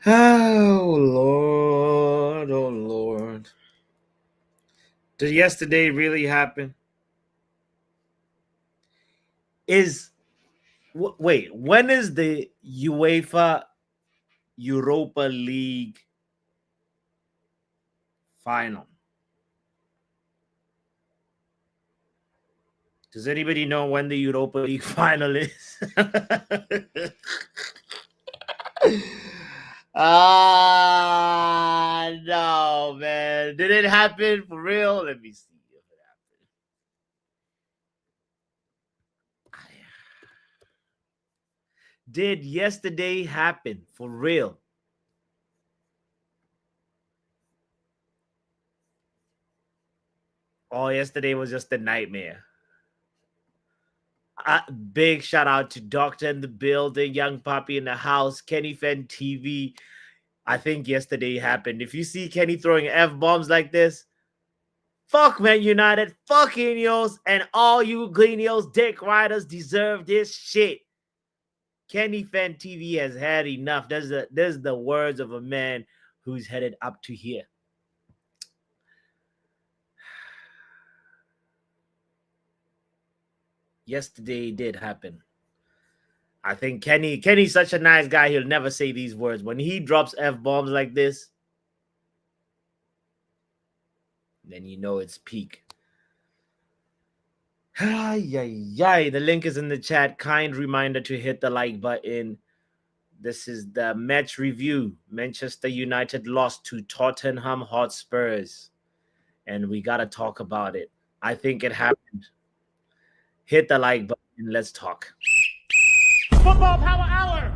Oh Lord, oh Lord. Did yesterday really happen? Wait, when is the UEFA Europa League final? Does anybody know when the Europa League final is? No, man. Did it happen for real? Let me see if it happened. Did yesterday happen for real? Oh, yesterday was just a nightmare. Big shout out to Doctor in the building, Young Poppy in the house, Kenny Fen TV. I think yesterday happened. If you see Kenny throwing F-bombs like this, fuck Man United, fuck Ineos, and all you Ineos dick riders deserve this shit. Kenny Fan TV has had enough. There's the words of a man who's headed up to here. Yesterday did happen. I think Kenny's such a nice guy, he'll never say these words. When he drops F-bombs like this, then you know it's peak. The link is in the chat. Kind reminder to hit the like button. This is the match review. Manchester United lost to Tottenham Hotspurs. And we got to talk about it. I think it happened. Hit the like button. Let's talk. Football Power Hour!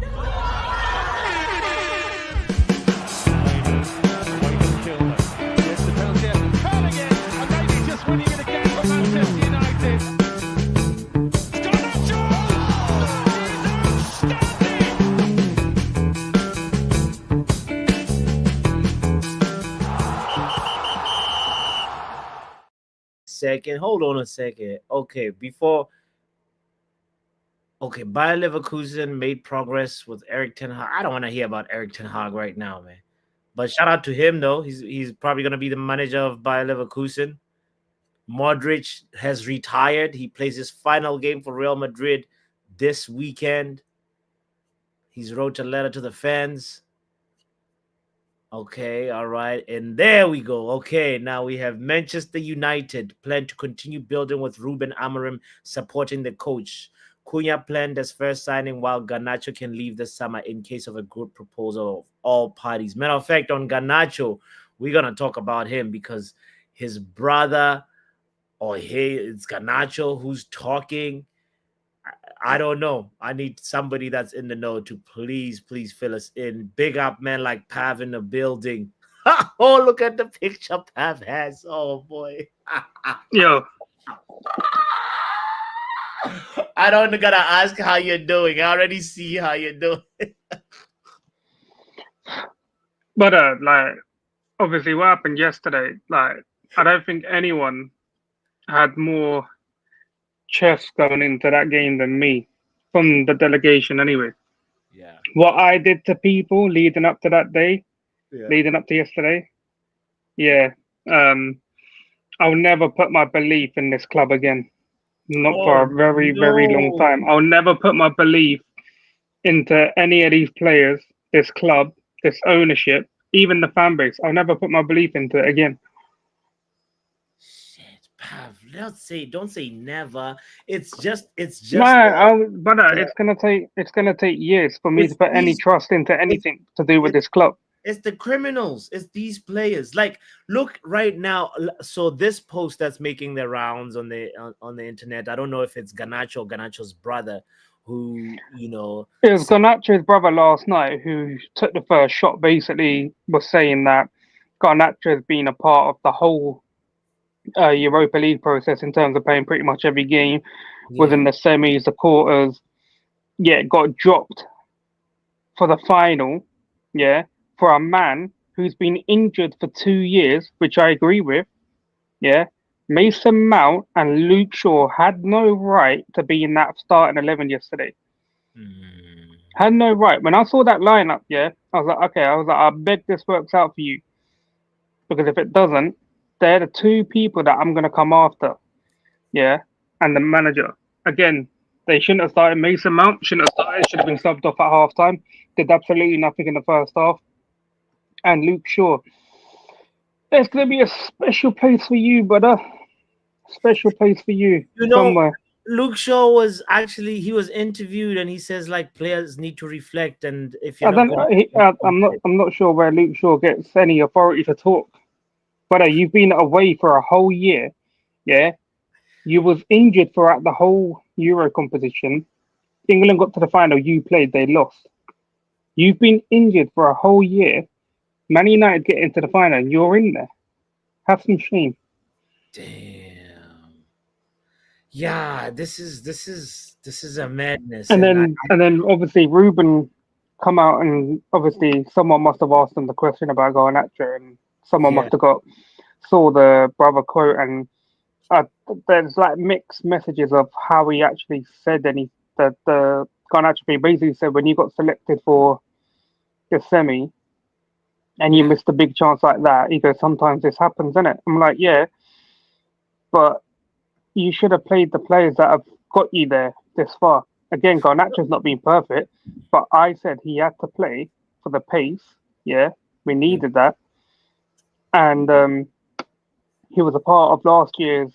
Hold on a second. Okay, Bayer Leverkusen made progress with Erik ten Hag. I don't want to hear about Erik ten Hag right now, man. But shout out to him, though. He's probably going to be the manager of Bayer Leverkusen. Modric has retired. He plays his final game for Real Madrid this weekend. He's wrote a letter to the fans. Okay, all right. And there we go. Okay, now we have Manchester United plan to continue building with Ruben Amorim supporting the coach. Cunha planned as first signing, while Garnacho can leave this summer in case of a good proposal of all parties. Matter of fact, on Garnacho, we're going to talk about him because his brother, it's Garnacho who's talking. I don't know. I need somebody that's in the know to please fill us in. Big up man like Pav in the building. Oh, look at the picture Pav has. Oh boy. Yo. I don't gotta ask how you're doing. I already see how you're doing. But like obviously what happened yesterday, like I don't think anyone had more chess going into that game than me from the delegation anyway. Yeah. What I did to people leading up to that day, leading up to yesterday, I'll never put my belief in this club again. Not for a very, very long time. I'll never put my belief into any of these players, this club, this ownership, even the fan base. I'll never put my belief into it again. Shit, Pav, don't say never. It's just it's gonna take years for me to put any trust into anything to do with this club. It's the criminals. It's these players. Like, look right now. So this post that's making the rounds on the internet. I don't know if it's Garnacho or Garnacho's brother, who it was Garnacho's brother last night who took the first shot. Basically, was saying that Garnacho has been a part of the whole Europa League process in terms of playing pretty much every game within the semis, the quarters. Yeah, got dropped for the final. Yeah. For a man who's been injured for 2 years, which I agree with, Mason Mount and Luke Shaw had no right to be in that starting 11 yesterday. Had no right. When I saw that lineup, yeah, I was like, okay, I was like, I beg this works out for you because if it doesn't, they're the two people that I'm gonna come after, yeah, and the manager. Again, they shouldn't have started Mason Mount. Shouldn't have started. Should have been subbed off at half time. Did absolutely nothing in the first half. And Luke Shaw, there's gonna be a special place for you, brother. Special place for you You know, somewhere. Luke Shaw was actually he was interviewed and he says like players need to reflect, and if you're I not don't. gonna I'm not sure where Luke Shaw gets any authority to talk. But you've been away for a whole year. Yeah, you was injured throughout the whole Euro competition. England got to the final. You played. They lost. You've been injured for a whole year. Man United get into the final. And you're in there. Have some shame. damn. Yeah, this is a madness, and I And then obviously Ruben come out and obviously someone must have asked him the question about Garnacho and someone yeah must have got saw the brother quote and uh, there's like mixed messages of how he actually said any the Garnacho thing. Basically said when you got selected for the semi and you yeah missed a big chance like that, he goes sometimes this happens, innit? I'm like yeah, but you should have played the players that have got you there this far. Again, Garnacho's not been perfect, but I said he had to play for the pace. Yeah, we yeah needed that, and he was a part of last year's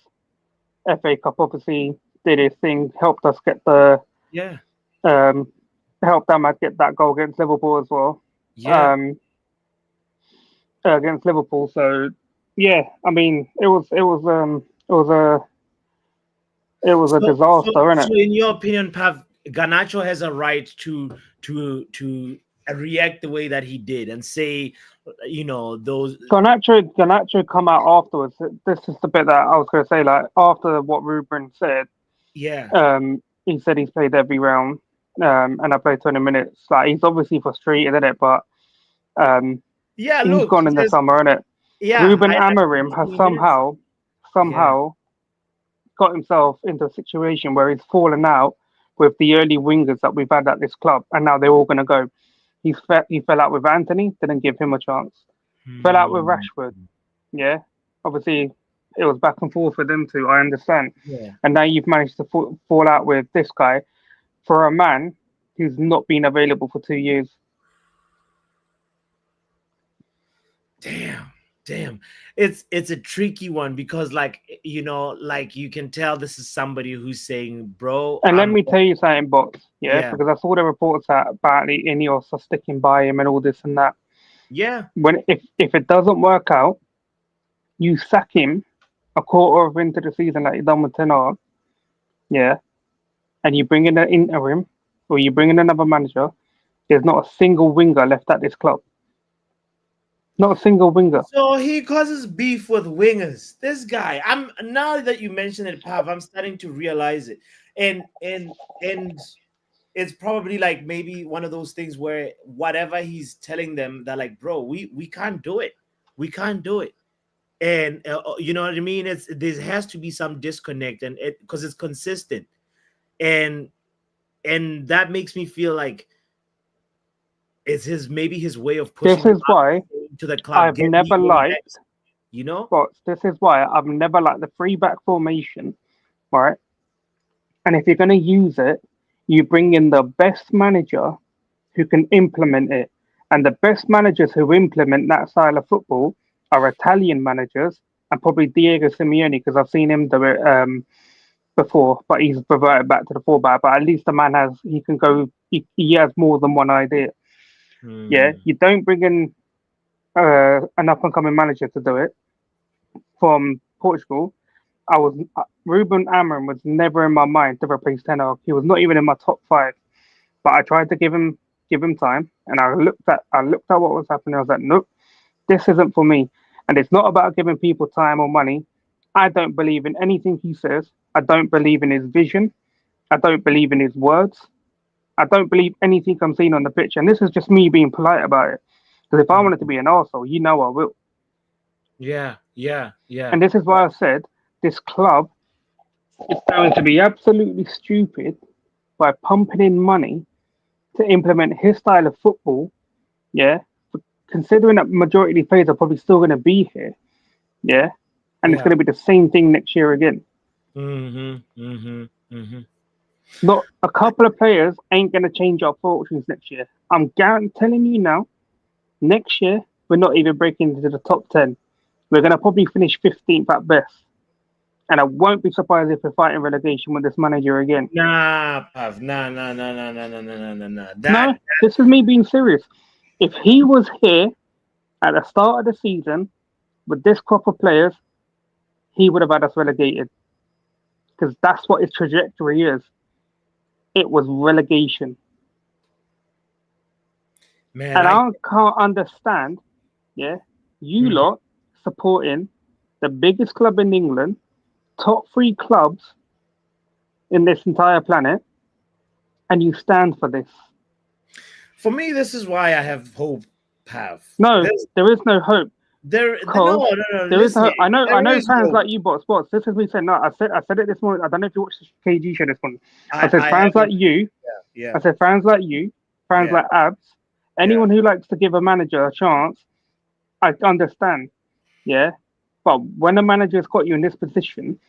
FA Cup. Obviously, did his thing, helped us get the yeah um, helped them get that goal against Liverpool as well. yeah. Um, Against Liverpool. So yeah, I mean, it was a So, so, disaster, innit? so in your opinion, Pav, Ganacho has a right to react the way that he did and say, those. Garnacho come out afterwards. This is the bit that I was going to say. Like after what Ruben said, Yeah, he said he's played every round, and I played 20 minutes. Like he's obviously frustrated in it, but um, yeah. he's Look, gone he in the says, summer, innit? yeah, Ruben I Amorim played has 20 minutes. Yeah, somehow got himself into a situation where he's fallen out with the early wingers that we've had at this club, and now they're all going to go. He fell out with Anthony, didn't give him a chance. Fell out with hmm, Rashford. Yeah, obviously it was back and forth with them two. I understand, yeah. and now you've managed to fall out with this guy for a man who's not been available for 2 years. Damn, damn. It's a tricky one because, like, like you can tell this is somebody who's saying, "Bro, And let me tell you something, box. Yeah, yeah, because I saw the reports that apparently Ineos are sticking by him and all this and that. yeah, When if it doesn't work out, you sack him a quarter of into the season like you done with Tenor. Yeah, and you bring in an interim or you bring in another manager. There's not a single winger left at this club. Not a single winger. So he causes beef with wingers. This guy, I'm now that you mention it, Pav, I'm starting to realize it. And it's probably like maybe one of those things where whatever he's telling them, they're like, bro, we can't do it. We can't do it. And you know what I mean? It's there has to be some disconnect, and it because it's consistent. And and that makes me feel like it's his maybe his way of This pushing them is up why to the club, I've get me never in liked next, you know? Bots. This is why I've never liked the three back formation. Right, and if you're going to use it, you bring in the best manager who can implement it. And the best managers who implement that style of football are Italian managers and probably Diego Simeone because I've seen him do it before, but he's reverted back to the four back. But at least the man he can go, he has more than one idea. Yeah, Hmm. you don't bring in an up and coming manager to do it from Portugal. I was Ruben Amorim was never in my mind to replace Ten Hag. He was not even in my top five. But I tried to give him time, and I looked at what was happening. I was like, nope, this isn't for me. And it's not about giving people time or money. I don't believe in anything he says. I don't believe in his vision. I don't believe in his words. I don't believe anything I'm seeing on the pitch. And this is just me being polite about it. Because if I Hmm. wanted to be an arsehole, you know I will. Yeah, yeah, yeah. And this is why I said this club is going to be absolutely stupid by pumping in money to implement his style of football, yeah, considering that majority of the players are probably still going to be here, yeah, and it's Yeah. going to be the same thing next year again. Mm-hmm. Mm-hmm. Mm-hmm. Not a couple of players ain't going to change our fortunes next year. Telling you now, next year we're not even breaking into the top 10. We're going to probably finish 15th at best. And I won't be surprised if we're fighting relegation with this manager again. Nah, Pav. Nah, nah, nah, nah, nah, nah, nah, nah, nah, nah. No, That this is me being serious. If he was here at the start of the season with this crop of players, he would have had us relegated because that's what his trajectory is. It was relegation. man, And I I can't understand, yeah, you Mhm. lot supporting the biggest club in England, top three clubs in this entire planet, and you stand for this. For me, this is why I have hope, Pav. No, there is no hope No, because no, no. there is Listen, no. I there know is fans hope. like you, but sports. This is me saying no. I said it this morning. I don't know if you watched the KG show this morning. I said I fans like haven't. you. Yeah, I said fans like you, fans yeah, like Abs, yeah. anyone who likes to give a manager a chance. I understand. Yeah, but when a manager has got you in this position,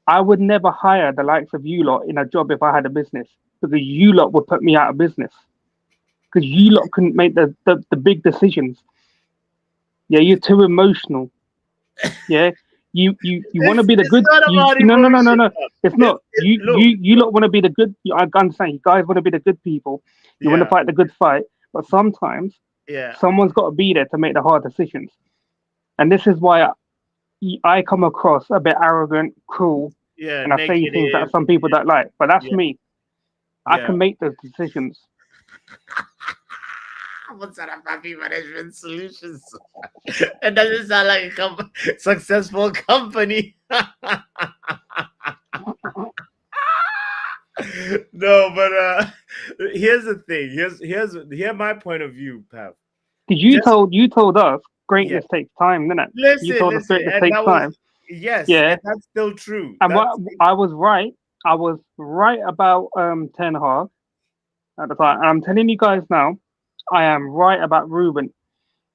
I would never hire the likes of you lot in a job if I had a business because you lot would put me out of business because you lot couldn't make the big decisions. Yeah, you're too emotional. Yeah, you want to be the It's good. not about You emotion. no. It's not. Look. You lot want to be the good. I understand. You guys want to be the good people. You want to Yeah, fight the good fight. But sometimes yeah, someone's got to be there to make the hard decisions. And this is why I come across a bit arrogant, cruel, yeah. and I say things that Negative. some people don't like. But that's Yeah, me. I yeah. can make those decisions. What's that about happy management solutions? It doesn't sound like a successful company. No, but here's the thing. Here's my point of view, Pav. Because Just you told us yeah. greatness takes time, didn't it? You Listen, told us listen, greatness and takes that was time. yes, Yeah, and that's still true. and what That's I was right. I was right about Ten Hag at the time. And I'm telling you guys now, I am right about Ruben.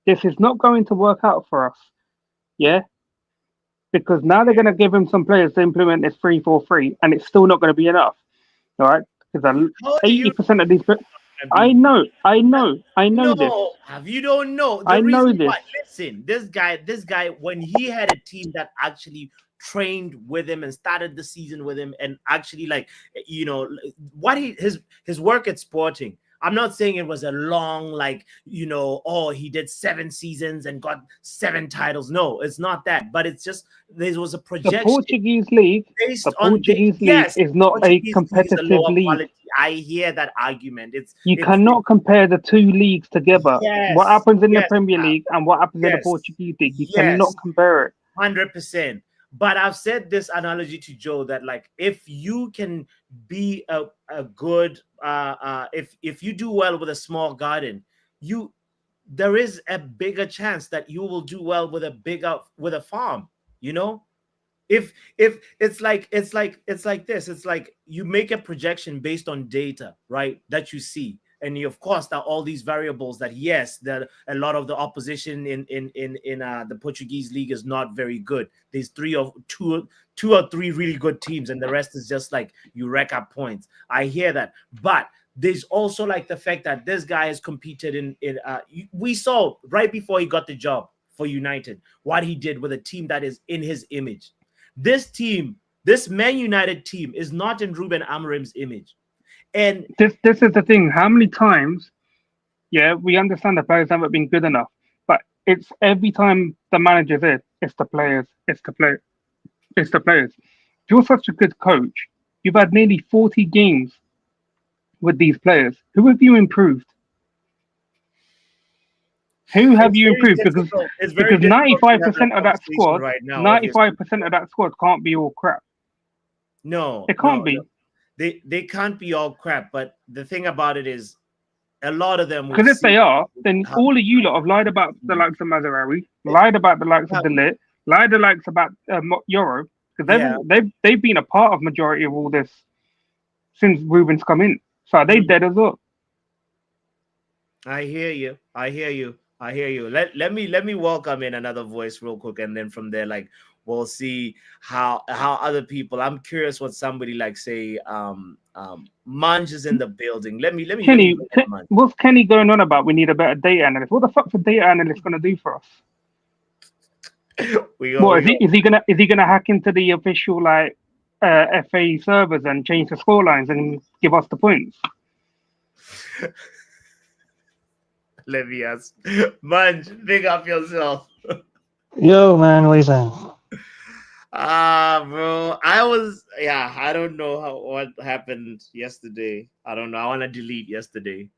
This is not going to work out for us. Yeah, because now they're going to give him some players to implement this 3-4-3, and it's still not going to be enough. All right, because how do you 80% of these. gonna be. I know this. No, have you don't know the I know reason why. this. Listen, this guy, when he had a team that actually trained with him and started the season with him, and actually like what his work at Sporting. I'm not saying it was a long oh, he did 7 seasons and got 7 titles. No, it's not that. But it's just there was a The projection Portuguese league, based the on Portuguese league yes, is not a Portuguese league is a competitive lower league. quality. I hear that argument. You It's cannot compare the two leagues together. What yes, happens in the yes, Premier League and what happens in the yes, Portuguese league, you cannot yes, compare it. 100%. But I've said this analogy to Joe that like if you can be a good if you do well with a small garden, you there is a bigger chance that you will do well with a farm, you know? If it's like this, it's like you make a projection based on data, right, that you see, and you, of course, there are all these variables that yes, that a lot of the opposition in the Portuguese league is not very good. There's two or three really good teams, and the rest is just like you rack up points. I hear that, but there's also like the fact that this guy has competed we saw right before he got the job for United what he did with a team that is in his image. This team, this Man United team, is not in Ruben Amorim's image. And This is the thing. How many times? Yeah, we understand the players haven't been good enough, but it's every time the manager's in, it's the players, it's the play, it's the players. You're such a good coach. You've had nearly 40 games with these players. Who have you improved? Who have it's you very improved? difficult. It's very Because difficult to have that 95% of that conversation squad, right now, obviously. 95% of that squad can't be all crap. No, It no, can't no. be. They can't be all crap, but the thing about it is a lot of them we've Because if seen they are, then have, all of you lot have lied about the likes of Mazarari, lied about the likes of have Delit, lied the likes about Euro, because yeah. they've been a part of majority of all this since Ruben's come in. So are they Mm. dead as well? I hear you. I hear you. I hear you. Let me welcome in another voice real quick, and then from there, like we'll see how other people. I'm curious what somebody like say Manj is in the building. Let me Kenny, bring in Manj. what's Kenny going on about? We need a better data analyst. What the fuck's a data analyst gonna do for us? We go, What we is he? go. Is he gonna hack into the official FA servers and change the score lines and give us the points? Let me ask. Manj, big up yourself. Yo, man, what are you saying? Bro, I was, yeah, I don't know what happened yesterday. I don't know. I want to delete yesterday.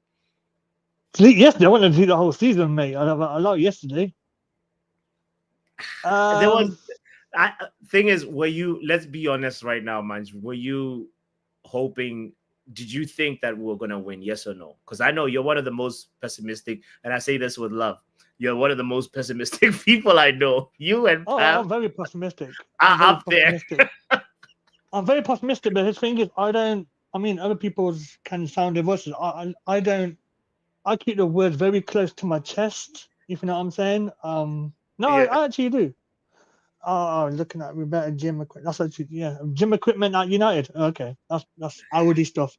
Yesterday, I wanted to do the whole season, mate. I like yesterday. There was, Um, thing is, were you? Let's be honest right now, Manj. Were you hoping? Did you think that we were gonna win? Yes or no? Because I know you're one of the most pessimistic, and I say this with love. You're one of the most pessimistic people I know. You and oh, Pam I'm very pessimistic. I'm are very up there. pessimistic. I'm very pessimistic, but his thing is, I don't. I mean, other people can sound their voices. I don't. I keep the words very close to my chest. If you know what I'm saying. No, Yeah, I actually do. Looking at better gym equipment. That's actually gym equipment at United. Okay, that's Audi stuff.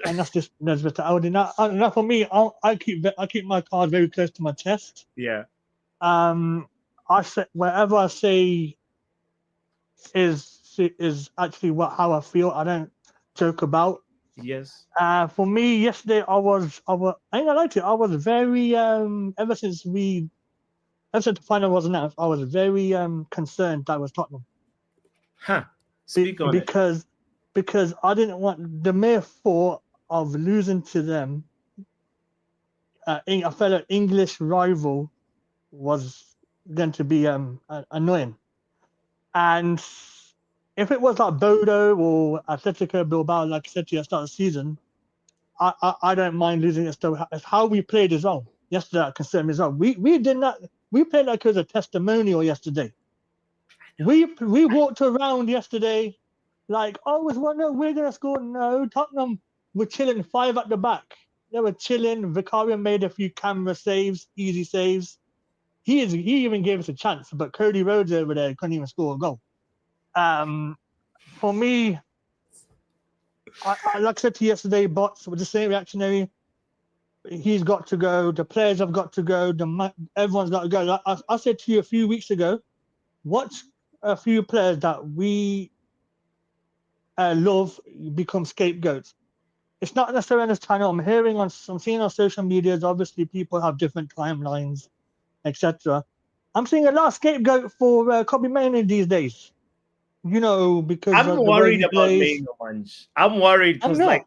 And that's just there's Mr. Audi. Now for me, I keep my cards very close to my chest. yeah, Um, I say whatever I say is actually how I feel. I don't joke about. yes, For me, yesterday I ain't gonna lie to you. I was very ever since the final was announced, I was very concerned that was Tottenham huh? Speak on it. because I didn't want the mere thought of losing to them, a fellow English rival, was going to be annoying. And if it was like Bodo or Atletico Bilbao, like I said to you at the start of the season, I don't mind losing it still. It's how we played as well. Yesterday that concerned me as well. We did not we played like it was a testimonial yesterday. We walked around yesterday like, oh, was what? No, we're gonna score. No, Tottenham were chilling five at the back. They were chilling. Vicario made a few camera saves, easy saves. He even gave us a chance, but Cody Rhodes over there couldn't even score a goal. Um, for me, like I said to you yesterday, Bots with the same reactionary. He's got to go. The players have got to go. Everyone's got to go. Like I said to you a few weeks ago, watch a few players that we love become scapegoats. It's not necessarily on this channel. I'm seeing on social medias. Obviously, people have different timelines, etc. I'm seeing a lot of scapegoat for Kobe Mainoo these days. Because I'm of the way worried he about plays. Mayo Munch. I'm worried I'm because, like,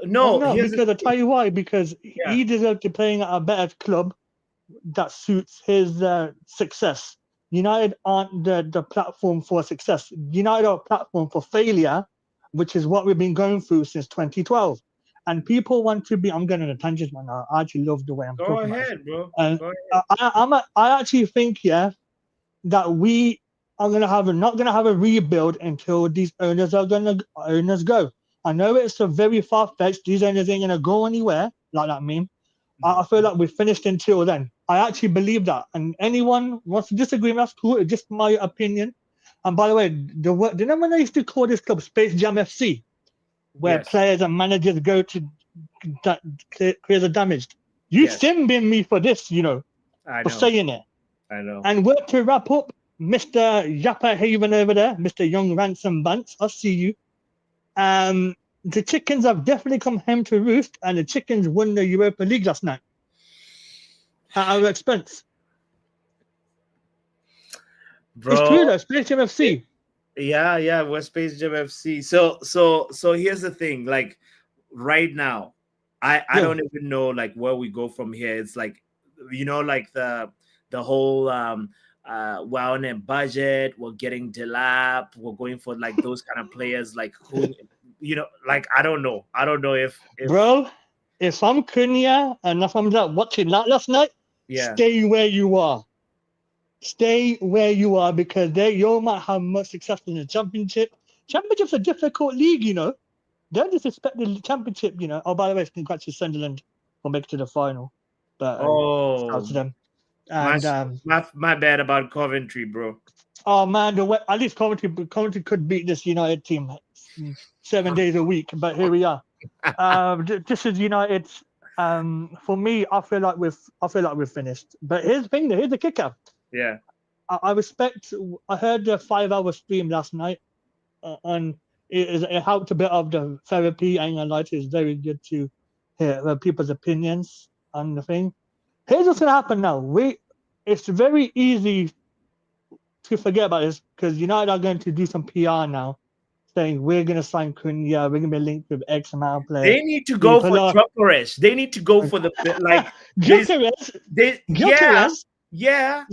not. I'm no, not here's the because I thing. tell you why. Because Yeah, he deserves to play at a better club that suits his success. United aren't the platform for success. United are a platform for failure, which is what we've been going through since 2012. And people want to be. I'm going on a tangent, man. I actually love the way I'm go talking about this. ahead, bro. And Go ahead. I actually think, that we are not gonna have a rebuild until these owners go. I know it's a very far fetched. These owners ain't gonna go anywhere like that meme. I No. feel like we're finished until then. I actually believe that. And anyone wants to disagree with that's cool. It's just my opinion. And by the way, do you know when they used to call this club Space Jam FC, where Yes. players and managers go to clear the damage? You Yes. simbing me for this, I for know. saying it. I know. And we're to wrap up, Mr. Yappa Haven over there, Mr. Young Ransom Bants, I see you. The chickens have definitely come home to roost, and the chickens won the Europa League last night at our expense. It's true Bro. though, Space Jam it- FC. yeah, yeah, we're Space Jam FC. So here's the thing. Like right now, I Yo, don't even know like where we go from here. It's like, like the whole we're on a budget, we're getting Delap, we're going for like those kind of players like who, like I don't know if bro, if I'm Cunha and if I'm watching that last night, yeah. stay where you are. Stay where you are because you might have much success in the championship. Championship's a difficult league. Don't disrespect the championship. Oh, by the way, congrats to Sunderland for making to the final. But Oh, shout to them. my, And my bad about Coventry, bro. oh man, at least Coventry could beat this United team 7 days a week. But here we are. This is United. For me, I feel like we've finished. But here's the thing. Here's the kicker. Yeah. I respect. I heard the 5-hour stream last night, and it helped a bit of the therapy. And I like it's very good to hear people's opinions on the thing. Here's what's gonna happen now. It's very easy to forget about this because United are going to do some PR now, saying we're going to sign Cunha, we're going to be linked with X amount of players. They need to go for Gyökeres. They need to go for the like Gyökeres. Yeah.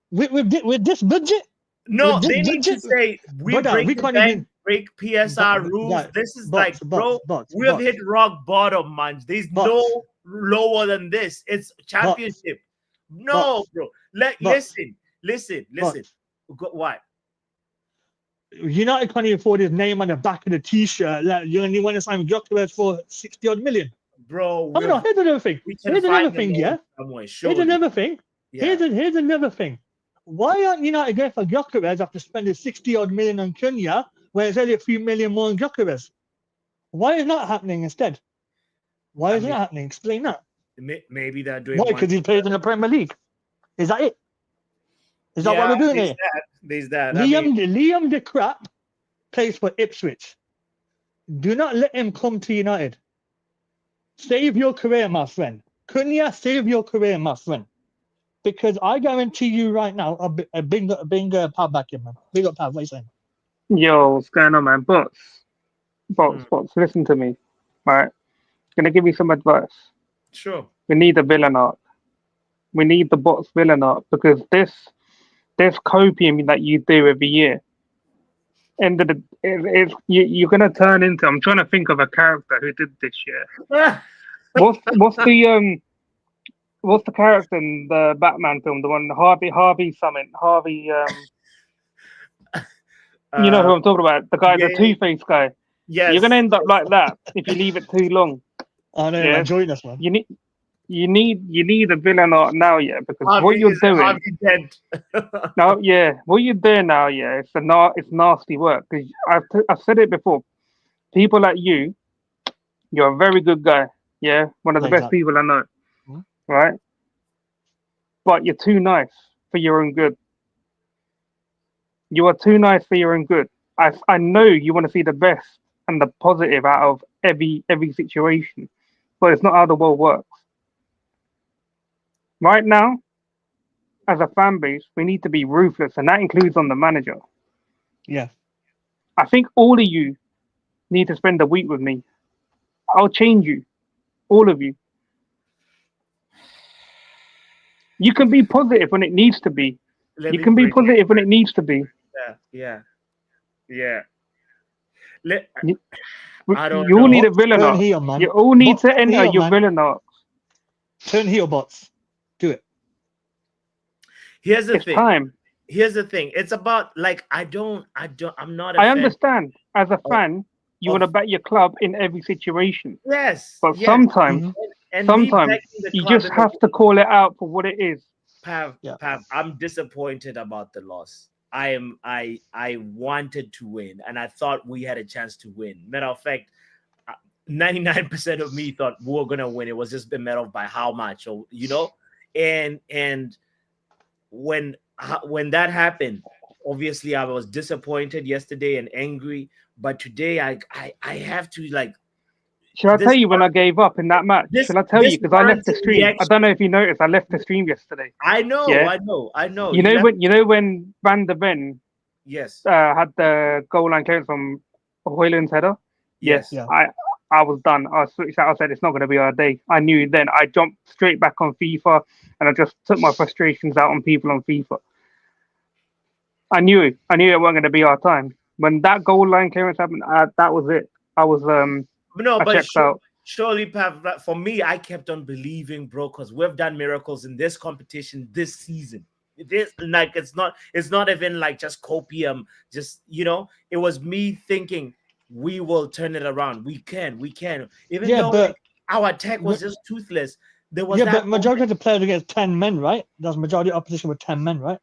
With this budget. No, they need to say we break PSR rules. Right. This is bro. We have hit rock bottom, man. There's no lower than this. It's championship. No, bro. Listen. What? United can't even afford his name on the back of the T-shirt. Like, you only want to sign Gyökeres for 60-odd million. Bro, here's another thing. Here's another thing, yeah? Here's another thing. Here's another thing. Why aren't United going for Gyökeres after spending 60-odd million on Cunha, where it's only a few million more on Gyökeres? Why is that happening instead? Why is that happening? Explain that. Maybe they're doing. Why? Because he plays in the Premier League. Is that it? Is that what we're doing here? There's that. Liam the crap plays for Ipswich. Do not let him come to United. Save your career, my friend. Cunha, save your career, my friend. Because I guarantee you right now, a big Pav back in, man. Big up Pav, what are you saying? Yo, what's going on, man? Bots, listen to me. Right? Gonna give you some advice. Sure. We need a villain arc. We need the bots villain arc because this copium that you do every year, you're gonna turn into. I'm trying to think of a character who did this year. What's the character in the Batman film? The one Harvey something. Harvey. You know who I'm talking about? The guy, the Two-Face guy. Yes. You're gonna end up like that if you leave it too long. Oh no, man, join us, man. You need a villain art now, yeah, because what you're doing. What you're doing now, yeah, it's nasty work. Because I've said it before. People like you're a very good guy, yeah, one of the best people I know, right? But you're too nice for your own good. You are too nice for your own good. I know you want to see the best and the positive out of every situation, but it's not how the world works. Right now, as a fan base, we need to be ruthless, and that includes on the manager. Yeah. I think all of you need to spend a week with me. I'll change you. All of you. You can be positive when it needs to be. You can be positive when it needs to be. Yeah. You all need a villain arc. You all need to enter your villain arc. Turn heel, bots. Do it. Here's the thing. Time. Here's the thing. It's about I'm not. I understand. As a fan, you want to back your club in every situation. Yes. But sometimes you just have to call it out for what it is. Pav, I'm disappointed about the loss. I wanted to win, and I thought we had a chance to win. Matter of fact, 99% of me thought we were gonna win. It was just a matter of by how much, or and when that happened, obviously I was disappointed yesterday and angry. But today I have to like. Shall I tell you when I gave up in that match? Shall I tell you because I left the stream? I don't know if you noticed. I left the stream yesterday. I know. You know when Van der Ven had the goal line clearance from Hoyland's header. Yes. Yeah. I was done. I switched out. I said it's not going to be our day. I knew then. I jumped straight back on FIFA and I just took my frustrations out on people on FIFA. I knew it wasn't going to be our time. When that goal line clearance happened, that was it. I was surely, Pav, for me, I kept on believing, bro, because we've done miracles in this competition this season. It's not even like just copium. Just it was me thinking we will turn it around. We can. Even though our attack was just toothless. There was Yeah, that but majority of the players against 10 men, right? There's majority opposition with 10 men, right?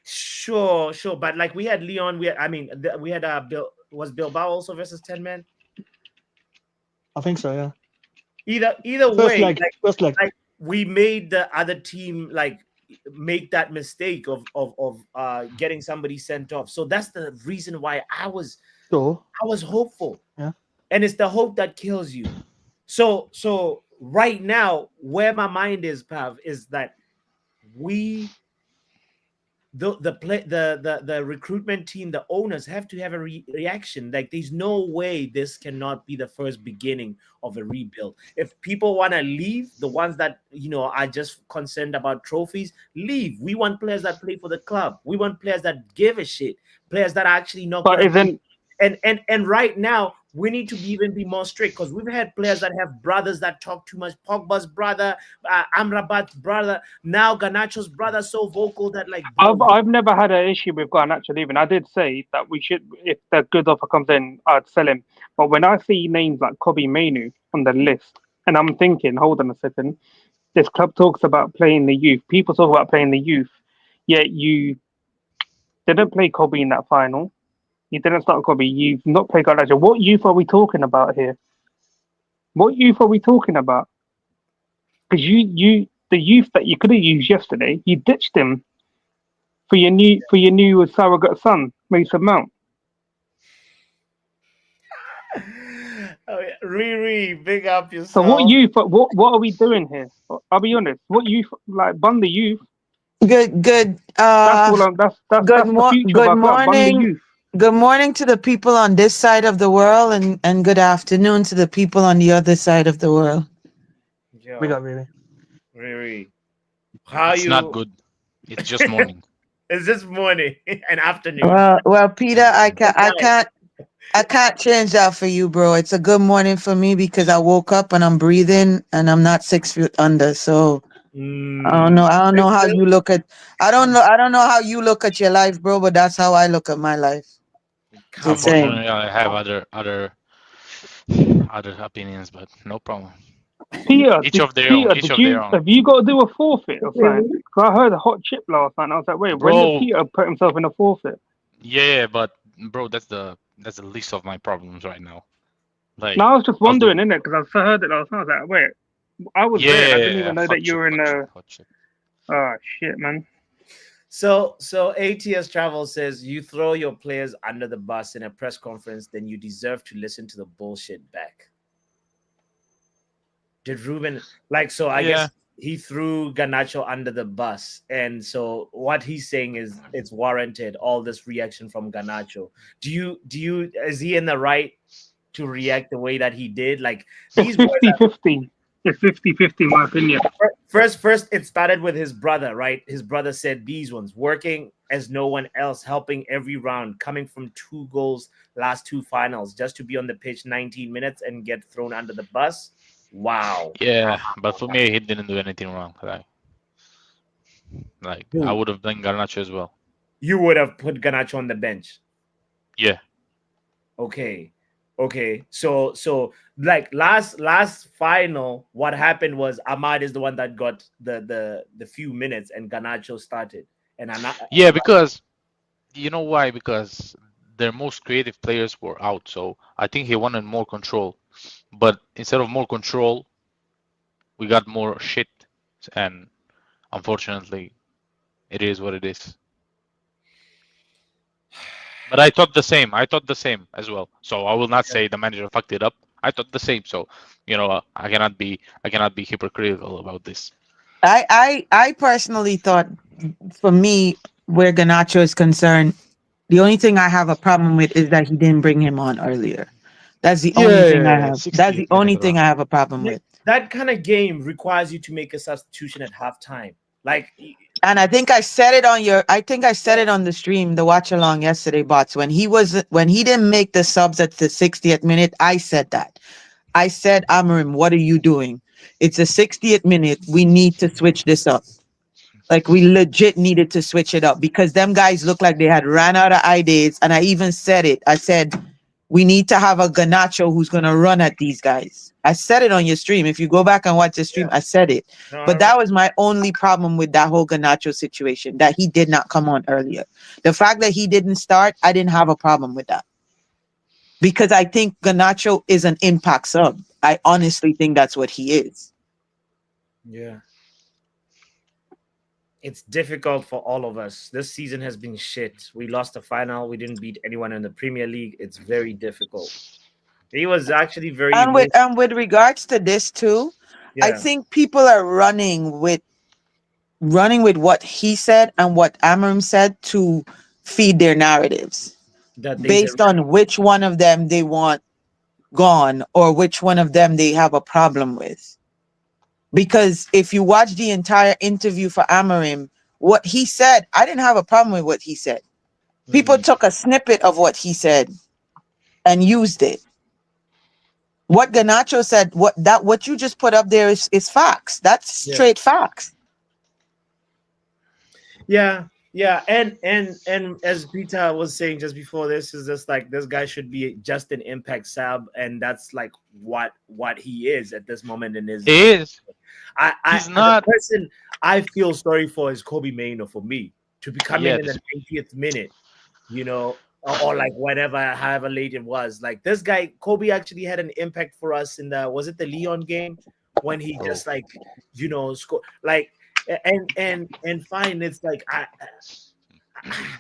Sure, sure. But like we had Leon, we had Bill, was Bilbao also versus 10 men? I think so, yeah. Either First way, leg, first leg. like we made the other team like make that mistake of getting somebody sent off. So that's the reason why Sure. I was hopeful. Yeah. And it's the hope that kills you. So right now, where my mind is, Pav, is that we the recruitment team, the owners have to have a reaction. Like there's no way this cannot be the first beginning of a rebuild. If people want to leave, the ones that are just concerned about trophies, leave. We want players that play for the club. We want players that give a shit, players that are actually not But gonna isn't and right now we need to even be more strict because we've had players that have brothers that talk too much. Pogba's brother, Amrabat's brother, now Garnacho's brother, so vocal that like, bro, I've never had an issue with Garnacho leaving. I did say that we should, if the good offer comes in, I'd sell him. But when I see names like Kobe Mainu on the list, and I'm thinking, hold on a second, this club talks about playing the youth. People talk about playing the youth, yet you didn't play Kobe in that final. You didn't start Kobe. You've not played Garnacho. What youth are we talking about here? What youth are we talking about? Because the youth that you could have used yesterday, you ditched him for your new surrogate son, Mason Mount. oh, yeah. Riri, big up yourself. So what youth? What are we doing here? I'll be honest. What youth? Like bun the youth. Good. That's all. That's the future Good of our club. Bun the morning. youth. Good morning to the people on this side of the world, and good afternoon to the people on the other side of the world. Yo, We got really. Riri, how It's you? not good. It's just morning. It's this morning and afternoon. Well, Peter, I can't change that for you, bro. It's a good morning for me because I woke up and I'm breathing and I'm not 6 feet under. So I don't know. I don't know how you look at. I don't know how you look at your life, bro. But that's how I look at my life. Just saying. Unfortunately, I have other opinions, but no problem. Peter, Each of their own. Each of their own. have you got to do a forfeit or something? 'Cause I heard a hot chip last night. And I was like, wait, when Bro. did Peter put himself in a forfeit? Yeah, but bro, that's the least of my problems right now. Like, No, I was just I'll do- wondering, innit? Because I heard it last night. I was like, wait, I was there. I didn't even know that you were in the. hot chip. Oh shit, man. So ATS Travel says you throw your players under the bus in a press conference, then you deserve to listen to the bullshit back. Did Ruben so? I guess he threw Garnacho under the bus, and so what he's saying is it's warranted. All this reaction from Garnacho. Do you? Is he in the right to react the way that he did? Like It's these boys are- 50-50. It's 50-50 in my opinion. First, it started with his brother, right? His brother said these ones working as no one else, helping every round, coming from 2 goals last 2 finals, just to be on the pitch 19 minutes and get thrown under the bus. Wow. Yeah, but for me, he didn't do anything wrong. Like Who? I would have done Garnacho as well. You would have put Garnacho on the bench. Yeah. Okay. So like last final, what happened was Ahmad is the one that got the few minutes and Garnacho started. And Yeah, because you know why? Because their most creative players were out, so I think he wanted more control. But instead of more control, we got more shit, and unfortunately, it is what it is. But I thought the same. I thought the same as well. So I will not say the manager fucked it up. I thought the same. So I cannot be hypocritical about this. I personally thought, for me, where Garnacho is concerned, the only thing I have a problem with is that he didn't bring him on earlier. That's the only thing I have. That's the only thing I have a problem with. that kind of game requires you to make a substitution at halftime. Like, and I think I said it on the stream, the watch along yesterday, bots. When he didn't make the subs at the 60th minute, I said that. I said, Amorim, what are you doing? It's the 60th minute. We need to switch this up. Like, we legit needed to switch it up because them guys look like they had ran out of ideas. And I even said it. I said, We need to have a Ganacho who's going to run at these guys. I said it on your stream. If you go back and watch the stream, I said it. No, I But that was my only problem with that whole Ganacho situation, that he did not come on earlier. The fact that he didn't start, I didn't have a problem with that. Because I think Ganacho is an impact sub. I honestly think that's what he is. Yeah. It's difficult for all of us. This season has been shit. We lost the final. We didn't beat anyone in the Premier League. It's very difficult. He was actually very And with regards to this too, I yeah. think people are running with what he said and what Amorim said to feed their narratives That there's a based on which one of them they want gone or which one of them they have a problem with. Because if you watch the entire interview for Amorim, what he said, I didn't have a problem with what he said. People took a snippet of what he said and used it. What Ganacho said, what you just put up there is facts. That's straight facts. Yeah, and as Peter was saying just before this, is just like this guy should be just an impact sub, and that's like what he is at this moment in his. He is. He's not. The person I feel sorry for is Kobe Mainoo for me to be coming in the 90th minute, you know, or like whatever, however late it was. Like this guy, Kobe actually had an impact for us in was it the Leon game when he just like, you know, scored like. And fine, it's like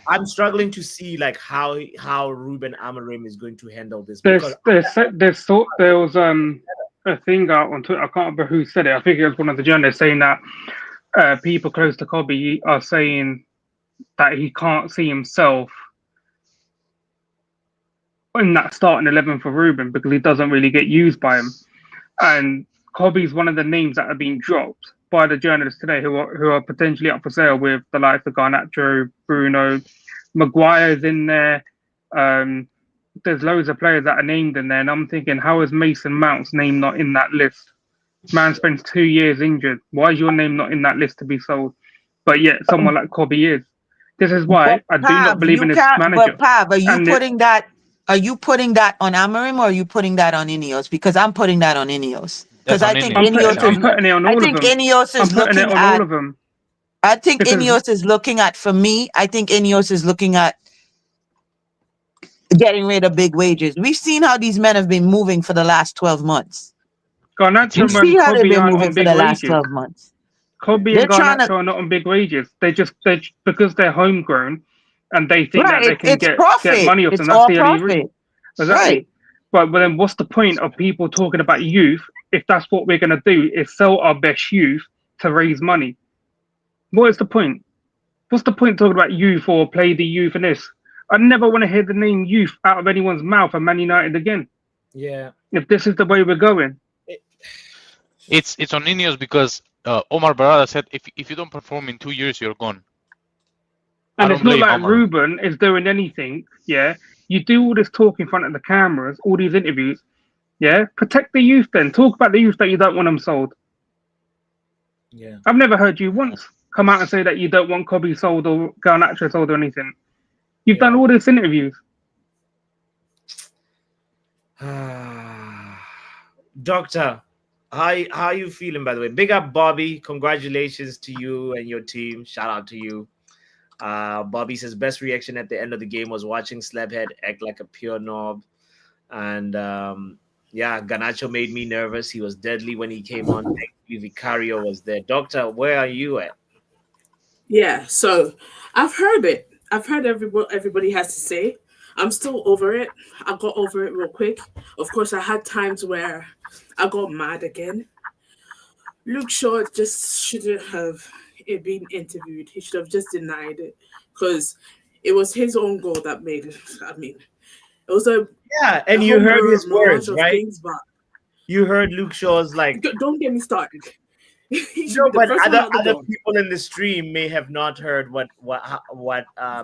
I'm struggling to see like how Ruben Amorim is going to handle this There because was a thing out on Twitter. I can't remember who said it. I think it was one of the journalists saying that people close to Kobe are saying that he can't see himself in that starting 11 for Ruben because he doesn't really get used by him. And Kobe's one of the names that have been dropped by the journalists today who are potentially up for sale, with the likes of Garnacho, Bruno, Maguire's in there. There's loads of players that are named in there, and I'm thinking, how is Mason Mount's name not in that list? Man spends 2 years injured. Why is your name not in that list to be sold? But yet someone like Kobe is. This is why I do not believe in this manager. But Pav, are you putting that on Amorim or are you putting that on Ineos? Because I'm putting that on Ineos. Because I think Ineos I'm putting it on all of them. Ineos is looking at all of them. I think Ineos is looking at, for me, I think Ineos is looking at getting rid of big wages. We've seen how these men have been moving for the last 12 months. Garnacho You see how they've been moving on for the last 12 months. Kobe and Garnacho are not on big wages. They because they're homegrown and they think that they can get money off them. That's the only reason. Exactly. Right. But then what's the point of people talking about youth if that's what we're going to do, is sell our best youth to raise money? What is the point? What's the point talking about youth or play the youth and this? I never want to hear the name youth out of anyone's mouth and Man United again. Yeah. If this is the way we're going. It's on Ineos because Omar Barada said if you don't perform in 2 years, you're gone. And it's not like Ruben is doing anything, yeah? You do all this talk in front of the cameras, all these interviews, yeah? Protect the youth then. Talk about the youth that you don't want them sold. Yeah. I've never heard you once come out and say that you don't want Kobe sold or Garnacho sold or anything. You've done all these interviews. Doctor, how are you feeling, by the way? Big up, Bobby. Congratulations to you and your team. Shout out to you. Bobby says best reaction at the end of the game was watching Slabhead act like a pure knob. And Garnacho made me nervous. He was deadly when he came on. Thankfully, Vicario was there. Doctor, where are you at? Yeah, so I've heard it. I've heard everybody has to say. I'm still over it. I got over it real quick. Of course, I had times where I got mad again. Luke Shaw just shouldn't have been interviewed. He should have just denied it because it was his own goal that made it. I mean, it was and you heard his words, right? Things, but you heard Luke Shaw's like. Don't get me started. No, but other people in the stream may have not heard what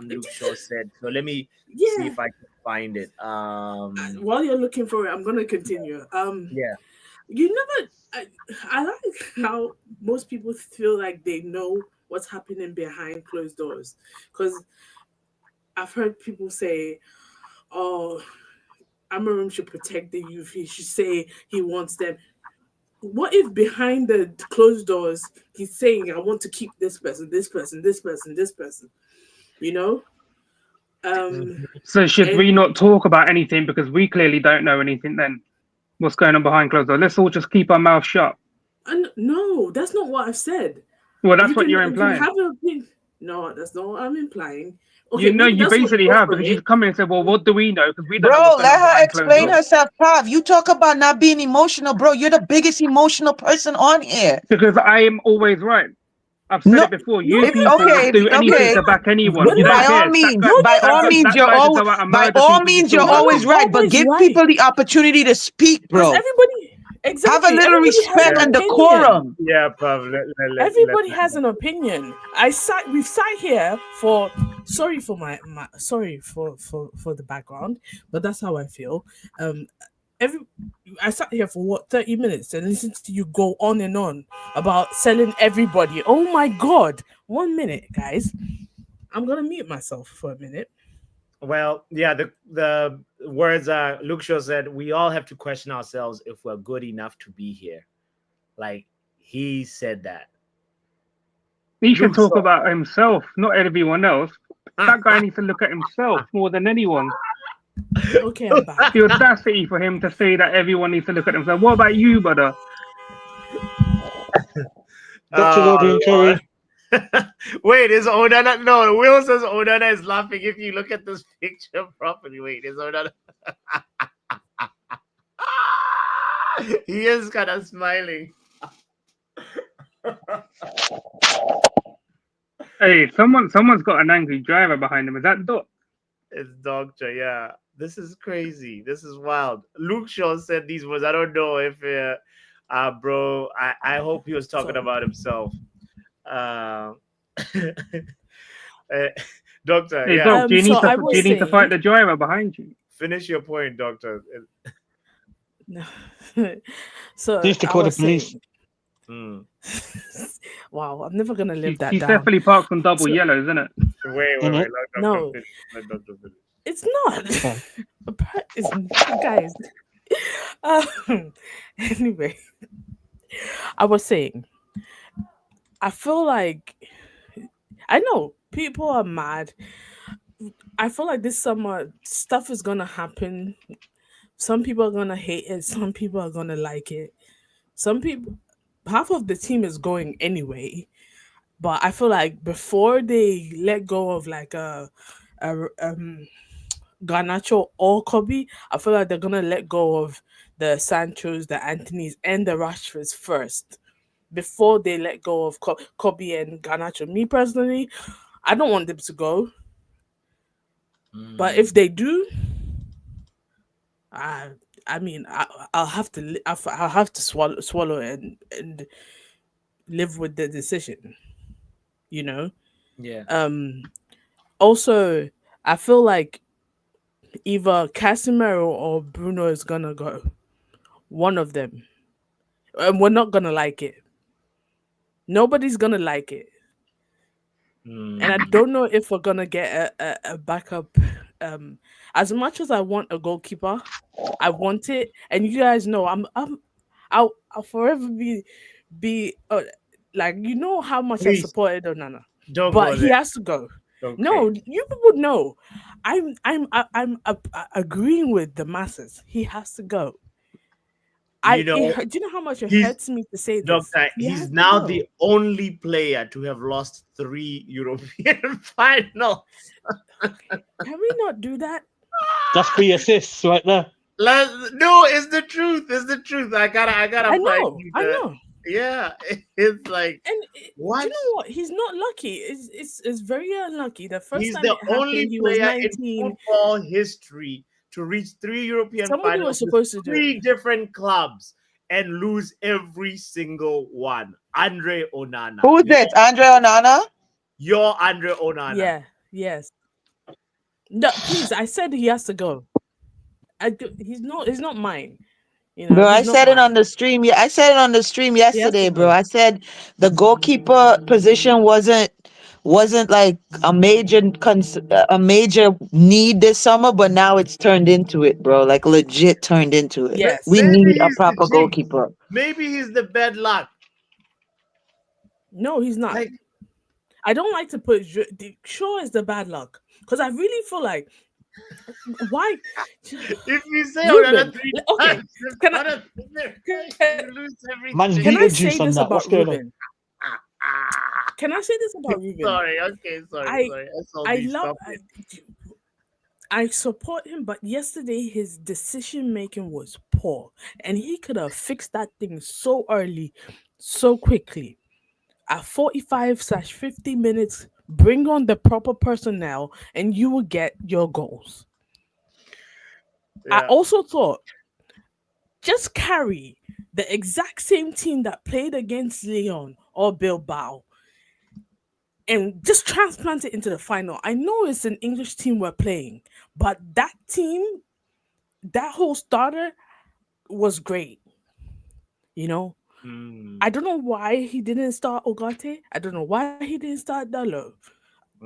Luke Shaw said. So let me see if I can find it. While you're looking for it, I'm gonna continue. You never. I like how most people feel like they know what's happening behind closed doors, because I've heard people say, "Oh, Amorim should protect the youth. He should say he wants them. What if behind the closed doors he's saying, I want to keep this person, this person, this person, this person, you know? So should And we not talk about anything because we clearly don't know anything then? What's going on behind closed doors? Let's all just keep our mouth shut. no, that's not what I've said. Well, that's what you're implying. You can have an opinion. No, that's not what I'm implying. Okay, You know, maybe you that's what basically you have, offer because it. she's come in and said, well, what do we know? Because we don't know Bro, what's going let on her behind closed explain doors. herself, Pav. You talk about not being emotional, bro. You're the biggest emotional person on here. Because I am always right. I've said No, it before. No, You if- people okay, do anything okay. to back anyone. But You don't By care. all means, No, by no, all no. means, that you're guy to all, go out and by murder all people, you means, still you're go always along. right. But Always give right. people the opportunity to speak, Because bro. everybody, exactly. Have a little everybody has respect an and opinion. decorum. Yeah, Pav. Everybody has an opinion. We've sat here for sorry for my sorry for the background, but that's how I feel. I sat here for what 30 minutes and listened to you go on and on about selling everybody. Oh my god. 1 minute, guys. I'm gonna mute myself for a minute. Well, yeah, the words are Luke Shaw said we all have to question ourselves if we're good enough to be here. Like he said that. He should Luke talk Shaw. about himself, not everyone else. That guy needs to look at himself more than anyone. Okay, I'm back. The audacity for him to say that everyone needs to look at themselves. What about you, brother? Dr. Roderick Cherry. Wait, is Onana? No, Will says Onana is laughing. If you look at this picture properly, wait, is Onana? He is kind of smiling. Hey, someone's got an angry driver behind him. Is that Dot? It's Doctor, yeah. This is crazy. This is wild. Luke Shaw said these words. I don't know if, bro. I hope he was talking Sorry. about himself. Doctor, Hey, yeah. Doc, do you So I need was to fight saying- the driver behind you? Finish your point, Doctor. No. So Please to I call the was police. Mm. wow, I'm never gonna live that He's down. definitely parked on double So- yellows, isn't it? Wait. Mhm. Let Doctor No. finish. Let Doctor finish. It's not. Guys. Anyway, I was saying, I feel like I know people are mad. I feel like this summer stuff is gonna happen. Some people are gonna hate it. Some people are gonna like it. Some people, half of the team is going anyway. But I feel like before they let go of like a Garnacho or Kobe, I feel like they're gonna let go of the Sanchos, the Anthonys, and the Rashfords first before they let go of Kobe and Garnacho. Me personally, I don't want them to go, but if they do, I mean, I'll have to I'll have to swallow and live with the decision. You know. Yeah. Also, I feel like either Casemiro or Bruno is gonna go. One of them. And we're not gonna like it. Nobody's gonna like it. And I don't know if we're gonna get a backup. As much as I want a goalkeeper, I want it. And you guys know I'll forever be like, you know how much I Please, supported Onana. Don't But go he there. has to go. Okay. No, you people know. I'm agreeing with the masses. He has to go. You know, do you know how much it he's- hurts me to say this? Doctor, He has he's to now go. the only player to have lost 3 European finals. Can we not do that? That's 3 assists right there. No, it's the truth. It's the truth. I gotta I find know. you I the- know. Yeah, it's like And what? do you know what? He's not lucky. It's very unlucky. The first He's time the it happened, only he was player in 19. football history to reach 3 European Somebody was finals with supposed to do 3 it. different clubs and lose every single one. Andre Onana. Who's this? Andre Onana? You're Andre Onana. Yeah. Yes. No, please. I said he has to go. He's not mine. You know, Bro, I he's not said it mine. on the stream. I said it on the stream yesterday, to bro. go. I said the goalkeeper position wasn't wasn't like a major need this summer, but now it's turned into it, bro. Like legit turned into it. Yes. We Maybe need a he's the proper jinx. goalkeeper. Maybe he's the bad luck. No, he's not. Like, I don't like to put Shaw is the bad luck because I really feel like why if you say Ruben, another three okay, times, can I another can, you lose Man's everything. can I beating say juice on this that. about What's going on? Ruben? Can I say this about Ruben? Sorry, okay, sorry. I SLB, love stop it. I support him, but yesterday his decision making was poor, and he could have fixed that thing so early, so quickly. At 45/50 minutes, bring on the proper personnel, and you will get your goals. I Yeah. also thought just carry the exact same team that played against Leon or Bilbao and just transplant it into the final. I know it's an English team we're playing, but that team, that whole starter was great. You know, Mm, I don't know why he didn't start Ogate. I don't know why he didn't start Dallo.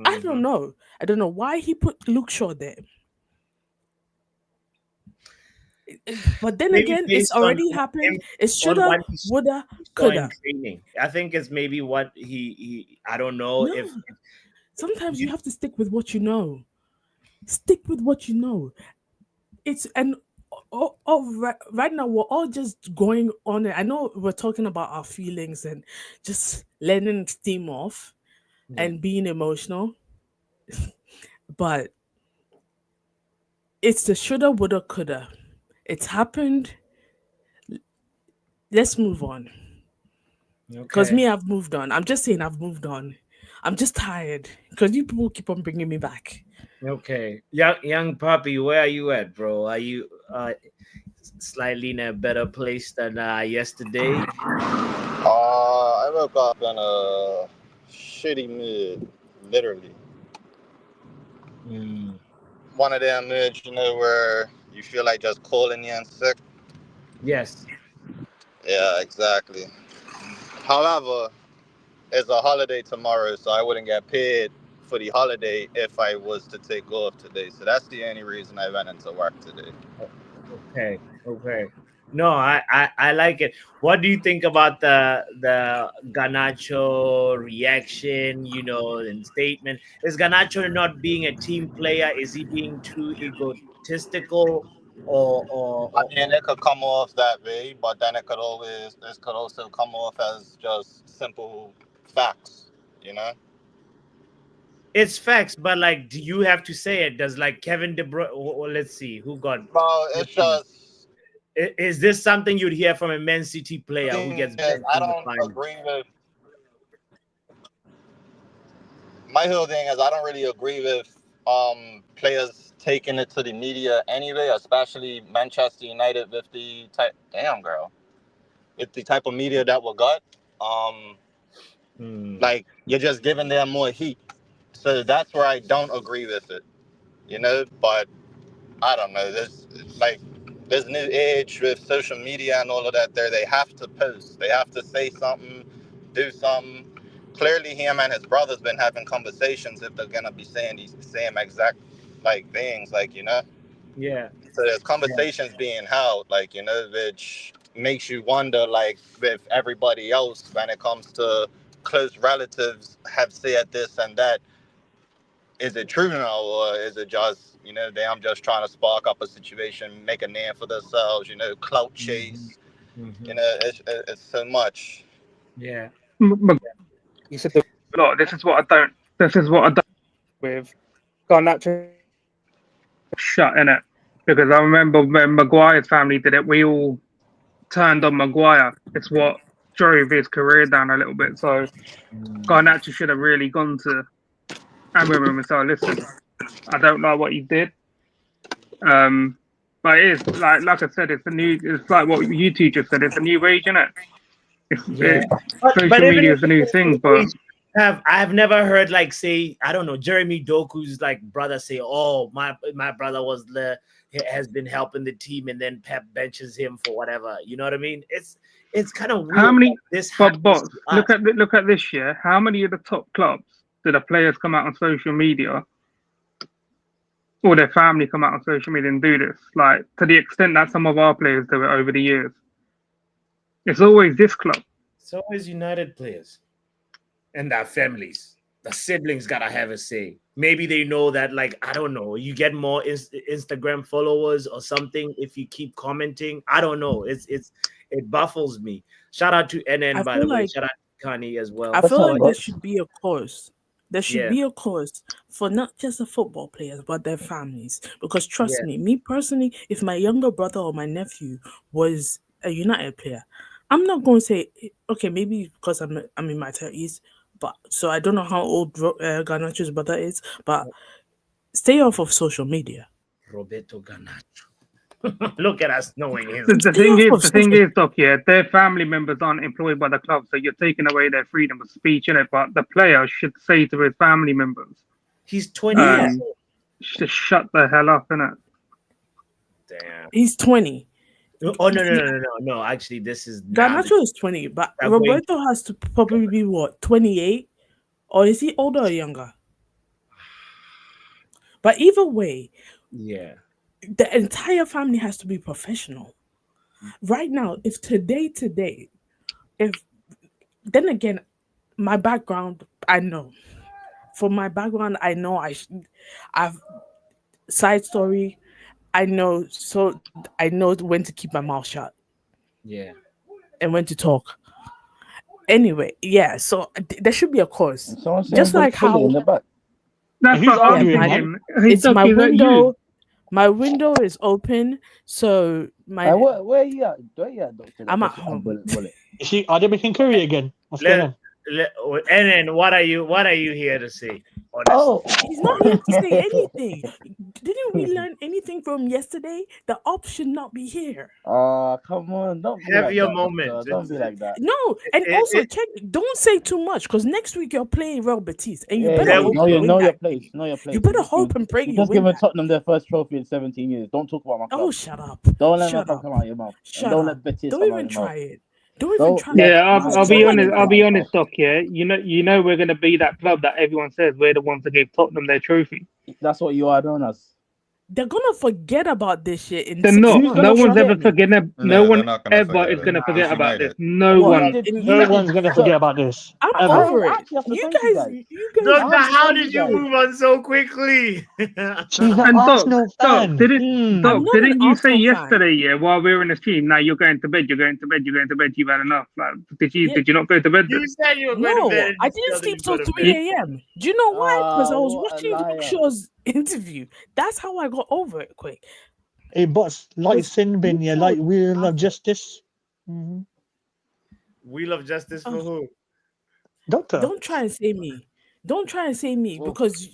I don't mhm. know. I don't know why he put Luke Shaw there. But then Maybe again, it's based already on him, happened. It on shoulda, what woulda, he saw in coulda. training. I think it's maybe what he I don't know No, if sometimes you you, have to stick with what you know. Stick with what you know. It's and right now we're all just going on it. I know we're talking about our feelings and just letting steam off yeah. and being emotional, but it's the shoulda, woulda, coulda. It's happened. Let's move on. Because Okay. me, I've moved on. I'm just saying I've moved on. I'm just tired because you people keep on bringing me back. Okay. Young puppy, where are you at, bro? Are you slightly in a better place than yesterday? I woke up in a shitty mood, literally. Mm, One of them moods, where you feel like just calling in sick. yes. Yeah, exactly. However, it's a holiday tomorrow, so I wouldn't get paid for the holiday if I was to take off today. So that's the only reason I went into work today. Okay. Okay. No, I like it. What do you think about the Ganacho reaction, and statement? Is Ganacho not being a team player? Is he being too egotistical I or mean, it could come off that way, but then it could also come off as just simple facts, you know? it's facts, but like, do you have to say it? Does like Kevin De Bruyne? Let's see who got. Bro, Let's it's see. just, Is this something you'd hear from a Man City the player who thing gets is, benched I in the don't final? agree with, my whole thing is, I don't really agree with players taking it to the media anyway, especially Manchester United with the type, damn girl, with the type of media that we got. Um, Hmm. like, you're just giving them more heat. So that's where I don't agree with it, but I don't know. There's a new age with social media and all of that. They have to post. They have to say something, do something. Clearly, him and his brother's been having conversations if they're gonna be saying these same exact things, Yeah. So there's Yeah. conversations being held, which makes you wonder, with everybody else when it comes to close relatives have said this and that, is it true now, or is it just them just trying to spark up a situation, make a name for themselves, clout Hmm. chase, Hmm. it's so much. Yeah. But you said the lot. This is what I don't. This is what I don't with Garnacho shut in it because I remember when Maguire's family did it, we all turned on Maguire. It's what drove his career down a little bit. So Mm. Garnacho should have really gone to Amorim and said, "Listen, I don't like what you did." Um, but it is like I said, it's a new. It's like what you two just said. It's a new age, isn't it? Yeah. It's But social even media if is the new thing, but I've never heard like say, I don't know, Jeremy Doku's like brother say, "Oh, my brother has been helping the team," and then Pep benches him for whatever. You know what I mean? It's kind of weird how that many? this But happens boss, to us. look at this year. How many of the top clubs do the players come out on social media or their family come out on social media and do this? Like, to the extent that some of our players do it over the years. It's always this club. It's always United players and their families. The siblings gotta have a say. Maybe they know that, like, I don't know, you get more Instagram followers or something if you keep commenting. I don't know. It baffles me. Shout out to NN, by the way. Shout out to Kani as well. I feel like there should be a course. There should be a course for not just the football players, but their families. Because trust me personally, if my younger brother or my nephew was a United player, I'm not going to say, okay, maybe because I'm in my 30s, but so I don't know how old Garnacho's brother is, but stay off of social media. Roberto Garnacho. Look at us knowing him. The thing is, Doc, their family members aren't employed by the club, so you're taking away their freedom of speech, innit? But the player should say to his family members, he's 20 just shut the hell up, innit? Damn. He's 20. Oh, no. Actually, this is... Garnacho is 20, but Roberto has to probably be, 28? Or is he older or younger? But either way... Yeah. The entire family has to be professional. Right now, if today, then again, my background, I know. For my background, I know I've side story, I know, so I know when to keep my mouth shut. Yeah. And when to talk. Anyway, so there should be a course. Just like how... That's what I'm thinking. It's my window. My window is open, so my... where are you at? Doctor? I'm at home. Are they making curry again? What's going on? And then what are you here to say? Honestly? He's not here to say anything. Didn't we learn anything from yesterday? The op should not be here. Come on, don't have your moment. Don't be like that. No, and also check. Don't say too much, because next week you're playing Real Betis, and you better know your place. You better hope and pray. You just given Tottenham their first trophy in 17 years. Don't talk about my club. Oh, shut up! Don't let my club come out of your mouth. Don't let Betis. Don't even try it. Don't even try. Yeah, I'll be honest. I'll be honest, Doc. Yeah, you know, we're gonna be that club that everyone says we're the ones that gave Tottenham their trophy. That's what you are doing us. They're gonna forget about this shit. They're not. No one's ever forgetting. No one ever is gonna forget about this. No one's gonna forget about this. I'm over it. You guys. Doctor, how did you move on so quickly? She's an Arsenal fan. Didn't you say yesterday, while we were in the stream, now you're going to bed, you've had enough. Like, did you not go to bed? You said you were going to bed. I didn't sleep till 3 a.m. Do you know why? Because I was watching Luke Shaw's interview. That's how I got over it quick. Hey, boss, like Sin Bin, like Wheel of Justice. Wheel of Justice for who? Doctor. Don't try and say me. Because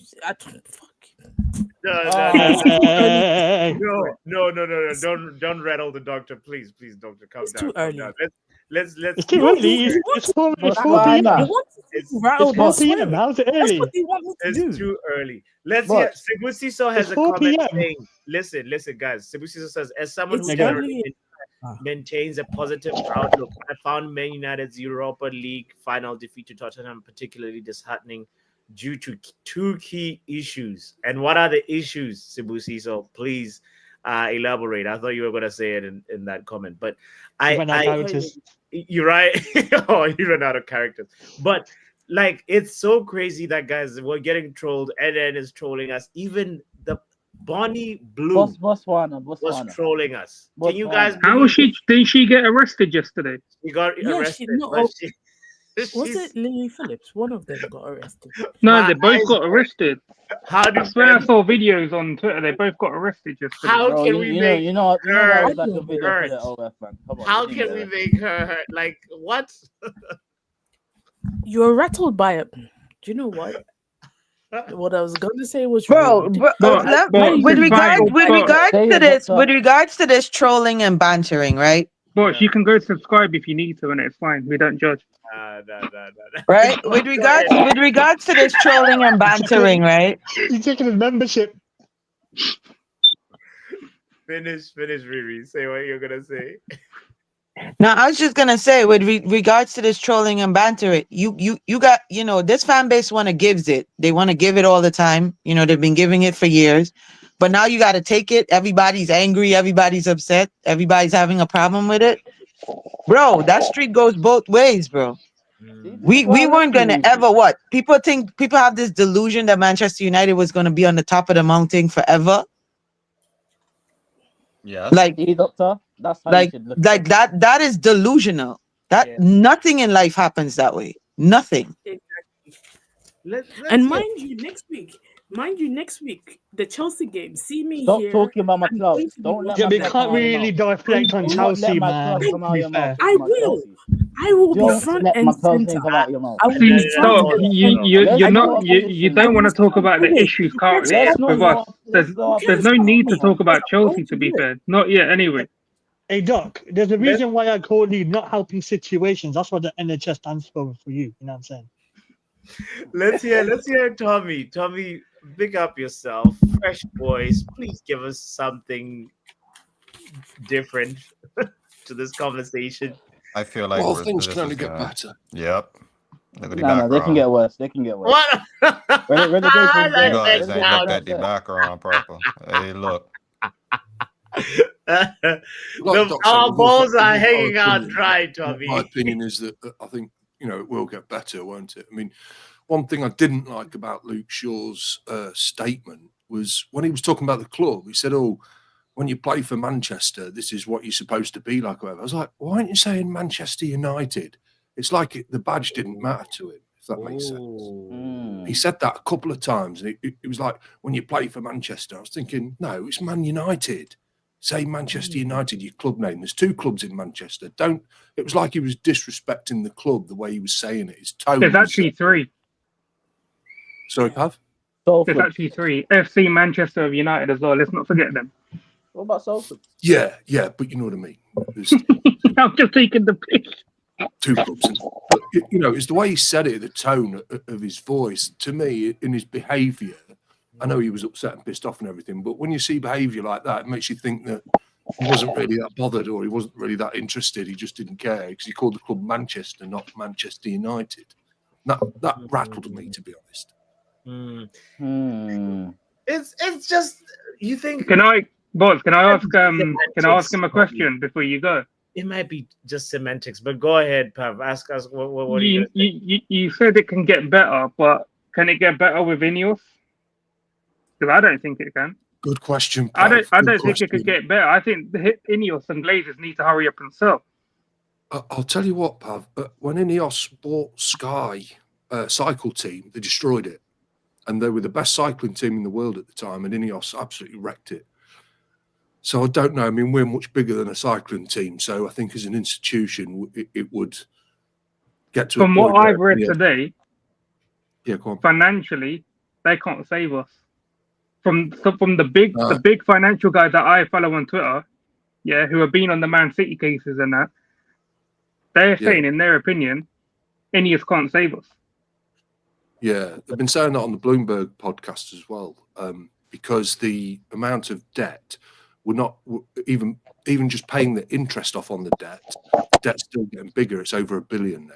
No. Don't rattle the doctor, please, doctor. Calm down. Too early. Let's. It's too early. It's 4 p.m. It's 4 p.m. Now it's too early. Let's hear. Sibusiso has a comment saying, listen, guys. Sibusiso says, as someone who maintains a positive outlook, I found Man United's Europa League final defeat to Tottenham particularly disheartening due to two key issues. And what are the issues, Sibusiso? Please elaborate. I thought you were going to say it in that comment, but you're right. Oh, you ran out of characters. But like, it's so crazy that guys, we're getting trolled. Eden is trolling us. Even the Bonnie Blue was trolling us. Can you guys? How was she? Did she get arrested yesterday? She got arrested. Was it Lily Phillips? One of them got arrested. No, they both got arrested. I swear I saw videos on Twitter. They both got arrested yesterday. How can we make her hurt? How can we make her hurt? Like, what? You're rattled by it. Do you know what? What I was going to say was with regards to this trolling and bantering, right? But you can go subscribe if you need to, and it's fine. We don't judge. No. Right? With regards to this trolling and bantering, right? You're taking his membership. Finish, Riri. Say what you're gonna say. Now, I was just gonna say, with regards to this trolling and banter, you got, this fan base want to gives it. They want to give it all the time. They've been giving it for years, but now you got to take it. Everybody's angry. Everybody's upset. Everybody's having a problem with it, bro. That street goes both ways, bro. We weren't gonna ever what people have this delusion that Manchester United was gonna be on the top of the mountain forever. Yeah. See, doctor, that's how you should look at it. That is delusional. Nothing in life happens that way. Nothing. And mind you, next week, the Chelsea game. See me Stop here. talking about my club. Don't let Yeah, my we club can't come out of your really mouth. deflect on Do not let Chelsea, my man. club come out of your mouth. I will. I will be Don't front let and my club's center. name come out of your mouth. I will See, be front stop. and You're not. You don't want to talk about the issues currently with us. There's no need to talk about Chelsea. To be fair, not yet. Anyway. Hey, Doc, there's a reason why I call you not helping situations. That's what the NHS stands for you. You know what I'm saying? Let's hear Tommy. Tommy, big up yourself. Fresh voice. Please give us something different to this conversation. I feel like things can only get better. Yep. Look at the No, background. they can get worse. They can get worse. What? Relegation You guys ain't looked at the background proper. Hey, look. Our balls are hanging out dry, Tommy. My opinion is that I think, it will get better, won't it? I mean, one thing I didn't like about Luke Shaw's statement was when he was talking about the club, he said, when you play for Manchester, this is what you're supposed to be like. Whatever. I was like, why aren't you saying Manchester United? It's like the badge didn't matter to him, if that makes sense. He said that a couple of times. And it was like, when you play for Manchester, I was thinking, no, it's Man United. Say Manchester United, your club name. There's 2 clubs in Manchester. It was like he was disrespecting the club the way he was saying it. His tone. There's actually 3. Sorry, Pav? There's actually 3. FC Manchester United as well. Let's not forget them. What about Salford? Yeah, but you know what I mean. I'm just taking the pick. 2 clubs. But, it's the way he said it, the tone of his voice. To me, in his behaviour, I know he was upset and pissed off and everything, but when you see behaviour like that, it makes you think that he wasn't really that bothered or he wasn't really that interested. He just didn't care because he called the club Manchester, not Manchester United. That rattled me, to be honest. It's just, you think. Can I ask him a question before you go? It might be just semantics, but go ahead, Pav. Ask us what you said it can get better, but can it get better with Ineos? Because I don't think it can. Good question, Pav. I don't think question. it could get better. I think the Ineos and Glazers need to hurry up and sell. I'll tell you what, Pav. When Ineos bought Sky cycle team, they destroyed it. And they were the best cycling team in the world at the time, and Ineos absolutely wrecked it. So I don't know. I mean, we're much bigger than a cycling team. So I think as an institution, it would get to From a point what I've read today, go on. Financially, they can't save us. From the big financial guys that I follow on Twitter, who have been on the Man City cases and that, they're saying, in their opinion, Ineos can't save us. Yeah, they've been saying that on the Bloomberg podcast as well, because the amount of debt, we're not even just paying the interest off on the debt's still getting bigger. It's over $1 billion now.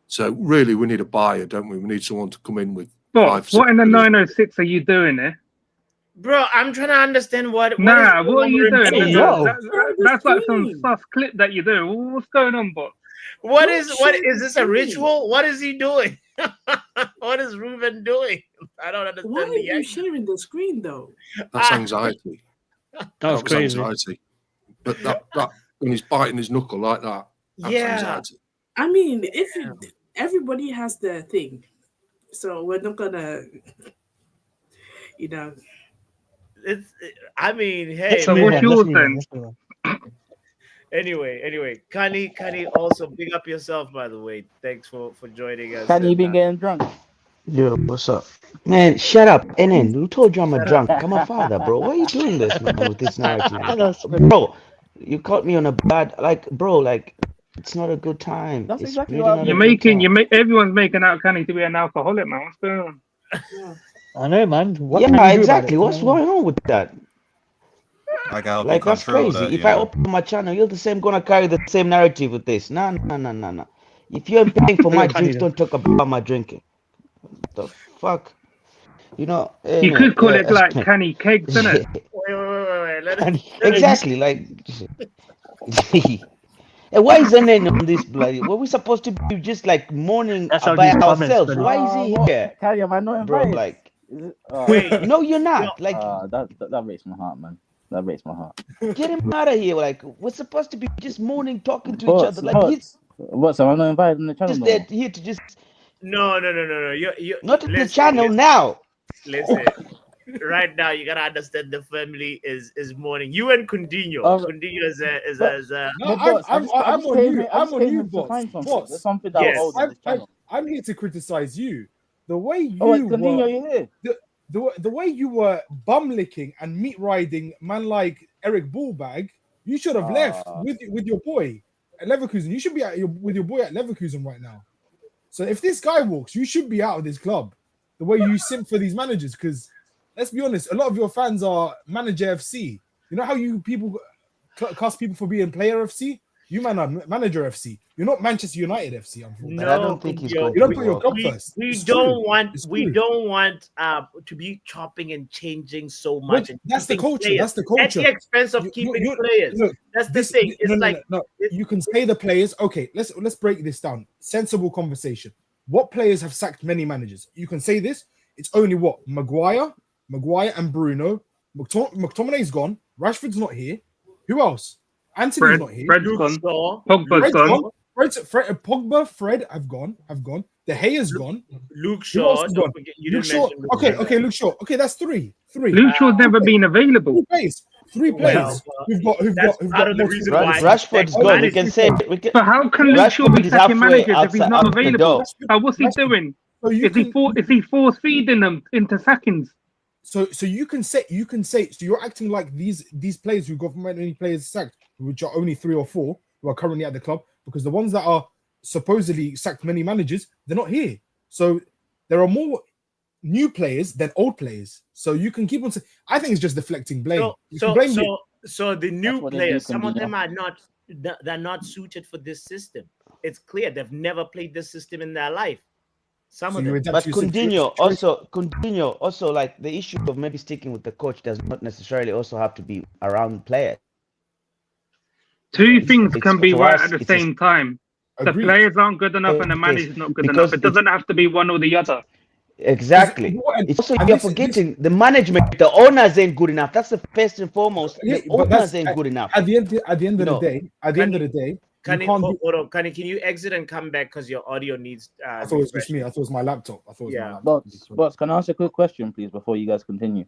So really, we need a buyer, don't we? We need someone to come in with. What in the 906 are you doing there? Bro, I'm trying to understand what what are you doing? That's like some sus clip that you do. What's going on, bot? What is this a ritual? What is he doing? What is Ruben doing? I don't understand. Why are you sharing the screen though? That's anxiety. That was crazy. Anxiety. But that when he's biting his knuckle like that, that's anxiety. I mean, everybody has their thing. So we're not gonna, I mean, hey. So what's yours then? Anyway, Kani, also big up yourself, by the way. Thanks for joining us. Kani, you been getting drunk? Yo, what's up? Man, shut up. NN, who told you I'm a drunk? I'm a father, bro. Why are you doing this, man, with this narrative? Bro, you caught me on a bad, it's not a good time. That's it's exactly really what everyone's making out Kani to be an alcoholic, man. What's going on? I know, man. Exactly. What's going on with that? I can help you Like come that's through with crazy. that, If you I know. open my channel, you're the same gonna carry the same narrative with this. No. If you're paying for my drinks, don't talk about my drinking. The fuck, you know? You Anyway, could call it like canny kegs, innit? Wait. exactly. Like, and why is Enen on this bloody? Were we supposed to be just like mourning That's how by these comments ourselves? gonna. Why is he What? here, Carry, am I not bro? invited? Like, Is it? Wait. no, you're not. Like, That breaks my heart, man. That breaks my heart. get him out of here. Like, we're supposed to be just mourning, talking to each other. Like, he's What? Am I not invited on the channel just no there more? here to just No. You not in the listen, channel now. Listen. Right now, you gotta understand the family is mourning. You and Coutinho. Oh, Coutinho is a No, Boss, I'm on you. I'm on you, to boss. find something. There's Boss, something that Yes. I owed on this channel. I'm here to criticize you. The way you Oh, wait, were, Coutinho, you here? the way you were bum licking and meat riding man like Eric Bullbag, you should have left with your boy at Leverkusen. You should be with your boy at Leverkusen right now. So if this guy walks, you should be out of this club. The way you simp for these managers, because let's be honest, a lot of your fans are manager FC. You know how you people cuss people for being player FC? You man are manager FC. You're not Manchester United FC, unfortunately. But I don't think he's going You don't to put your club we, first. we It's don't true. want It's we true. don't want to be chopping and changing so much. But And that's the keeping culture. players That's the culture. at the expense of keeping players. Look, That's the thing. It's no. You can say the players. Okay, let's break this down. Sensible conversation. What players have sacked many managers? You can say this. It's only what Maguire and Bruno. McTominay's gone. Rashford's not here. Who else? Anthony's not here. Fred's gone. Pogba's gone. Pogba, Fred have gone. De Gea's gone. Luke Shaw. Don't forget, you Luke didn't Shaw. mention Okay, Luke Shaw. Okay, that's three. Luke Shaw's never been available. Three players. Who've got part of the reason why Rashford's gone. We can say. But how can Luke Shaw be sacking managers if he's not available? What's he doing? Is he force feeding them into sackings? So you can say so you're acting like these players who got many players sacked, which are only 3 or 4 who are currently at the club, because the ones that are supposedly sacked many managers, they're not here. So there are more new players than old players. So you can keep on saying, I think it's just deflecting blame. So the new players, some of them are they're not suited for this system. It's clear they've never played this system in their life. Some of them. But Coutinho also, like the issue of maybe sticking with the coach does not necessarily also have to be around players. Two things can be right at the same time. The Agreed. players aren't good enough and the manager's not good enough. It doesn't have to be one or the other. Exactly. It's also you're forgetting the management, the owners ain't good enough. That's the first and foremost. The owners ain't good enough. At the end of the day, can you exit and come back because your audio needs? I thought it was just me. I thought it was my laptop. Boss, can I ask a quick question, please, before you guys continue?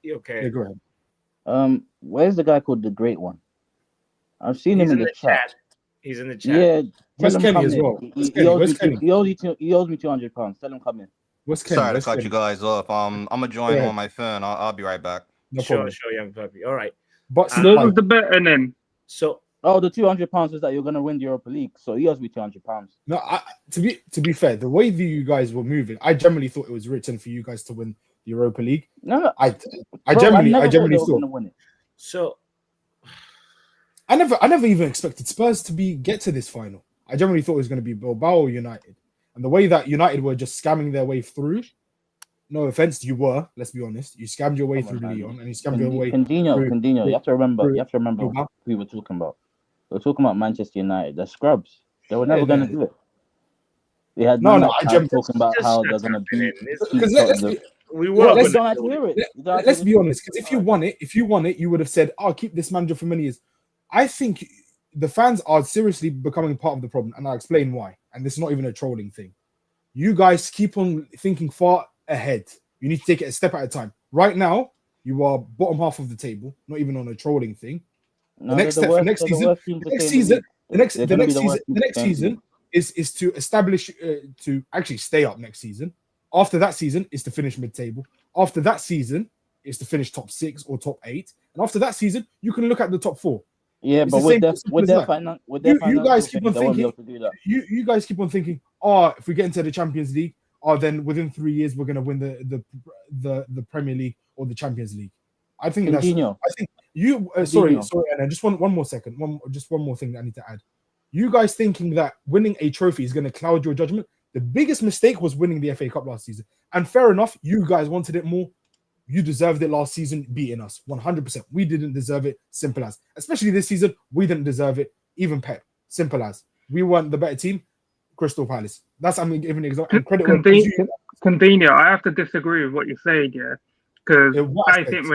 Okay. Yeah, go ahead. Where's the guy called the Great One? I've seen him in the chat. He's in the chat. Yeah. Where's Kenny as well? He owes me £200. Tell him come in. Sorry to cut you guys off. I'm gonna join on my phone. I'll be right back. No Sure, problem. young puppy. All right. But What was the bet and then? So the £200 is that you're gonna win the Europa League, so he owes me £200. no, to be fair, the way that you guys were moving, I generally thought it was written for you guys to win the Europa League. No, I generally thought. Win it. So I never even expected Spurs to get to this final. I generally thought it was going to be Bilbao or United, and the way that United were just scamming their way through. No offense, you were. Let's be honest. You scammed your way through Lyon, and you scammed your way. Coutinho. You have to remember who we were talking about. We were talking about Manchester United. They're scrubs. They were never going to do it. We had I talking about how they're going to beat. Let's be honest. Because if you won it, you would have said, "I'll keep this manager for many years." I think the fans are seriously becoming part of the problem, and I'll explain why. And this is not even a trolling thing. You guys keep on thinking far ahead. You need to take it a step at a time. Right now, you are bottom half of the table, not even on a trolling thing. The next season is to establish to actually stay up next season. After that season is to finish mid-table. After that season is to finish top 6 or top 8. And after that season, you can look at the top 4. Yeah, but with their finance, you guys keep on thinking. You guys keep on thinking. Oh, if we get into the Champions League, then within 3 years we're going to win the Premier League or the Champions League. I think Sorry, and just one more second. One more thing that I need to add. You guys thinking that winning a trophy is going to cloud your judgment? The biggest mistake was winning the FA Cup last season. And fair enough, you guys wanted it more. You deserved it last season, beating us 100%. We didn't deserve it. Simple as. Especially this season, we didn't deserve it. Even Pep. Simple as. We weren't the better team. Crystal Palace. That's, I'm giving an example. And credit Coutinho, I have to disagree with what you're saying, yeah, because I think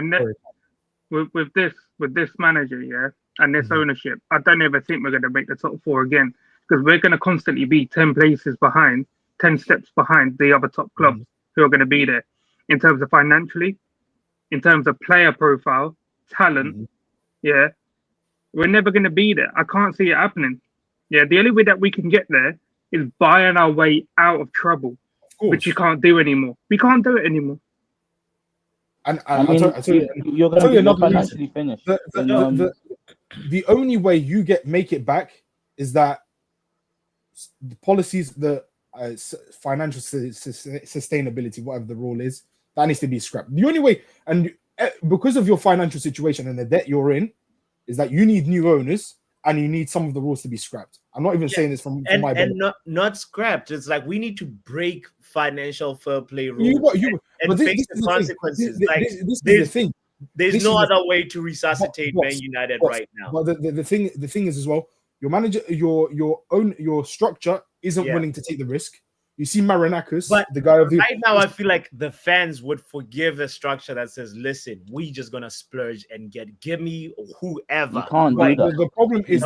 with this manager, yeah, and this ownership, I don't ever think we're going to make the top 4 again, because we're going to constantly be 10 places behind, 10 steps behind the other top clubs who are going to be there in terms of financially, in terms of player profile, talent. Yeah, we're never going to be there. I can't see it happening. Yeah, the only way that we can get there is buying our way out of trouble, which you can't do anymore. We can't do it anymore. And I tell you, you're going to be financially finished. The only way you make it back is that the policies, the financial sustainability, whatever the rule is, that needs to be scrapped. The only way, and because of your financial situation and the debt you're in, is that you need new owners and you need some of the rules to be scrapped. I'm not even saying this from my and not scrapped. It's like we need to break financial fair play rules and face the consequences. This is the thing. There's no other way to resuscitate Man United right now. But the thing is as well, your manager, your structure isn't willing to take the risk. You see Marinakis, the guy of the right now, I feel like the fans would forgive a structure that says, "Listen, we just gonna splurge and give me whoever." You can't do that. The problem is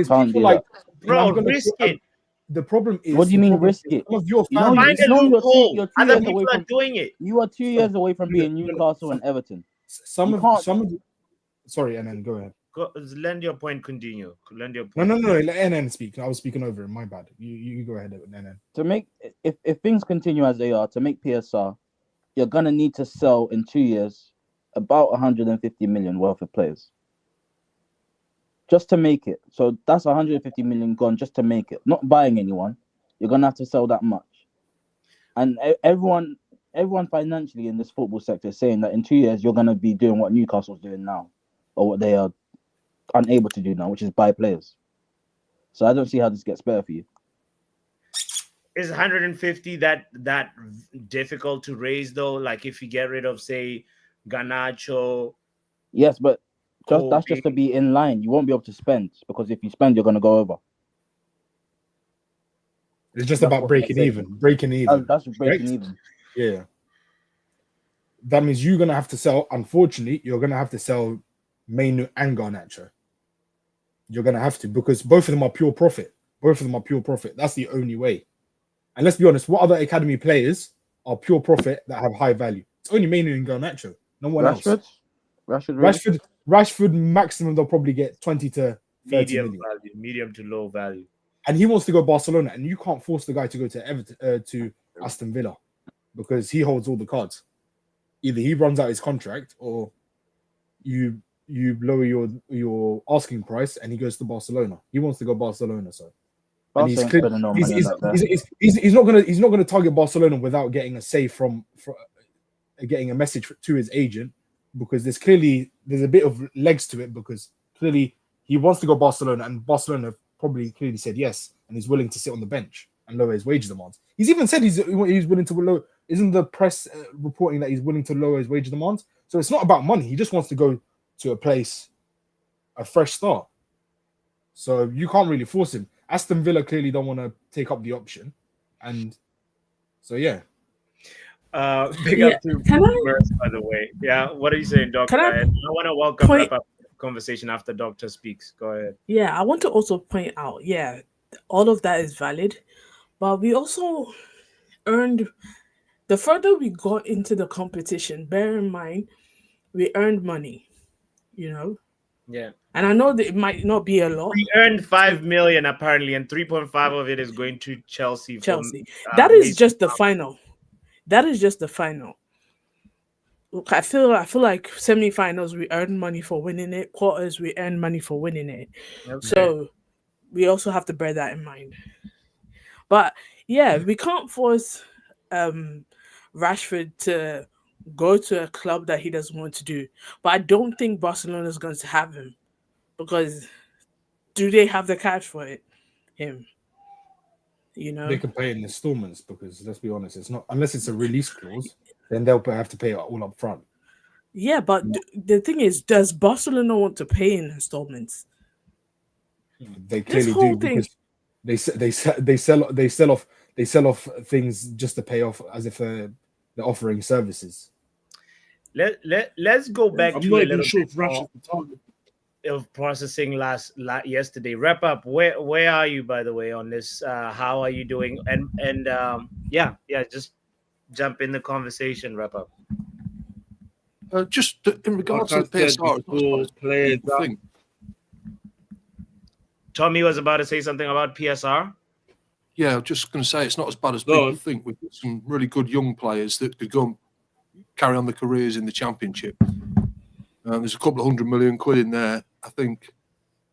people like, bro, risk it. The problem is, what do you mean risk it? Some of your fans, find a loophole. Other people are doing it. You are 2 years away from being Newcastle and Everton. Sorry, and then go ahead. Lend your point, continue. Lend your point. No. Let NN speak. I was speaking over him. My bad. You go ahead, NN. To make if things continue as they are, to make PSR, you're gonna need to sell in 2 years about 150 million worth of players. Just to make it. So that's 150 million gone just to make it. Not buying anyone. You're gonna have to sell that much. And everyone financially in this football sector is saying that in 2 years you're gonna be doing what Newcastle's doing now, or what they are unable to do now, which is buy players. So I don't see how this gets better for you. Is 150 that difficult to raise though? Like if you get rid of, say, Garnacho. Yes, but that's just to be in line. You won't be able to spend, because if you spend, you're going to go over. It's just about breaking even. That's breaking even. Yeah. That means you're going to have to sell. Unfortunately, you're going to have to sell Mainu and Garnacho. You're going to have to, because both of them are pure profit. That's the only way. And let's be honest, what other academy players are pure profit that have high value? It's only Mainu and Garnacho. No one else. Rashford maximum, they'll probably get 20 to 30 million. Medium to low value. And he wants to go Barcelona, and you can't force the guy to go to Everton, to Aston Villa, because he holds all the cards. Either he runs out his contract, or you lower your asking price, and he goes to Barcelona. He wants to go Barcelona, so. And he's not gonna target Barcelona without getting a say from getting a message to his agent, because there's a bit of legs to it, because clearly he wants to go Barcelona, and Barcelona probably clearly said yes, and he's willing to sit on the bench and lower his wage demands. He's even said he's willing to lower. Isn't the press reporting that he's willing to lower his wage demands? So it's not about money. He just wants to go to a fresh start. So you can't really force him. Aston Villa clearly don't want to take up the option, and so yeah. Big up to Spurs, by the way. Yeah, what are you saying, Doctor? I want to wrap up the conversation after Doctor speaks. Go ahead. Yeah, I want to also point out, all of that is valid, but we also earned, the further we got into the competition, bear in mind, we earned money, Yeah. And I know that it might not be a lot. We earned 5 million apparently, and 3.5 of it is going to Chelsea. That is just the final. Look, I feel like semi-finals we earned money for winning it. Quarters we earned money for winning it. Okay. So we also have to bear that in mind. But yeah, we can't force Rashford to go to a club that he doesn't want to do. But I don't think Barcelona is going to have him because do they have the cash for him? They can pay in installments because let's be honest, it's not unless it's a release clause, then they'll have to pay it all up front. Yeah, but the thing is, does Barcelona want to pay in installments? They clearly do because they sell off things just to pay off as if they're offering services. Let's go back I'm to not a even little sure bit if Rash is the target. of processing yesterday. Wrap up. Where are you, by the way, on this? How are you doing? And yeah, just jump in the conversation. Wrap up. Just in regards Like to I the said PSR, it's not as bad before, as players people think. Tommy was about to say something about PSR. Yeah, I'm just going to say it's not as bad as people think. We've got some really good young players that could go and carry on their careers in the Championship. There's a couple of £100 million in there. I think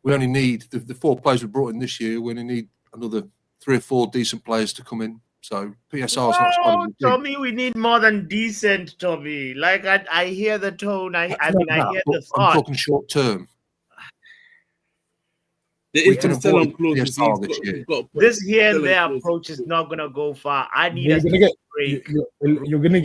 we only need the 4 players we brought in this year. We only need another 3 or 4 decent players to come in. So PSR is not as bad as you think. Tommy, we need more than decent, Tommy. Like I hear the tone. I hear the thought. I'm talking short term. We can sell on clauses. This here and there approach is not gonna go far. I need You're a break. You're gonna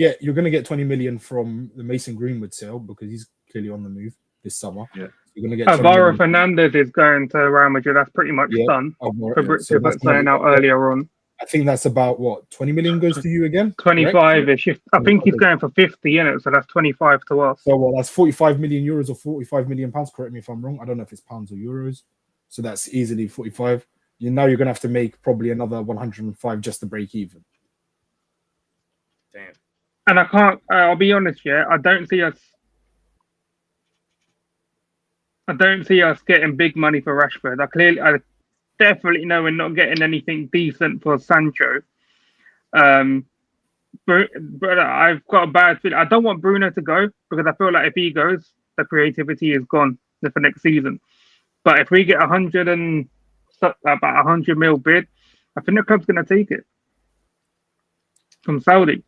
get 20 million from the Mason Greenwood sale because he's clearly on the move this summer. Yeah, you're gonna get Alvaro Fernandez is going to Real Madrid. That's pretty much done. Fabrizio was saying out earlier on. I think that's about what 20 million goes to you again. 25-ish. I think he's going for 50 in it, so that's 25 to us. So that's 45 million euros or 45 million pounds. Correct me if I'm wrong. I don't know if it's pounds or euros. So that's easily 45. Now you're going to have to make probably another 105 just to break even. Damn. And I can't. I'll be honest. Yeah, I don't see us getting big money for Rashford. I definitely know we're not getting anything decent for Sancho. But I've got a bad feeling. I don't want Bruno to go because I feel like if he goes, the creativity is gone for next season. But if we get about 100 mil bid, I think the club's going to take it from Saudi.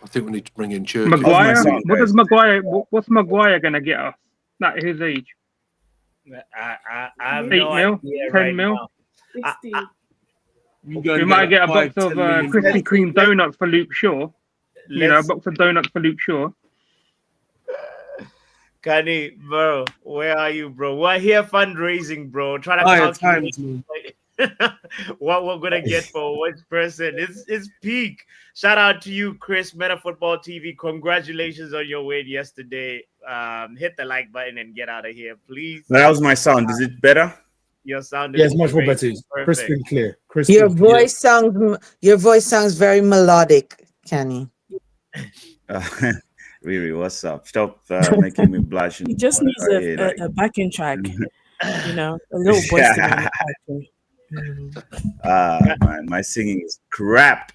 I think we need to bring in Turkey. Maguire. What does Maguire? What's Maguire going to get us? At his age. I have 8 no mil, idea 10 right mil. now. We might get a box of Krispy Kreme donuts for Luke Shaw. A box of donuts for Luke Shaw. Kani, bro, where are you, bro? We're here fundraising, bro. Trying to calculate what we're gonna get for which person. It's peak. Shout out to you, Chris, Meta Football TV. Congratulations on your win yesterday. Hit the like button and get out of here, please. That was my sound. Is it better? Your sound is much more better. Crisp and clear. Your voice sounds very melodic, Kenny. Riri, what's up? Stop making me blush. He just needs a backing track, a little voice. Man, my singing is crap.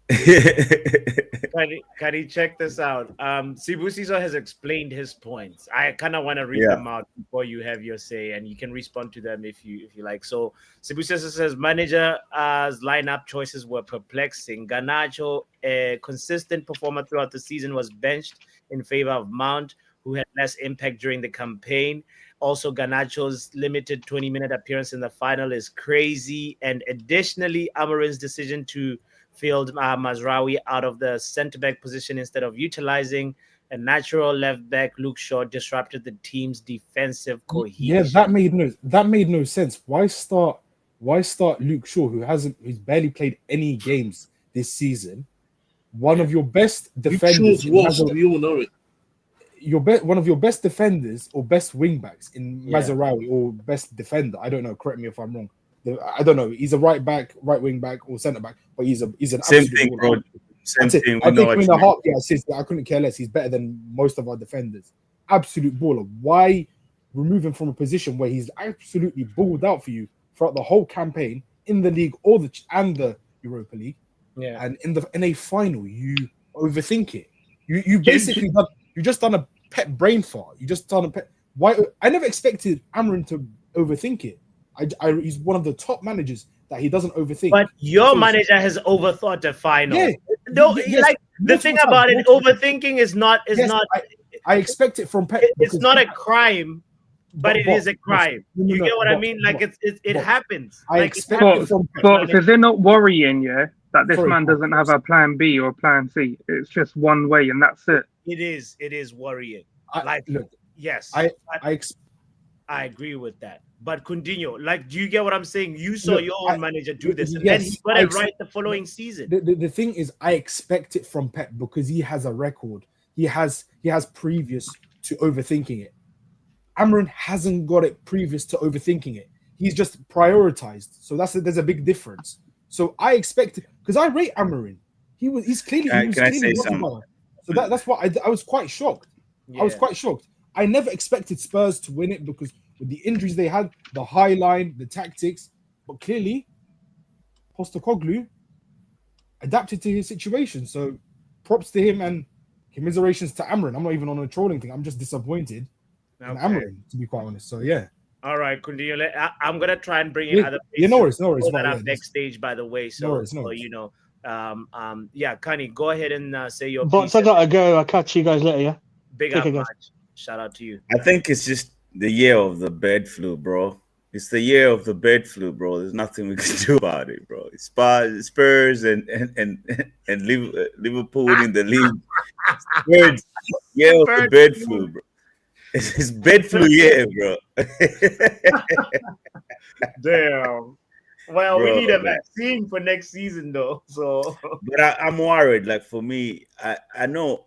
Can you check this out? Sibu Siso has explained his points. I kind of want to read them out before you have your say, and you can respond to them if you like. So Sibu Siso says manager's lineup choices were perplexing. Garnacho, a consistent performer throughout the season, was benched in favor of Mount, who had less impact during the campaign. Also, Garnacho's limited 20-minute appearance in the final is crazy. And additionally, Amorim's decision to field Mazraoui out of the centre-back position instead of utilizing a natural left-back, Luke Shaw, disrupted the team's defensive cohesion. Yeah, that made no sense. Why start Luke Shaw, who's barely played any games this season? One of your best defenders. We all know it. One of your best defenders or best wing backs in Mazraoui or best defender. I don't know. Correct me if I'm wrong. I don't know. He's a right back, right wing back, or centre back, but he's an same thing, bro. Same thing. I think in the heartbeat, I couldn't care less. He's better than most of our defenders. Absolute baller. Why remove him from a position where he's absolutely balled out for you throughout the whole campaign in the league and the Europa League? Yeah. And in a final, you overthink it. You basically just done a pet brain fart. You just done a pet. Why? I never expected Amorim to overthink it. He's one of the top managers that he doesn't overthink. But your manager has overthought the final. Yeah. No, yes. the thing about it, overthinking is not I expect it from Pep. It's not a crime, but it is a crime. You get what I mean? Like it happens. I like expect it happens. But is it not worrying, that this man doesn't have a plan B or plan C? It's just one way, and that's it. It is worrying. Look, yes, I agree with that. But continue. Like, do you get what I'm saying? You saw your own manager do this, and yes, then he got it right the following season. The thing is, I expect it from Pep because he has a record. He has previous to overthinking it. Amorim hasn't got it previous to overthinking it. He's just prioritized. So there's a big difference. So I expect, because I rate Amorim. He's clearly. Can I say something? So that's why I was quite shocked. Yeah. I was quite shocked. I never expected Spurs to win it because with the injuries they had, the high line, the tactics, but clearly, Postecoglou adapted to his situation. So props to him and commiserations to Amorim. I'm not even on a trolling thing. I'm just disappointed in Amorim, to be quite honest. So yeah. All right, continue. I'm gonna try and bring in other. No worries. That up next stage, by the way. So, so you know, yeah, Kanye, go ahead and say your. But I gotta go. I'll catch you guys later. Yeah. Big up, man. Shout out to you. I think it's just the year of the bird flu, bro. It's the year of the bird flu, bro. There's nothing we can do about it, bro. It's Spurs and Liverpool winning the league. Spurs, year of the bird flu, bro. It's bird flu year, bro. Damn. Well, Bro, we need a vaccine for next season, though. So, but I'm worried. Like for me, I know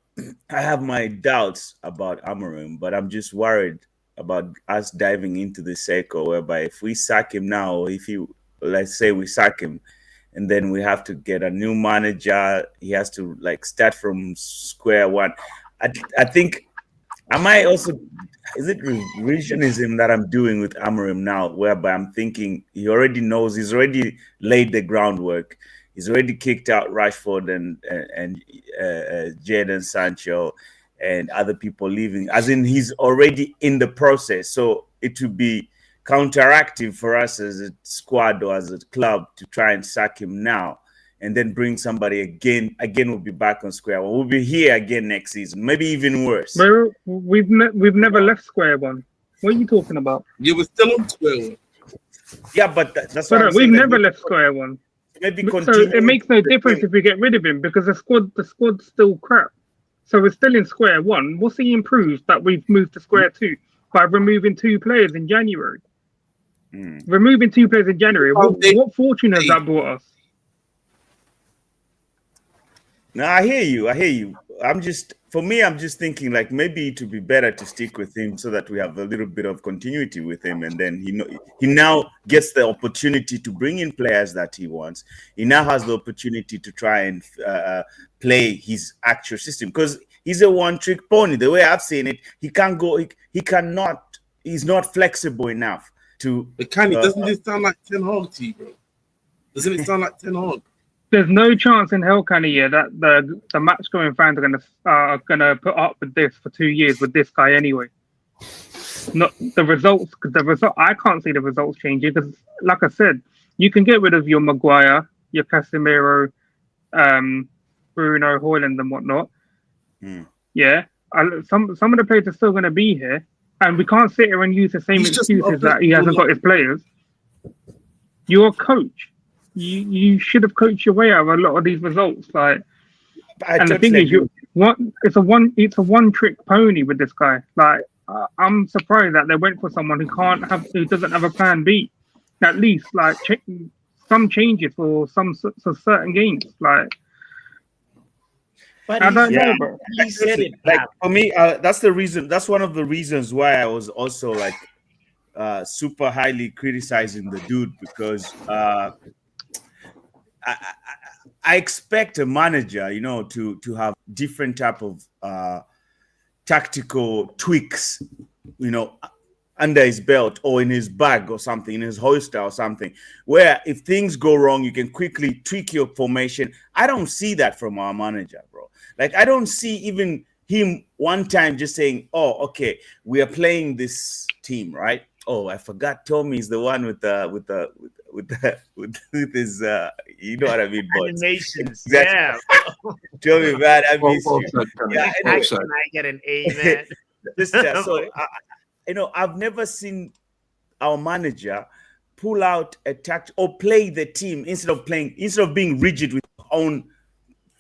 I have my doubts about Amorim, but I'm just worried about us diving into the cycle whereby if we sack him now, or if you, let's say we sack him, and then we have to get a new manager, he has to like start from square one. I think I might also, is it revisionism that I'm doing with Amorim now, whereby I'm thinking he already knows, he's already laid the groundwork. He's already kicked out Rashford and Jadon Sancho and other people leaving, as in he's already in the process. So it would be counteractive for us as a squad or as a club to try and sack him now and then bring somebody again. Again, we'll be back on square one. We'll be here again next season, maybe even worse. Bro, we've never left square one. What are you talking about? You were still on square one. Yeah, but that's what I'm we've saying. never left square one. Maybe so it makes no difference if we get rid of him because the squad's still crap. So we're still in square one. What's he improved that we've moved to square two by removing 2 players in January? Removing 2 players in January. What fortune has that brought us? No, I hear you. I'm just thinking like maybe it would be better to stick with him so that we have a little bit of continuity with him, and then he now gets the opportunity to bring in players that he wants. He now has the opportunity to try and play his actual system because he's a one-trick pony. The way I've seen it, he can't go. He cannot. He's not flexible enough to. But doesn't this sound like Ten Hag to you, bro? Doesn't it sound like Ten Hag? There's no chance in hell, that the match going fans are gonna put up with this for 2 years with this guy anyway. Not the results. I can't see the results changing because, like I said, you can get rid of your Maguire, your Casemiro, Bruno, Højlund, and whatnot. Yeah, some of the players are still gonna be here, and we can't sit here and use the same excuses that he hasn't got his players. You're a coach. You should have coached your way out of a lot of these results. And the thing is, it's a one trick pony with this guy. I'm surprised that they went for someone who doesn't have a plan B. At least some changes for some certain games. But I don't know, bro. He said it. For me, that's the reason. That's one of the reasons why I was also super highly criticizing the dude because. I expect a manager, to have different type of tactical tweaks, under his belt or in his bag or something, in his holster or something, where if things go wrong, you can quickly tweak your formation. I don't see that from our manager, bro. I don't see even him one time just saying, "Oh, okay, we are playing this team, right? Oh, I forgot. Tommy is the one with his you know what I mean, but Animations, exactly. yeah. Tell me, man, I miss Well you. said, Kenny. Yeah, Well anyway, said. Can I get an A, man? so I've never seen our manager pull out a tactic or play the team instead of being rigid with our own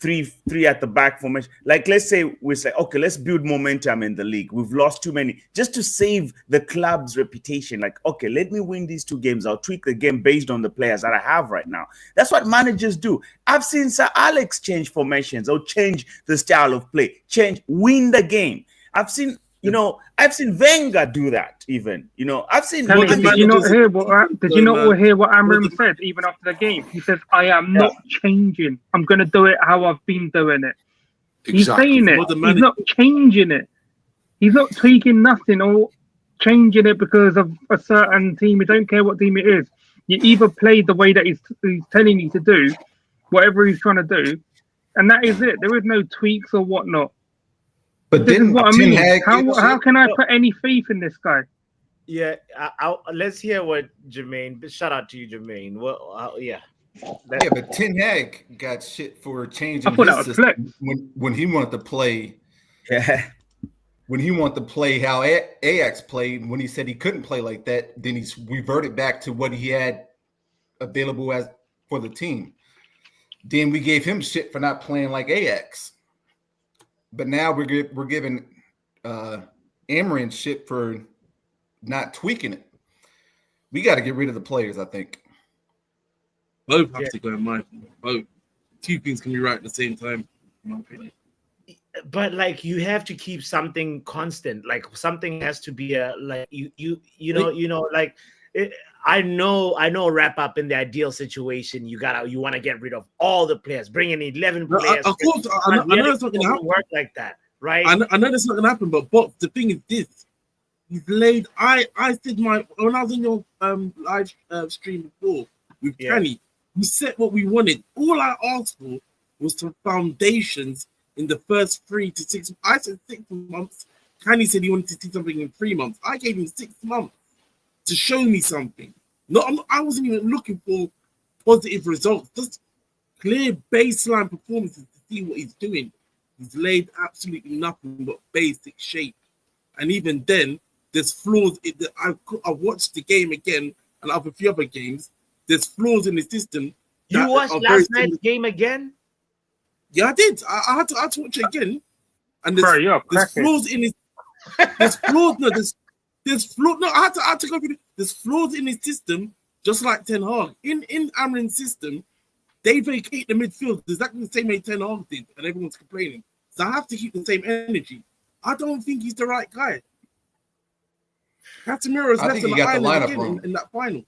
three at the back formation. Like, let's say we say, okay, let's build momentum in the league. We've lost too many, just to save the club's reputation. Like, okay, let me win these 2 games. I'll tweak the game based on the players that I have right now. That's what managers do. I've seen Sir Alex change formations or change the style of play, win the game. I've seen Wenger do that. Even I've seen. Kenny, the did you not hear what? Did you not man. hear what Well, Amorim said even after the game? He says, "I am not changing. I'm going to do it how I've been doing it." He's saying it. He's not changing it. He's not tweaking nothing or changing it because of a certain team. He don't care what team it is. You either play the way that he's telling you to do, whatever he's trying to do, and that is it. There is no tweaks or whatnot. But this is didn't what I Ten mean. Hag How can I put any faith in this guy? Yeah, let's hear what Jermaine. Shout out to you, Jermaine. Well, yeah. Yeah, but Ten Hag got shit for changing I thought that his was system when he wanted to play. Yeah. When he wanted to play how Ajax played, when he said he couldn't play like that, then he's reverted back to what he had available as for the team. Then we gave him shit for not playing like Ajax. But now we're giving Amorim shit for not tweaking it. We got to get rid of the players, I think. Both have to go in my opinion. Both. 2 things can be right at the same time, in my opinion. But like, you have to keep something constant. Like, something has to be like you know like I know wrap up in the ideal situation. You want to get rid of all the players, bring in 11 players. Of course, I know it's not going to happen. Work like that, right? I know that's not going to happen. But the thing is this: he's laid. I did when I was in your live stream before with Kenny. We said what we wanted. All I asked for was some foundations in the first 3 to 6. I said 6 months. Kenny said he wanted to see something in 3 months. I gave him 6 months to show me something. I wasn't even looking for positive results. Just clear baseline performances to see what he's doing. He's laid absolutely nothing but basic shape. And even then, there's flaws. I watched the game again and a few other games. There's flaws in the system. You watched last night's game again? Yeah, I did. I had to watch it again. And there's flaws in his. There's flaws. No, there's flaws. No, I had to go through. There's flaws in his system, just like Ten Hag. In Amorim's system, they vacate the midfield exactly the same way Ten Hag did, and everyone's complaining. So I have to keep the same energy. I don't think he's the right guy. Casemiro's left on the island again in that final.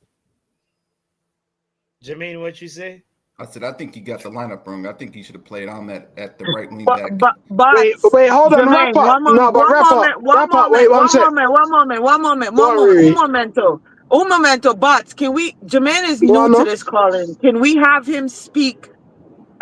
Jermaine, what you say? I said, I think he got the lineup wrong. I think he should have played on that at the right wing back. But wait, hold on, wrap up. Wait, one moment. Un momento, but Jermaine is new to this calling. Can we have him speak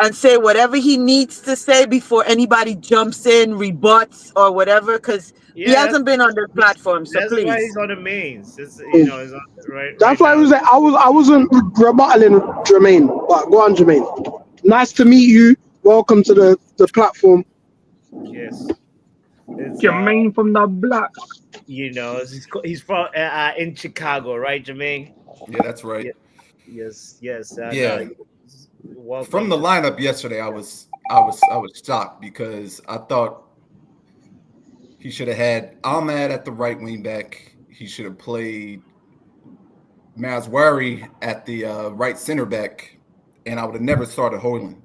and say whatever he needs to say before anybody jumps in, rebuts, or whatever? Because he hasn't been on this platform, so that's please. Why he's on the mains. He's on, right. That's why I wasn't rebuttaling Jermaine. But go on, Jermaine. Nice to meet you. Welcome to the platform. Yes. Jermaine from the block. He's from in Chicago, right, Jermaine? Yeah, that's right. Yes. From the lineup yesterday, I was shocked because I thought he should have had Ahmad at the right wing back. He should have played Mazwari at the right center back, and I would have never started Højlund.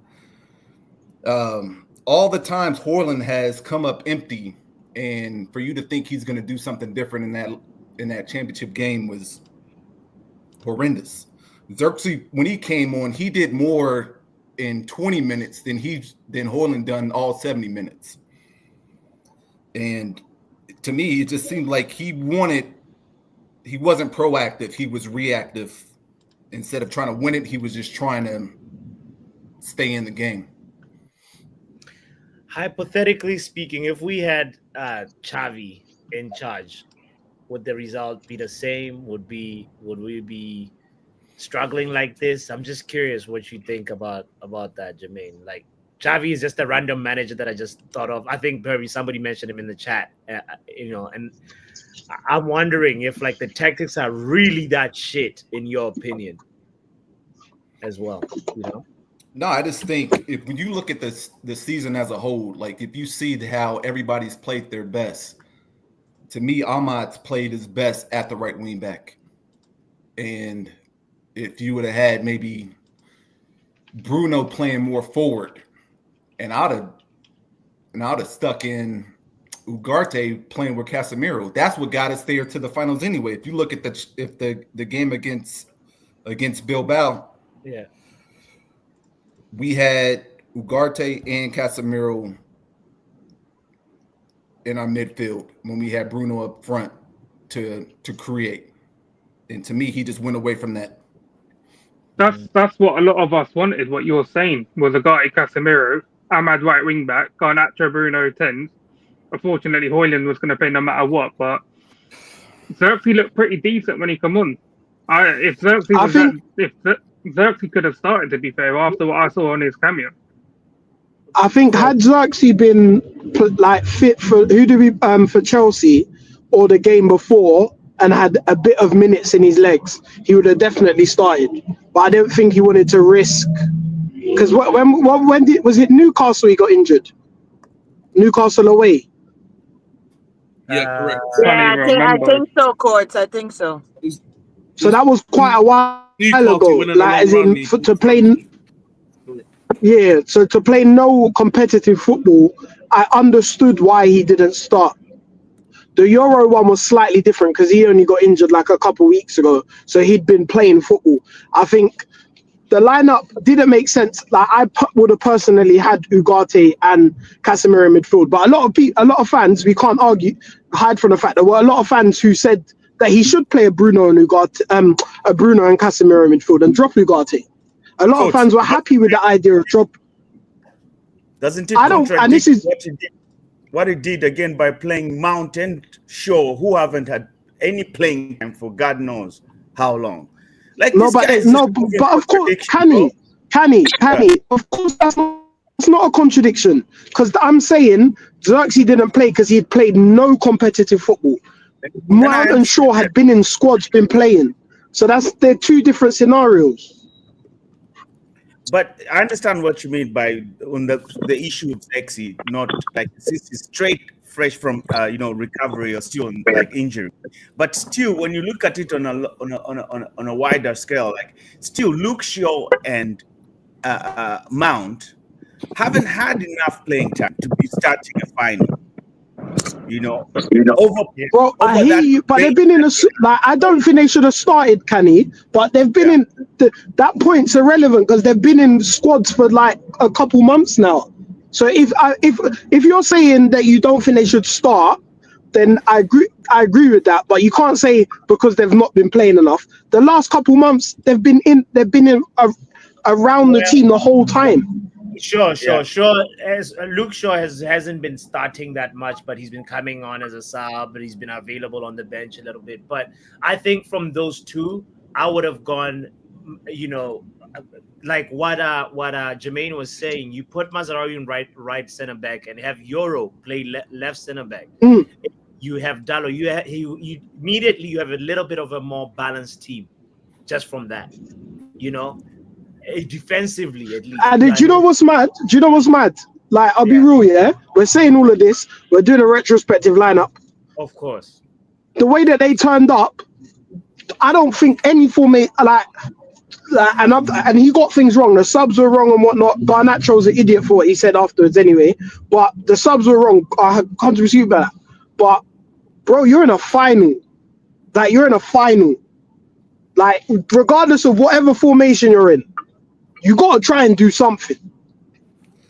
All the times Højlund has come up empty, and for you to think he's going to do something different in that championship game was horrendous. Xerxes, when he came on, he did more in 20 minutes than Højlund done all 70 minutes. And to me, it just seemed like he wasn't proactive. He was reactive. Instead of trying to win it, he was just trying to stay in the game. Hypothetically speaking, if we had Xavi in charge, would the result be the same? Would we be struggling like this. I'm just curious what you think about that, Jermaine. Like Xavi is just a random manager that I just thought of. I think maybe somebody mentioned him in the chat, and I'm wondering if like the tactics are really that shit in your opinion as well, No, I just think when you look at the season as a whole, like if you see how everybody's played their best, to me, Ahmad's played his best at the right wing back. And if you would have had maybe Bruno playing more forward, and I'd have stuck in Ugarte playing with Casemiro. That's what got us there to the finals anyway. If you look at the game against Bilbao, yeah, we had Ugarte and Casemiro in our midfield when we had Bruno up front to create. And to me, he just went away from that. That's what a lot of us wanted. What you're saying was Ugarte, Casemiro, Ahmad right wing back, Garnacho, Bruno 10s. Unfortunately, Højlund was going to play no matter what, but Xerxes looked pretty decent when he come on. If Xerxes could have started, to be fair, after what I saw on his cameo. I think had Xerxes been like fit for for Chelsea or the game before and had a bit of minutes in his legs, he would have definitely started. But I don't think he wanted to risk, because when was it Newcastle he got injured? Newcastle away. Yeah, correct. Yeah, I think so, Courts. I think so. So that was quite a while ago. Like, as in, to play. Yeah, so to play no competitive football, I understood why he didn't start. The Euro one was slightly different because he only got injured like a couple weeks ago, so he'd been playing football. I think the lineup didn't make sense. Like would have personally had Ugarte and Casemiro in midfield, but a lot of fans, we can't hide from the fact there were a lot of fans who said that he should play a Bruno and Casemiro in midfield and drop Ugarte. A lot of fans were happy with the idea of drop. Doesn't it contradict what he did again by playing Mount and Shaw, who haven't had any playing time for God knows how long? Like but of course, Canny, of course that's not a contradiction, because I'm saying Xerxes didn't play because he'd played no competitive football. Mount and Shaw had been in squads, been playing, so they're two different scenarios. But I understand what you mean by on the issue of Xerxes, not like this is straight fresh from recovery or still like injury. But still, when you look at it on a wider scale, like still Luke Shaw and Mount haven't had enough playing time to be starting a final. Bro, I hear you, but they've been in I don't think they should have started, Canny, but they've been in that point's irrelevant because they've been in squads for like a couple months now. So if you're saying that you don't think they should start, then I agree with that. But you can't say because they've not been playing enough. The last couple months they've been around the team the whole time. Sure. As Luke Shaw hasn't been starting that much, but he's been coming on as a sub, but he's been available on the bench a little bit. But I think from those two, I would have gone, like what Jermaine was saying. You put Mazraoui in right center back and have Euro play left center back. You have Dallo. You immediately you have a little bit of a more balanced team, just from that, defensively at least. And do you know what's mad? Like, I'll be real, yeah? We're saying all of this. We're doing a retrospective lineup. Of course. The way that they turned up, I don't think any formation, and he got things wrong. The subs were wrong and whatnot. Garnacho's an idiot for what he said afterwards anyway. But the subs were wrong. I can't dispute that. But, bro, you're in a final. Like, Like, regardless of whatever formation you're in, you got to try and do something.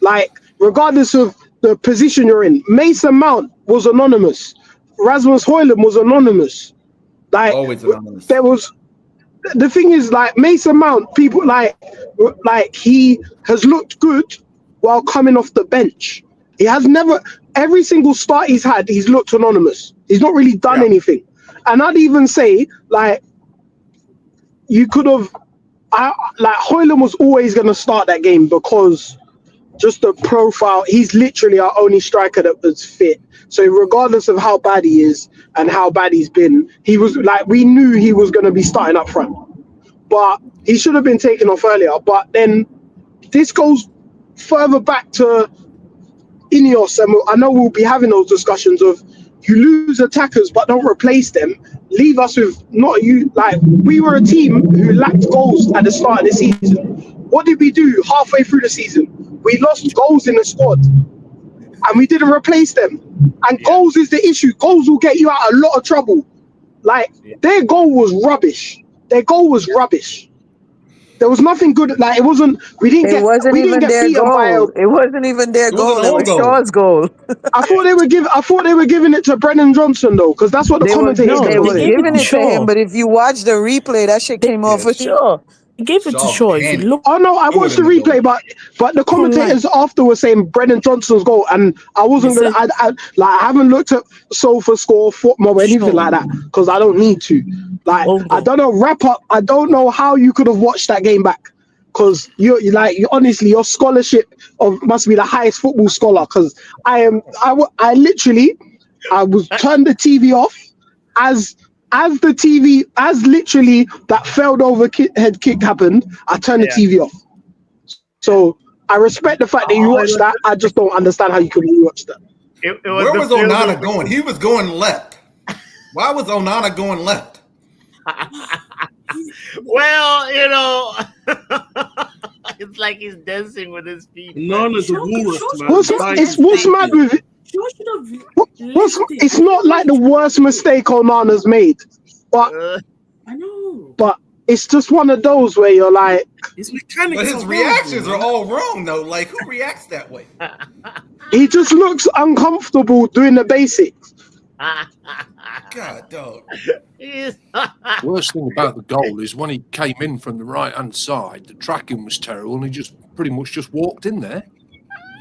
Like, regardless of the position you're in. Mason Mount was anonymous. Rasmus Højlund was anonymous. Like, always anonymous. The thing is, like, Mason Mount, people like he has looked good while coming off the bench. He has never, every single start he's had, he's looked anonymous. He's not really done anything. And I'd even say, like, you could have Højlund was always going to start that game because just the profile. He's literally our only striker that was fit. So regardless of how bad he is and how bad he's been, he was like, we knew he was going to be starting up front. But he should have been taken off earlier. But then this goes further back to Ineos, and I know we'll be having those discussions of you lose attackers but don't replace them, leave us with not you. Like, we were a team who lacked goals at the start of the season. What did we do halfway through the season? We lost goals in the squad and we didn't replace them. And goals is the issue. Goals will get you out a lot of trouble. Like, their goal was rubbish. Their goal was rubbish. There was nothing good. Like, it wasn't. We didn't get. We didn't get beaten by. It wasn't even their goal. It was Shaw's goal. I thought they were giving it to Brennan Johnson though, because that's what the commentators They were saying. giving it to him. But if you watch the replay, that shit came off for sure. He gave it to Shaw. If you look, Oh no, I watched the replay, but the commentators after were saying Brennan Johnson's goal, and I wasn't gonna. I haven't looked at SofaScore, Footmob, or anything like that because I don't need to. Like, I don't know. Wrap up. I don't know how you could have watched that game back, because you honestly, your scholarship must be the highest football scholar. Because I literally was turned the TV off as literally that failed over head kick happened. I turned the TV off. So I respect the fact that you watched that. I just don't understand how you could watch that. Where was Onana going? He was going left. Why was Onana going left? Well, it's like he's dancing with his feet. Onana's a walrus, man. What's mad with it? It's not like the worst mistake Onana's made, but I know. But it's just one of those where you're like, his mechanics. But his reactions are all wrong though. Like, who reacts that way? He just looks uncomfortable doing the basics. God, dog. Worst thing about the goal is when he came in from the right hand side, the tracking was terrible, and he just pretty much just walked in there.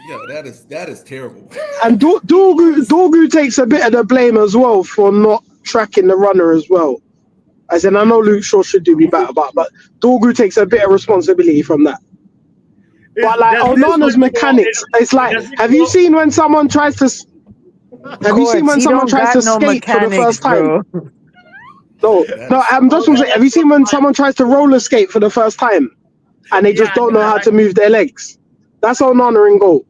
Yo, that is terrible. And Dorgu takes a bit of the blame as well for not tracking the runner as well. As in, I know Luke Shaw should do be better, but Dorgu takes a bit of responsibility from that. But like Onana's mechanics, it's like, have you seen when someone tries to skate for the first time? No, I'm just gonna say, have you seen when someone tries to roller skate for the first time and they just don't know how to move their legs? That's Onana in goal.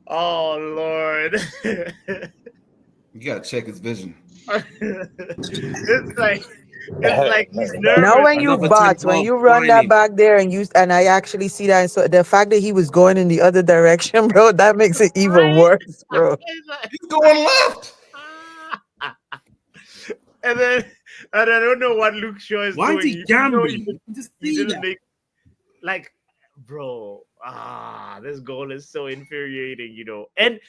Oh Lord. You gotta check his vision. It's like he's nervous. Now when you run that back there and I actually see that, so the fact that he was going in the other direction, bro, that makes it even worse, bro. He's going left. And then I don't know what Luke Shaw is doing. Why is he gambling? He didn't make, like, bro. This goal is so infuriating, And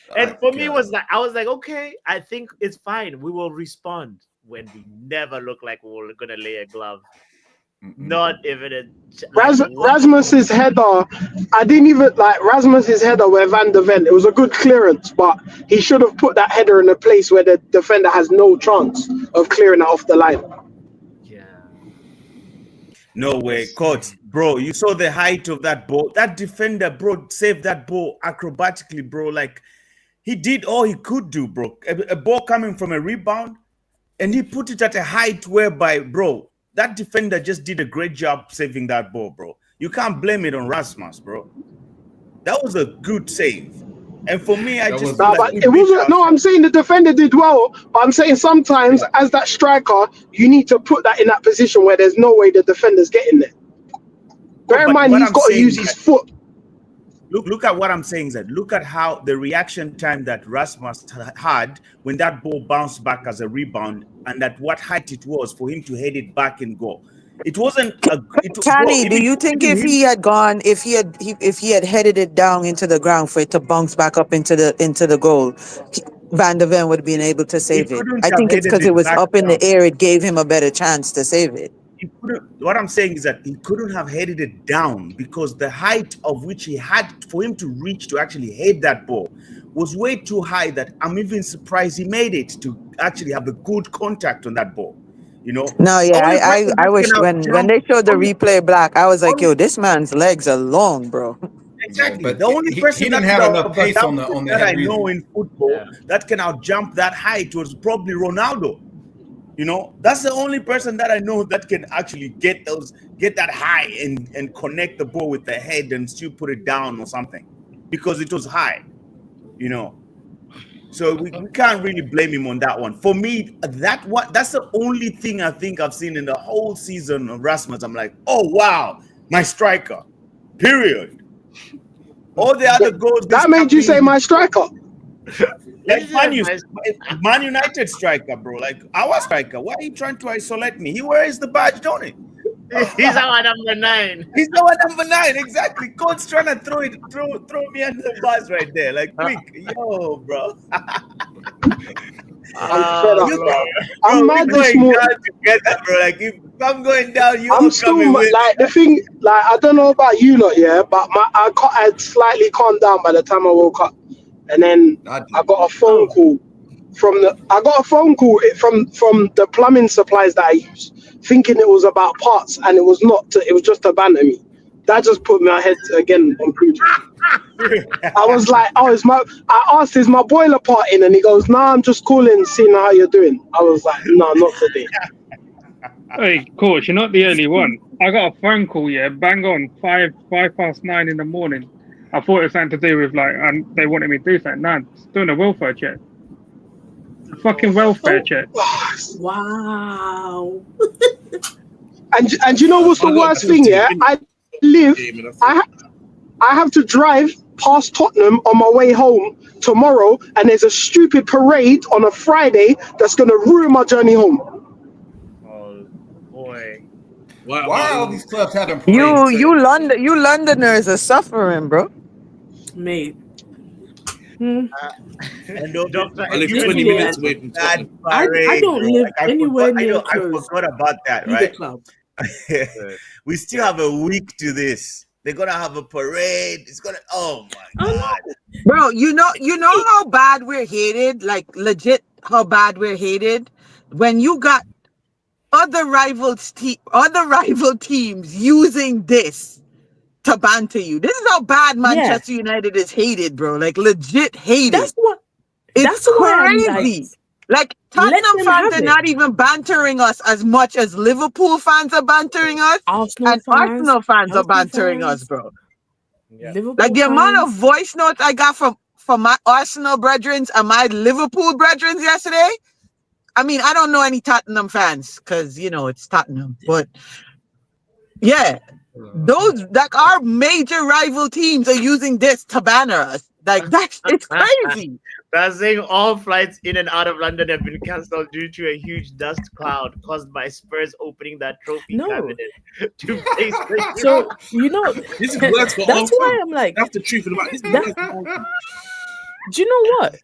for me, was like, I was like, okay, I think it's fine. We will respond when we never look like we're gonna lay a glove. Not even Rasmus's header. I didn't even like Rasmus's header where Van der Ven. It was a good clearance, but he should have put that header in a place where the defender has no chance of clearing it off the line. No way, coach, bro. You saw the height of that ball. That defender, bro, saved that ball acrobatically, bro. Like, he did all he could do, bro. A ball coming from a rebound, and he put it at a height whereby, bro, that defender just did a great job saving that ball, bro. You can't blame it on Rasmus, bro. That was a good save. And for me, I just it wasn't. No, I'm saying the defender did well, but I'm saying sometimes as that striker, you need to put that in that position where there's no way the defender's getting there. Bear in mind, he's got to use his foot. Look at what I'm saying. That look at how the reaction time that Rasmus had when that ball bounced back as a rebound, and at what height it was for him to head it back and go. It wasn't a. Kenny, do you think if he had headed it down into the ground for it to bounce back up into the goal, Van der Ven would have been able to save it? I think it's because it was up in the air. It gave him a better chance to save it. What I'm saying is that he couldn't have headed it down because the height of which he had for him to reach to actually head that ball was way too high that I'm even surprised he made it to actually have a good contact on that ball. You know. No, yeah, Only person I that wish can when outjump. they showed the Only, replay back, I was like, only yo, this man's legs are long, bro. exactly. but The only he person didn't that could have enough have pace on outjumped the that I head know reason. in football that can outjump that height was probably Ronaldo. You know, that's the only person that I know that can actually get that high and connect the ball with the head and still put it down or something, because it was high. You know, so we can't really blame him on that one. For me, that's the only thing I think I've seen in the whole season of Rasmus. I'm like, oh wow, my striker. Period. All the other goals. That made you say my striker. Like Man United striker, bro. Like our striker. Why are you trying to isolate me? He wears the badge, don't he? He's our number 9. He's our number 9, exactly. Coach trying to throw me under the bus right there. Like, quick, yo, bro. I'm fed up, bro. I'm mad We're this going morning. down together, bro. Like, if I'm going down, you're I'm still coming with like the thing. Like I don't know about you lot, yeah, but I had slightly calmed down by the time I woke up, and then I got a phone call from the plumbing supplies that I use, thinking it was about parts, and it was not. It was just to banter me. That just put my head again on cruise. I was like, oh, I asked, is my boiler part in? And he goes, nah, I'm just calling, seeing how you're doing. I was like, no, not today. Hey, coach, you're not the only one. I got a phone call, bang on, 9:05 in the morning. I thought it was something to do with and they wanted me to do something. Nah, it's doing a welfare check. A fucking welfare check. Wow. And you know what's the worst thing? Yeah, I have to drive past Tottenham on my way home tomorrow, and there's a stupid parade on a Friday that's gonna ruin my journey home. Oh boy. Why are all these clubs having parades? You Londoners are suffering, bro. Mate. And Doctor, I live 20 minutes away from Tottenham. I don't live anywhere near I forgot about that, right? club. We still have a week to this. They're gonna have a parade. It's gonna. Oh my god, bro! You know how bad we're hated. Like legit, how bad we're hated. When you got other rival teams using this to banter you. This is how bad Manchester United is hated, bro. Like legit hated. It's crazy. Like Tottenham fans are not even bantering us as much as Liverpool fans are bantering us, Arsenal fans are bantering us, bro. Yeah. Like the amount of voice notes I got from my Arsenal brethren and my Liverpool brethren yesterday. I mean, I don't know any Tottenham fans because it's Tottenham, but yeah, those like our major rival teams are using this to banner us. Like it's crazy. They're saying all flights in and out of London have been cancelled due to a huge dust cloud caused by Spurs opening that trophy cabinet to place. So this is worse for that's why I'm like, that's the truth about this. Do you know what?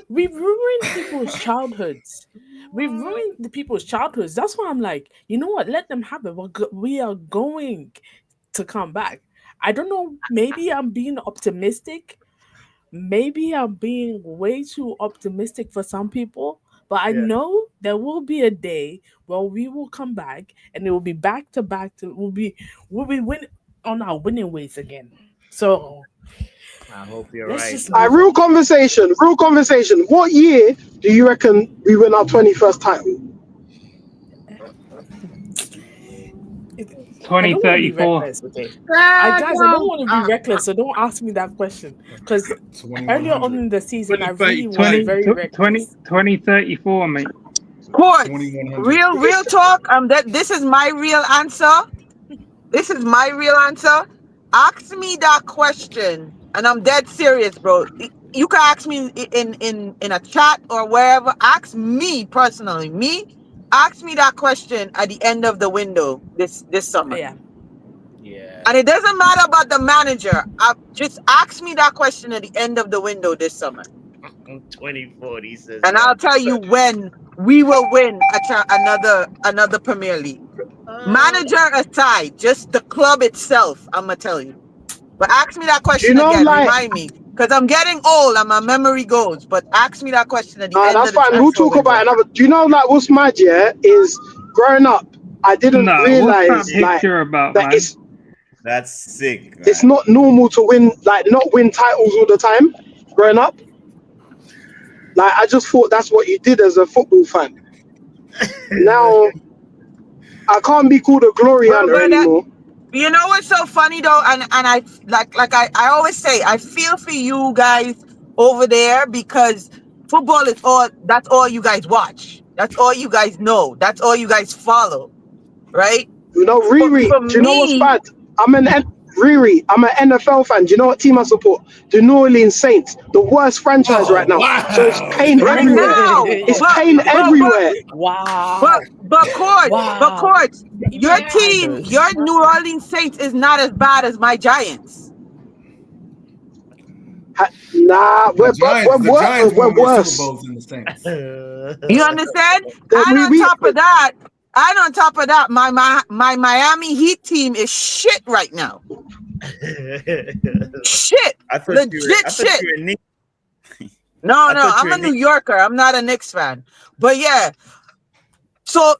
We've ruined people's childhoods. We've ruined the people's childhoods. That's why I'm like, you know what? Let them have it. We are going to come back. I don't know. Maybe I'm being optimistic. Maybe I'm being way too optimistic for some people. But I know there will be a day where we will come back and it will be back to back. We'll be win on our winning ways again. So I hope you're right. Real conversation. What year do you reckon we win our 21st title? 2034. Guys, I don't want to be reckless, so don't ask me that question. Because earlier on in the season, I really was very reckless. 2034, mate. Court, real talk. This is my real answer. Ask me that question, and I'm dead serious, bro. You can ask me in a chat or wherever. Ask me personally. Ask me that question at the end of the window this summer. Yeah. And it doesn't matter about the manager. Just ask me that question at the end of the window this summer. 2040 says. And I'll tell you when we will win another Premier League. Manager aside, just the club itself, I'm gonna tell you. But ask me that question again. Remind me. Because I'm getting old and my memory goes. But ask me that question at the end that's of the fine. We'll talk about another. Do you know what's mad, is growing up, I didn't What's realize that picture about, that man? That's sick. It's not normal to win, not win titles all the time. Growing up, I just thought that's what you did as a football fan. Now I can't be called a glory hunter anymore. You know what's so funny though, and I I always say, I feel for you guys over there because football is that's all you guys watch. That's all you guys know. That's all you guys follow, right? Riri, for do you know what's me, bad? I'm an NFL fan. Do you know what team I support? The New Orleans Saints, the worst franchise right now. Wow. So it's pain right everywhere. now, It's pain everywhere. Wow. But courts, your team, Yes. your New Orleans Saints is not as bad as my Giants. Nah, we're The Giants worse. won more Super Bowls than the Saints. You understand? And on top of that, my Miami Heat team is shit right now. Shit. Legit shit. No, I'm a New Yorker. I'm not a Knicks fan. But yeah. So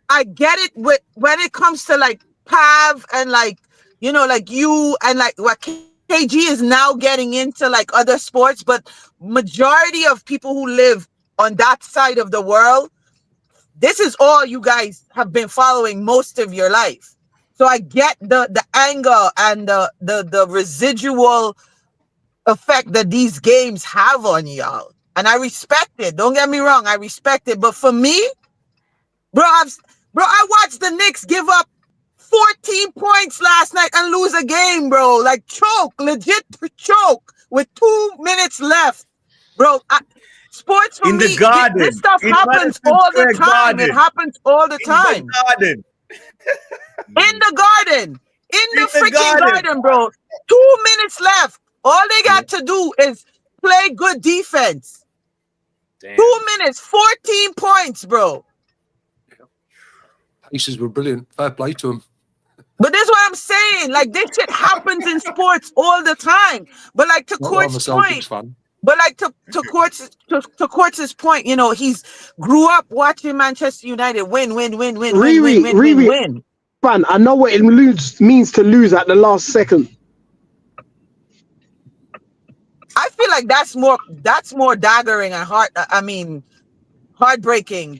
I get it when it comes to like Pav and like, you know, like you and like what KG is now getting into like other sports, but majority of people who live on that side of the world, this is all you guys have been following most of your life. So I get the anger and the residual effect that these games have on y'all. And I respect it. Don't get me wrong, I respect it. But for me, bro, I watched the Knicks give up 14 points last night and lose a game, bro. Like legit choke with 2 minutes left, bro. Sports for in me, the garden. This stuff happens all the time. It happens all the time. In the garden. In the garden. In the freaking garden, bro. 2 minutes left. All they got to do is play good defense. Damn. 2 minutes, 14 points, bro. Pacers were brilliant. Fair play to them. But this is what I'm saying. Like, this shit happens in sports all the time. But like to Court's point, but like to Court's point, you know, he's grew up watching Manchester United win. Man, I know what it means to lose at the last second. I feel like that's more daggering and heartbreaking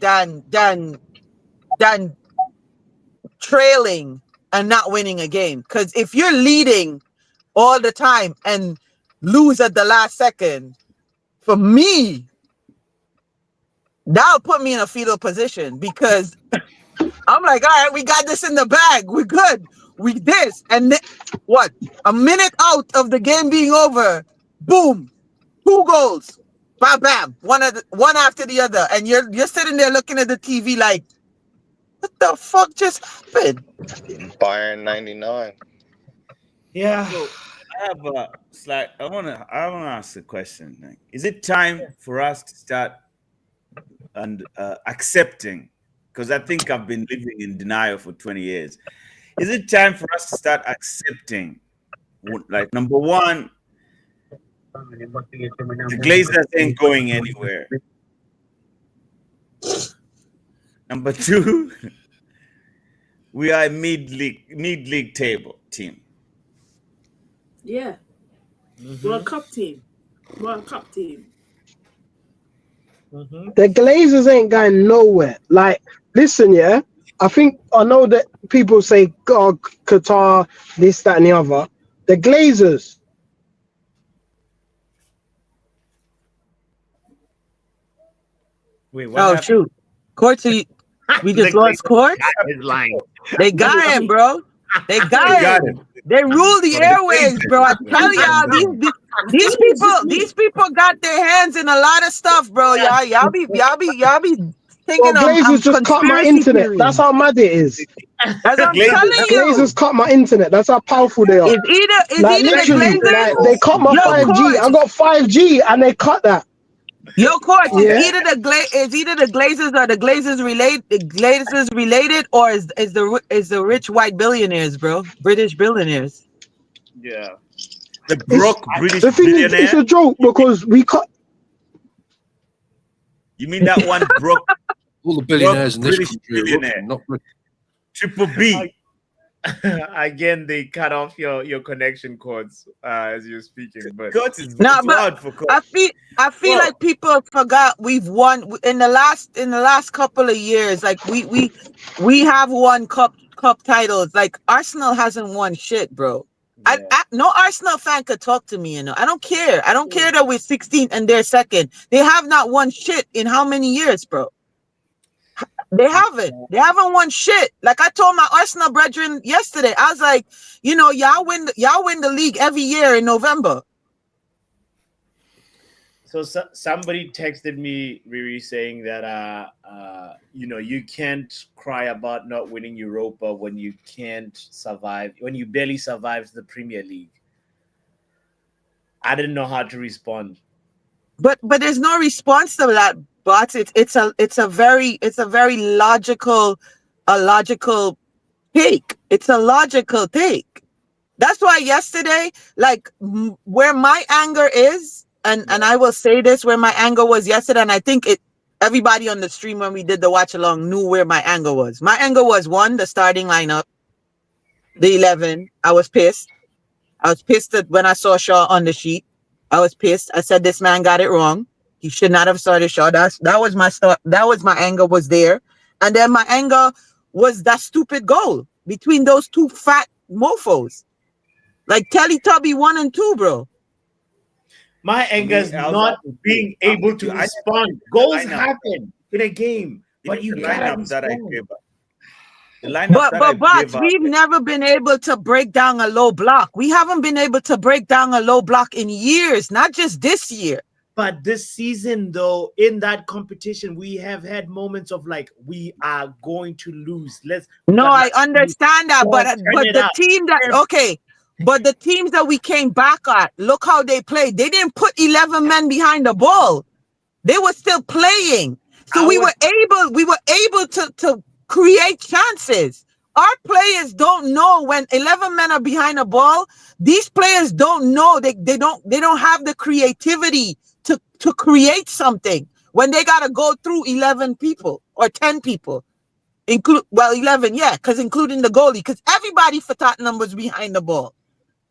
than trailing and not winning a game. Because if you're leading all the time and lose at the last second, for me, that'll put me in a fetal position because I'm like, all right, we got this in the bag. We're good. We this. And what? A minute out of the game being over, boom, 2 goals. Bam, bam. One after the other. And you're sitting there looking at the TV like, what the fuck just happened? Bayern 99. Yeah. So I have I wanna ask a question. Like, is it time for us to start accepting? Because I think I've been living in denial for 20 years. Is it time for us to start accepting? Like, number one, the Glazers ain't going anywhere. Number two, we are a mid-league table team. Yeah. World Cup team. The Glazers ain't going nowhere. Like, listen, yeah. I know that people say, God, Qatar, this, that, and the other. The Glazers. Wait, what happened? Shoot. Courtsy, we just lost Court? They got him, bro. They got him. They rule the airwaves, bro. I tell y'all, these people got their hands in a lot of stuff, bro. Y'all be thinking Glazers just cut my internet. Theories. That's how mad it is. That's what I'm telling you. Glazers cut my internet. That's how powerful they are. It's like, either literally, the Glazers, like, they cut my 5G. I got 5G and they cut that. Yo, Court, it's either the Glazers or the Glazers related, or is the rich white billionaires, bro, British billionaires. Yeah, the broke British the thing billionaire. Is, it's a joke because we cut. You mean that one broke All the billionaires in this British country are billionaire. Russian, not British. Triple B. Again, they cut off your connection cords as you're speaking. But Court is No, too but loud for court. I feel like people forgot we've won in the last couple of years. Like we have won cup titles. Like Arsenal hasn't won shit, bro. I no Arsenal fan could talk to me, you know. I don't care. I don't care that we're 16th and they're second. They have not won shit in how many years, bro? They haven't. They haven't won shit. Like I told my Arsenal brethren yesterday, I was like, you know, y'all win the league every year in November. So somebody texted me, Riri, saying that you know, you can't cry about not winning Europa when you can't survive, when you barely survived the Premier League. I didn't know how to respond. But there's no response to that. But it's a very logical take. It's a logical take. That's why yesterday, like where my anger is, and I will say this, where my anger was yesterday, and I think everybody on the stream when we did the watch along knew where my anger was. My anger was one, the starting lineup, the 11. I was pissed. I was pissed when I saw Shaw on the sheet. I was pissed. I said this man got it wrong. He should not have started Shaw. That was my start. That was my anger was there. And then my anger was that stupid goal between those two fat mofos. Like Teletubby 1 and 2, bro. My anger is not being able to respond. Goals happen in a game, but you cannot respond. But we've never been able to break down a low block. We haven't been able to break down a low block in years, not just this year. But this season, though, in that competition, we have had moments of like, we are going to lose. I understand that, but the team that but the teams that we came back at, look how they played. They didn't put 11 men behind the ball. They were still playing. So we were able to create chances. Our players don't know when 11 men are behind the ball. These players don't know. They don't have the creativity to create something when they got to go through 11 people or 10 people. 11, yeah, because including the goalie, because everybody for Tottenham was behind the ball.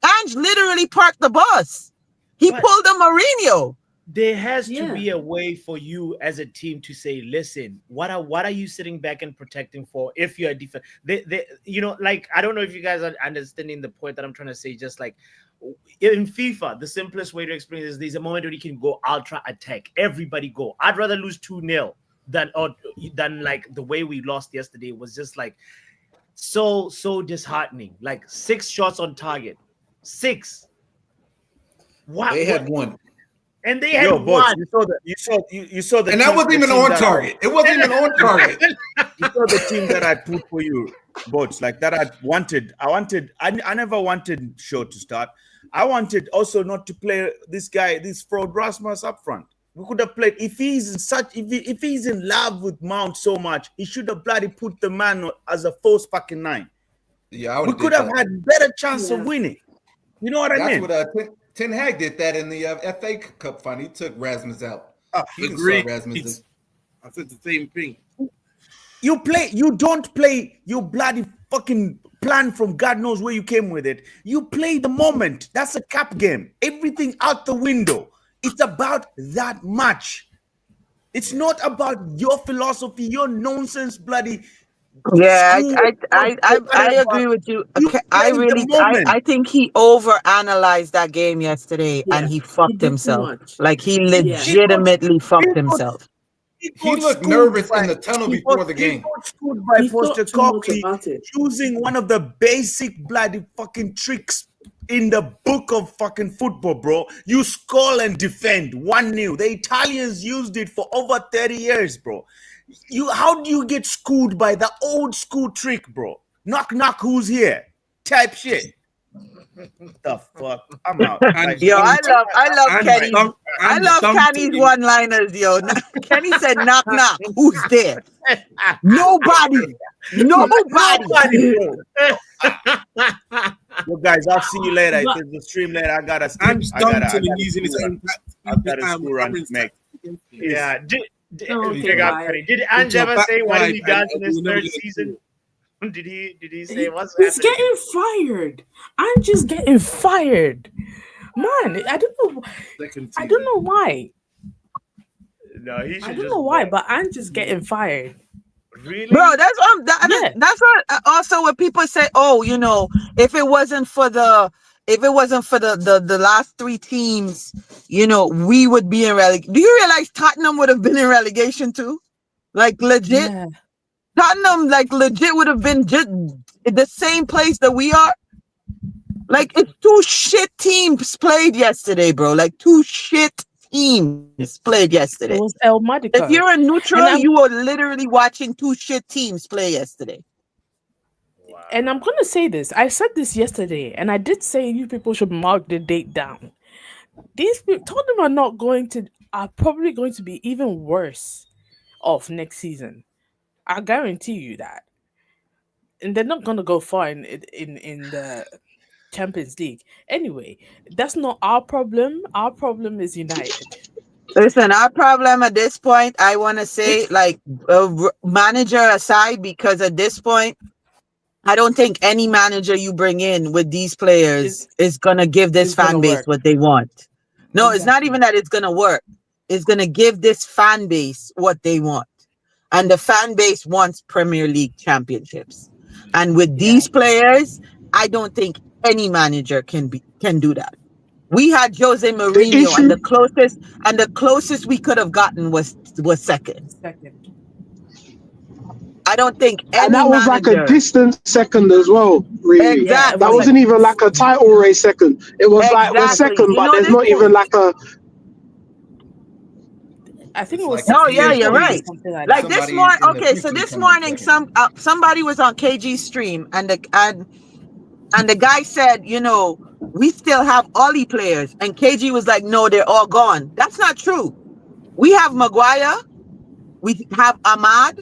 Ange literally parked the bus. He pulled a Mourinho. There has to be a way for you as a team to say, listen, what are you sitting back and protecting for if you're a defense? You know, like, I don't know if you guys are understanding the point that I'm trying to say. Just like in FIFA, the simplest way to explain is there's a moment where you can go ultra attack. Everybody go. I'd rather lose 2-0 than like the way we lost yesterday was just like so disheartening. Like 6 shots on target. 6. They had one. And they had one. You saw the and that wasn't even on target. It wasn't even on target. You saw the team that I put for you, Boats, like that I never wanted Shaw to start. I wanted also not to play this fraud Rasmus up front. We could have played if he's in love with Mount so much, he should have bloody put the man as a false fucking 9. Yeah, we could have had better chance of winning. You know what I mean? That's what Ten Hag did that in the FA Cup final. He took Rasmus out. Agreed. I said the same thing. You don't play your bloody fucking plan from God knows where you came with it. You play the moment. That's a cup game. Everything out the window. It's about that much. It's not about your philosophy, your nonsense bloody. Yeah, I agree with you. I think he overanalyzed that game yesterday and he fucked himself. Like he legitimately fucked himself. He looked nervous in the tunnel before the game. He got screwed by Postecoglou choosing one of the basic bloody fucking tricks in the book of fucking football, bro. You score and defend 1-0. The Italians used it for over 30 years, bro. How do you get schooled by the old school trick, bro? Knock, knock, who's here? Type shit. The fuck? I'm out. Yo, I love Kenny. I love Kenny's one-liners, yo. Kenny said, knock, knock, who's there? Nobody. Well, guys, I'll see you later. If there's a stream later, I gotta. I'm done to using his own. I've got a school run next. Yeah. Did Ange ever say what he does in his third season? Did he say what's He's happening? getting fired. I'm just getting fired. Man, I don't know. I don't know why. No, he should. I don't know why, but I'm just getting fired. Really, bro? That's what. That's what. Also, when people say, "Oh, you know, if it wasn't for the last three teams, you know, we would be in relegation." Do you realize Tottenham would have been in relegation too? Like legit, Tottenham, like legit, would have been just the same place that we are. Like it's two shit teams played yesterday, bro. Like two shit teams played yesterday. It was El Madica. If you're a neutral, you were literally watching two shit teams play yesterday. And I'm gonna say this. I said this yesterday, and I did say you people should mark the date down. These people, Tottenham are probably going to be even worse off next season. I guarantee you that. And they're not gonna go far in the Champions League. Anyway, that's not our problem. Our problem is United. Listen, our problem at this point, I want to say, like, manager aside, because at this point, I don't think any manager you bring in with these players is going to give this fan base what they want. No, It's not even that it's going to work. It's going to give this fan base what they want. And the fan base wants Premier League championships. And with these players, I don't think any manager can do that. We had Jose Mourinho, and the closest we could have gotten was second. I don't think any and that was manager, like a distant second as well, really. Exactly. That wasn't even like a title race second. It was like we're second, You but know, there's not even like a. I think it was. No, yeah, you're right. Something like Like that. this morning, okay, so this morning, somebody was on KG's stream, and the guy said, you know, we still have Ollie players, and KG was like, no, they're all gone. That's not true. We have Maguire, we have Ahmad.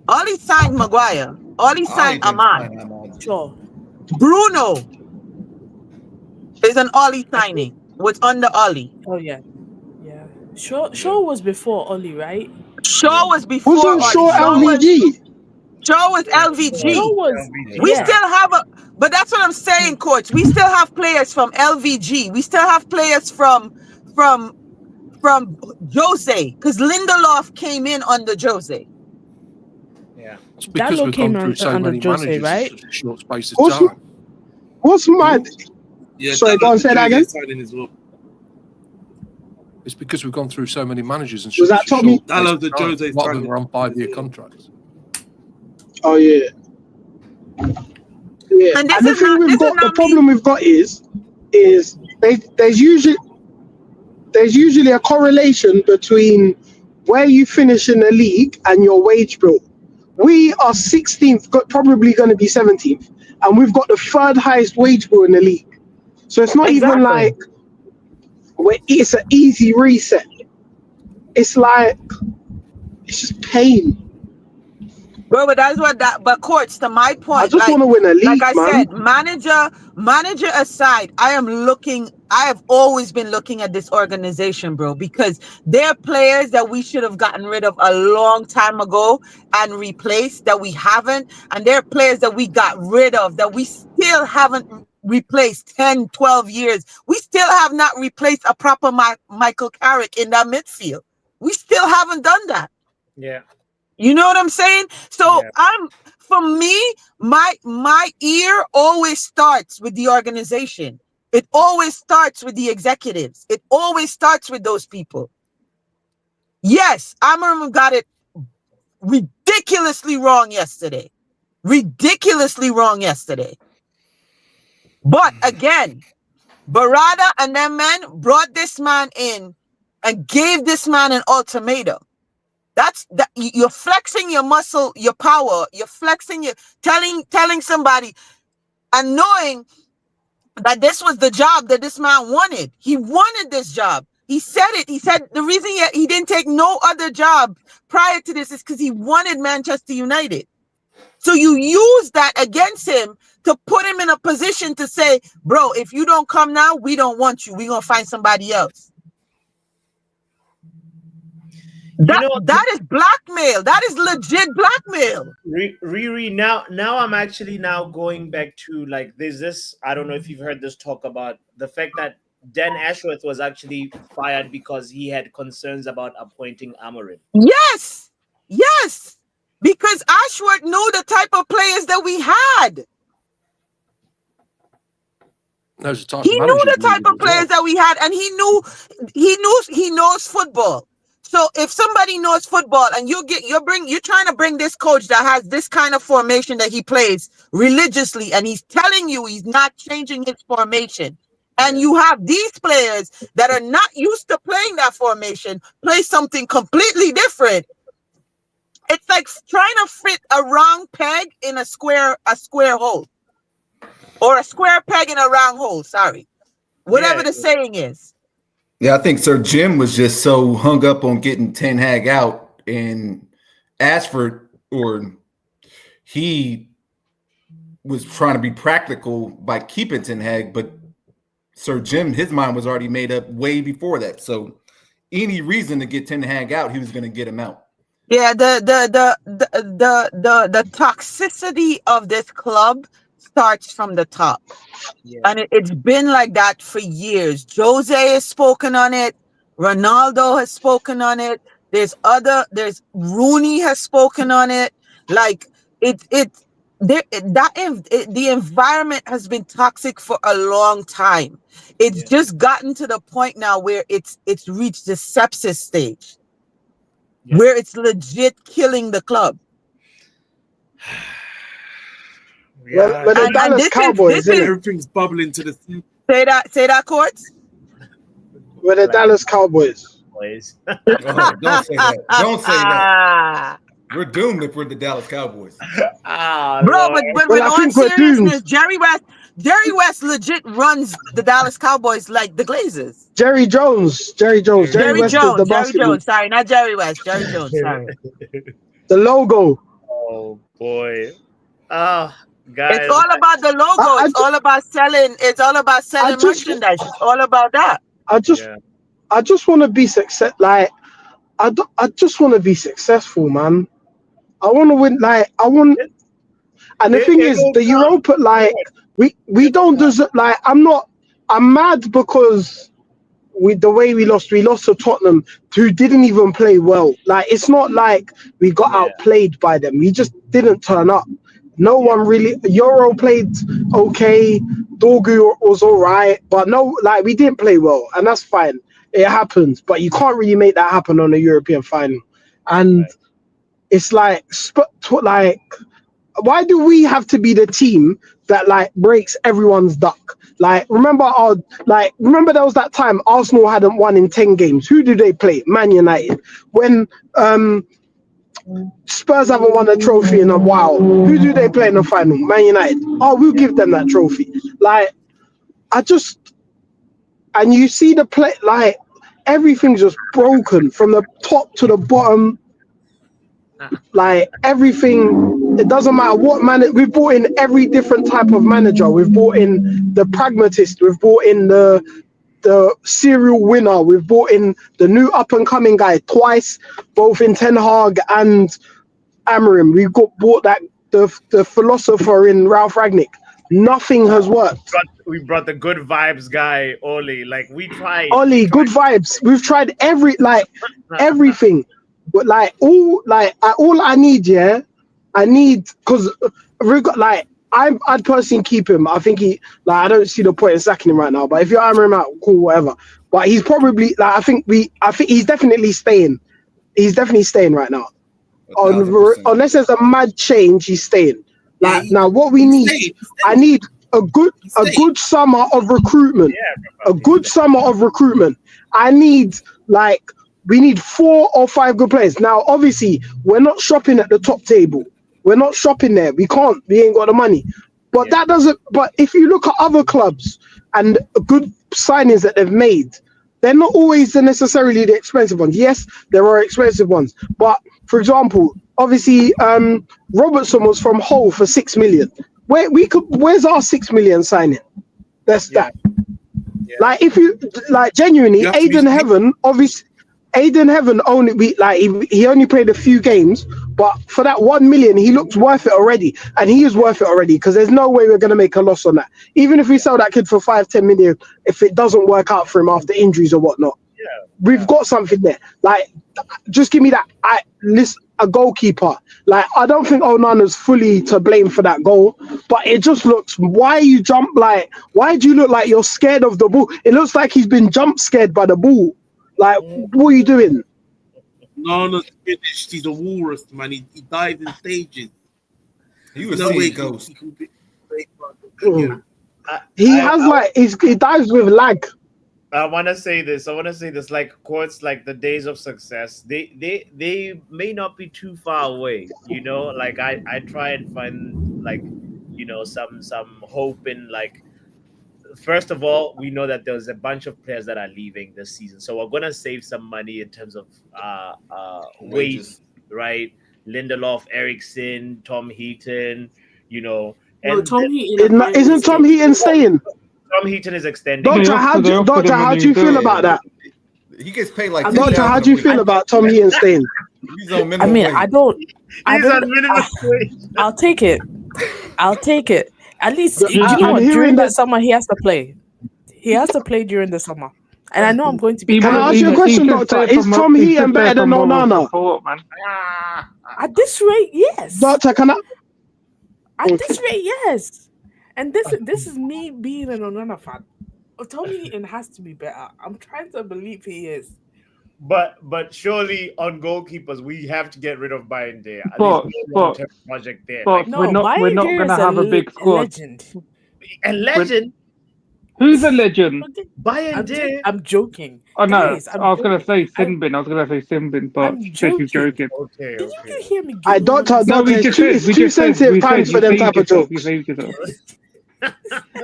Ollie signed Maguire. Ollie signed Ahmad. Sure. Bruno is an Ollie signing. Was under Ollie. Oh yeah. Shaw was before Ollie, right? Shaw was before Ollie. Shaw LVG? Shaw was LVG. Shaw was, we still have but that's what I'm saying, coach. We still have players from LVG. We still have players from Jose, because Lindelof came in under Jose. Yeah, it's because Dallo we've came gone through so under many Jose, managers right? in such a short space of time. What's mad? Yeah, sorry, go on, say that again. As well. It's because we've gone through so many managers and Was that Tommy? Dallo, the Jose a lot of them are on 5-year contracts. Oh yeah. Yeah, and the thing the problem we've got is there's usually a correlation between where you finish in the league and your wage bill. We are 16th, probably going to be 17th, and we've got the third highest wage bill in the league. So it's not even like it's an easy reset. It's like it's just pain. Bro, but that's but courts, to my point, I just want to win a league, like I said, manager aside, I have always been looking at this organization, bro, because they're players that we should have gotten rid of a long time ago and replaced that we haven't. And they're players that we got rid of that we still haven't replaced 10, 12 years. We still have not replaced a proper Michael Carrick in that midfield. We still haven't done that. Yeah. You know what I'm saying? So for me, my ear always starts with the organization. It always starts with the executives. It always starts with those people. Yes, amorim got it ridiculously wrong yesterday. But again, Barada and them men brought this man in and gave this man an ultimatum. You're flexing your muscle, your power. You're flexing your telling somebody and knowing that this was the job that this man wanted. He wanted this job. He said it. He said the reason he didn't take no other job prior to this is because he wanted Manchester United. So you use that against him to put him in a position to say, bro, if you don't come now, we don't want you. We're going to find somebody else. That is blackmail. That is legit blackmail. Riri, now I'm actually now going back to like there's this. I don't know if you've heard this talk about the fact that Dan Ashworth was actually fired because he had concerns about appointing Amorim. Yes, because Ashworth knew the type of players that we had. He knew the type of players that we had, and he knows football. So if somebody knows football and you're trying to bring this coach that has this kind of formation that he plays religiously, and he's telling you he's not changing his formation, and you have these players that are not used to playing that formation play something completely different. It's like trying to fit a round peg in a square hole. Or a square peg in a round hole, sorry. Whatever the saying is. Yeah, I think Sir Jim was just so hung up on getting Ten Hag out, and Ashford, or he was trying to be practical by keeping Ten Hag, but Sir Jim, his mind was already made up way before that. So any reason to get Ten Hag out, he was going to get him out. Yeah, the toxicity of this club starts from the top. And it's been like that for years. Jose has spoken on it. Ronaldo has spoken on it. There's Rooney has spoken on it. Like the environment has been toxic for a long time. It's just gotten to the point now where it's reached the sepsis stage, where it's legit killing the club. Well, the Dallas Cowboys, everything's bubbling to the sea. Say that, Courts. We're the Dallas Cowboys. Oh, don't say that. Don't say that. We're doomed if we're the Dallas Cowboys. Bro, but on seriousness, Jerry West legit runs the Dallas Cowboys like the Glazers. Jerry Jones. Jerry West did the basketball. Sorry, not Jerry West. Jerry Jones. Sorry. The logo. Oh boy. Guys, it's all about the logo. It's all about selling. It's all about selling merchandise. It's all about that. I just want to be success. Like, I just want to be successful, man. I want to win. Like, I want. And the thing is, the Europa, like, we don't deserve. Like, I'm mad because the way we lost to Tottenham, who didn't even play well. Like, it's not like we got outplayed by them. We just didn't turn up. No one really. Euro played okay. Dorgu was all right, but no, like, we didn't play well, and that's fine. It happens, but you can't really make that happen on a European final. And it's like, why do we have to be the team that like breaks everyone's duck? Like, remember there was that time Arsenal hadn't won in 10 games. Who did they play? Man United. When Spurs haven't won a trophy in a while. Who do they play in the final? Man United. Oh, we'll give them that trophy. Like, and you see the play, like, everything's just broken from the top to the bottom. Like, everything, it doesn't matter what we've brought in every different type of manager. We've brought in the pragmatist. We've brought in the serial winner. We've brought in the new up-and-coming guy twice, both in Ten Hag and Amorim. We brought that the philosopher in Ralph Rangnick. Nothing has worked. We brought the good vibes guy, Oli. Like, we tried. Oli, good vibes. We've tried everything. But like all I need, because I'd personally keep him. I think I don't see the point in sacking him right now. But if you're hammering him out, cool, whatever. But he's probably I think he's definitely staying. He's definitely staying right now. Unless there's a mad change, he's staying. Like, now, what we need, I need a good summer of recruitment. A good summer of recruitment. We need 4 or 5 good players. Now, obviously, we're not shopping at the top table. We're not shopping there. We can't. We ain't got the money. But that doesn't. But if you look at other clubs and good signings that they've made, they're not always necessarily the expensive ones. Yes, there are expensive ones. But for example, obviously, Robertson was from Hull for 6 million. Where's our 6 million signing? That's that. Like, if you genuinely, Aiden Heaven, obviously. Aiden Heaven only he only played a few games, but for that 1 million, he looks worth it already, and he is worth it already because there's no way we're gonna make a loss on that. Even if we sell that kid for 5-10 million, if it doesn't work out for him after injuries or whatnot, we've got something there. Like, just give me that. A goalkeeper. Like, I don't think Onana's fully to blame for that goal, but it just looks. Why you jump like? Why do you look like you're scared of the ball? It looks like he's been jump scared by the ball. Like, what are you doing? Nana's finished. He's a walrus, man. He died in stages. He was no way seeing ghosts. He dives with lag. I want to say this. Like, quotes like the days of success. They may not be too far away. You know, like I try and find like, you know, some hope in like. First of all, we know that there's a bunch of players that are leaving this season, so we're gonna save some money in terms of wages, right? Lindelof, Eriksson, Tom Heaton, you know. No, Tom Heaton. Isn't Tom Heaton staying? Tom Heaton is extending. Doctor, how do you feel about that? He gets paid like. Doctor, how do you feel about Tom Heaton staying? He's on minimum wage. I'll take it. At least you know what? During the summer, he has to play. He has to play during the summer, and I know I'm going to be. Can I ask you a question, Doctor? Is Tom Heaton better than Onana? At this rate, yes. Doctor, can I? At this rate, yes. And this is me being an Onana fan. Tom Heaton has to be better. I'm trying to believe he is. But surely on goalkeepers, we have to get rid of Bayern there. Project there. But we're not going to have a big squad. A legend? Who's a legend? Bayern. I'm joking. Oh no, Guys, I was going to say Sinbin. But this is joking. Okay. Did you hear me? Doctor, it's too sensitive times for them type of jokes.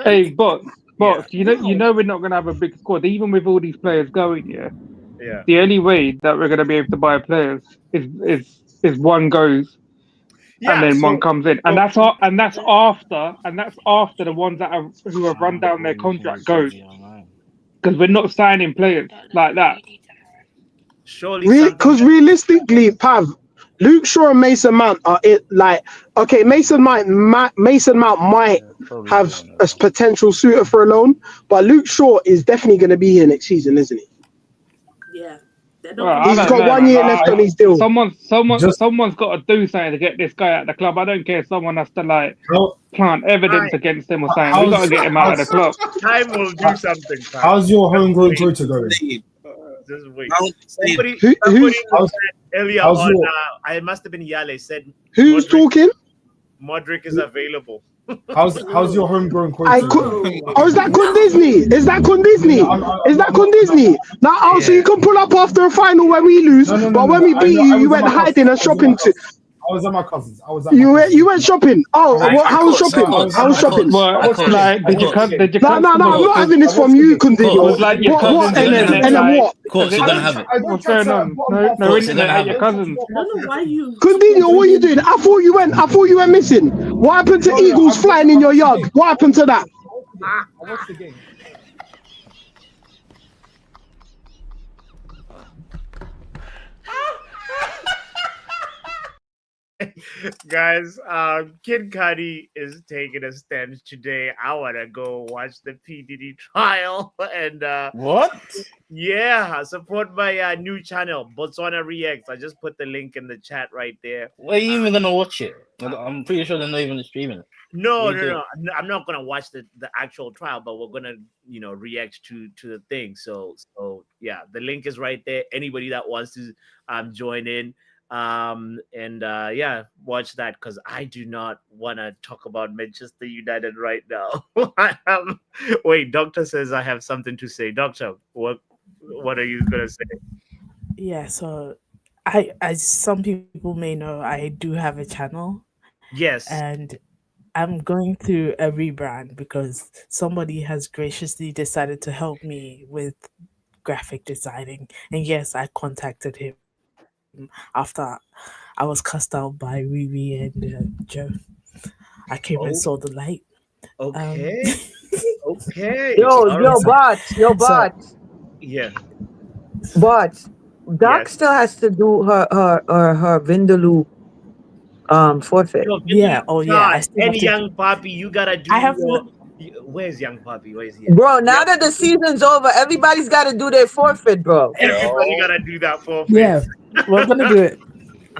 Hey, but you know we're not going to have a big squad, even with all these players going. Yeah. The only way that we're going to be able to buy players is one goes, and then one comes in, and that's after the ones who have run down their contract goes, because we're not signing players like that. Surely, because realistically, Pav, Luke Shaw and Mason Mount are it. Like, okay, Mason Mount might have a potential suitor for a loan, but Luke Shaw is definitely going to be here next season, isn't he? Yeah. He's got 1 year left on his deal. Someone's got to do something to get this guy out of the club. I don't care if someone has to plant evidence against him or something. We got to get him out of the club. Time will do something. How's your homegrown quota going? Just wait. Somebody said earlier on, I must have been Yale said. Who's talking? Modric is available. How's your homegrown quota? Is that Kundisny? Is that Kundisny? Now, so you can pull up after a final when we lose, but when we beat you, you went hiding and shopping too. I was at my cousin's. You went shopping. Oh, how was shopping? How was shopping? No, I'm not having this from you, Kundisny. What? And then what? Of course, you're gonna have it. What's going on? No internet at your cousins. I don't know why you. Kundisny, what are you doing? I thought you went missing. What happened to eagles flying in your yard? What happened to that? I watched the game. Guys, Kid Cudi is taking a stand today. I want to go watch the PDD trial and what? Yeah, support my new channel, Botswana Reacts. I just put the link in the chat right there. Where are you even gonna watch it? I'm pretty sure they're not even streaming it. No. I'm not gonna watch the actual trial, but we're gonna react to the thing. So yeah, the link is right there. Anybody that wants to join in. Yeah, watch that because I do not want to talk about Manchester United right now. Wait, Doctor says I have something to say. Doctor, what are you gonna say? Yeah, so I as some people may know, I do have a channel. Yes. And I'm going through a rebrand because somebody has graciously decided to help me with graphic designing. And yes, I contacted him after I was cast out by Riri and Joe. I came and saw the light. Okay. Okay. Yo, bot. Yeah. But Doc still has to do her Vindaloo forfeit. Yo, Yeah. Oh yeah. I still have and to. Young Papi, you gotta do I have your. Where's Young Papi? Where's he? Bro, now that the season's over, everybody's got to do their forfeit, bro. Everybody gotta do that forfeit. Yeah, we're gonna do it.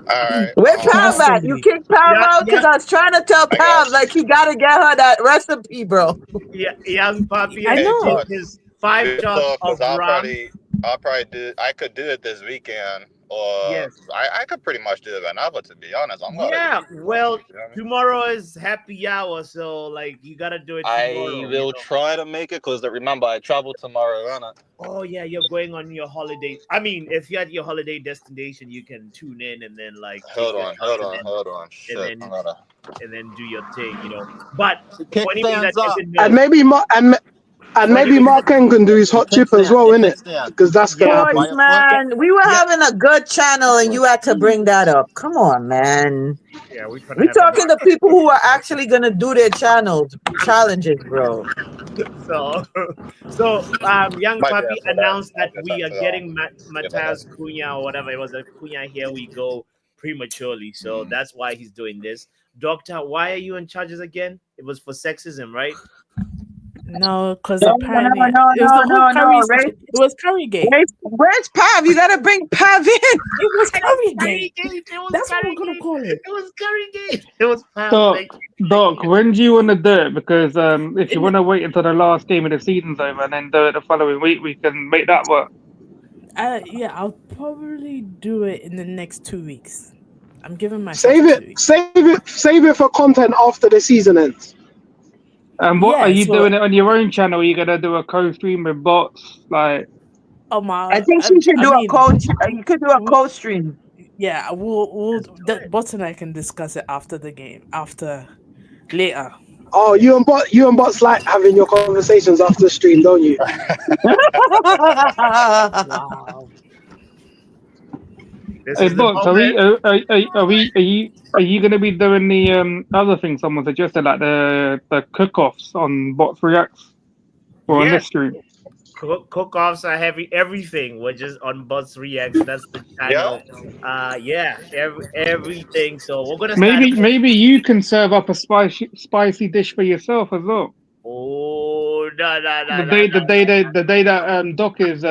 All right. Where Pav at? You kicked Pav out? Because I was trying to tell Pav, like, you got to get her that recipe, bro. Yeah, Young Papi. I know. His 5 shots of rum. I'll probably do. I could do it this weekend, or I could pretty much do it whenever. To be honest, Well, tomorrow is happy hour, so like you gotta do it tomorrow. I will try to make it because remember I travel tomorrow, innit? Oh yeah, you're going on your holiday. I mean, if you're at your holiday destination, you can tune in and then like hold on. Shit, and then do your thing, you know. But Kick for anybody that stands up. doesn't know, And maybe Mark N can do his hot chip as well, innit? Because that's gonna happen. Boys, man, we were having a good channel and you had to bring that up. Come on, man. Yeah, we're talking to people who are actually gonna do their challenges, bro. So Young Papi announced that we are getting Matheus Cunha or whatever it was. Cunha, here we go prematurely. So that's why he's doing this. Doctor, why are you in charges again? It was for sexism, right? No, because apparently it was Currygate. Where's Pav? You gotta bring Pav in. It was Currygate. That's what we're gonna call it. It was Currygate. It was Pav. Doc, when do you want to do it? Because if you want to wait until the last game of the season's over and then do it the following week, we can make that work. Yeah, I'll probably do it in the next 2 weeks. I'm giving myself Save it for content after the season ends. And what are you doing it on your own channel? Are you gonna do a co-stream with bots? Like, I think she should do a co. You could do a co-stream. Yeah, we'll bots and I can discuss it after the game, later. Oh, you and bots like having your conversations after stream, don't you? Wow. Hey, bots, are you gonna be doing the other thing someone suggested, like the cook-offs on Bots Reacts or on this stream? Cook-offs are heavy. Everything. We're just on Bots Reacts. That's the channel. Everything. So we're gonna maybe you can serve up a spicy dish for yourself as well. Oh no! The day that Doc is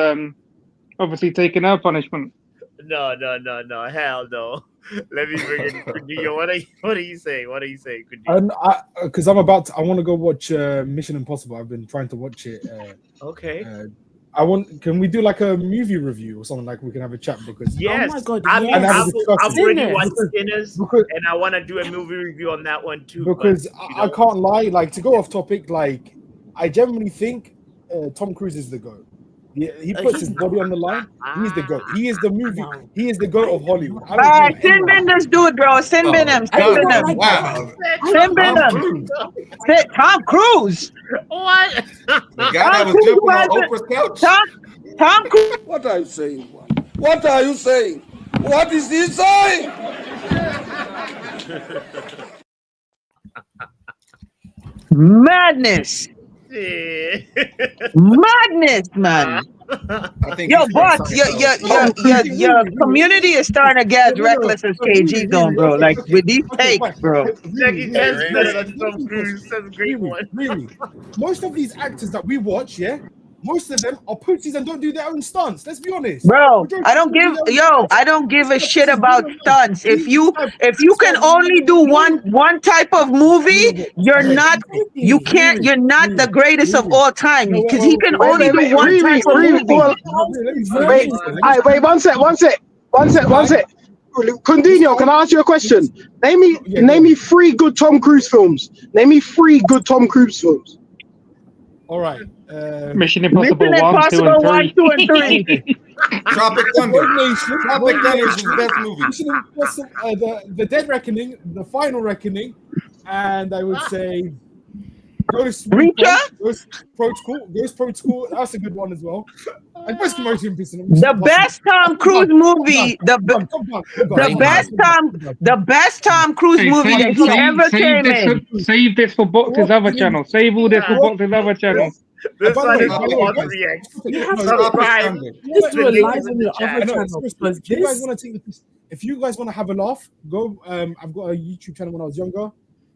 obviously taking her punishment. No, hell no. Let me bring in Coutinho. What are you saying? Because I want to go watch Mission Impossible. I've been trying to watch it. Okay. Can we do like a movie review or something? Like we can have a chat because yes, oh my God, I've already watched Sinners. Sinners, and I want to do a movie review on that one too. Because I can't lie, like to go off topic, like I genuinely think Tom Cruise is the GOAT. He puts his body on the line. He's the GOAT. He is the movie. He is the GOAT of Hollywood. All right, Sin Bin this dude, bro. Sin Bin him. Wow. Sin Bin him. Tom Cruise. What? The guy that was jumping on Oprah's couch. Tom Cruise. What are you saying? What are you saying? What is he saying? Madness. Madness, man. Yo, boss, your community is starting to get reckless as KG zone, bro. Like with these takes, bro. Really. Most of these actors that we watch, most of them are pussies and don't do their own stunts. Let's be honest, bro. I don't give a shit about stunts. If you can only do one type of movie, you're not the greatest of all time because he can only do one type of movie. Wait, one sec. Coutinho, can I ask you a question? Name me 3 good Tom Cruise films. All right. Mission Impossible 1, 2, and 3. Tropic Thunder. Tropic Thunder is his best movie. Mission Impossible, the Dead Reckoning, the Final Reckoning, and I would say Ghost Protocol. That's a good one as well. And the best Tom Cruise movie. The best Tom Cruise movie that he ever came in. Save this for Box's other channel. Save all this for Box's other channel. This By the one way, is by for the way, all guys, 3x. You have to Subscribe. let's do The it link live is in on the your chat. other I know, channel seriously, because if you guys this. want to take the piss, if you guys want to have a laugh, go. I've got a YouTube channel when I was younger,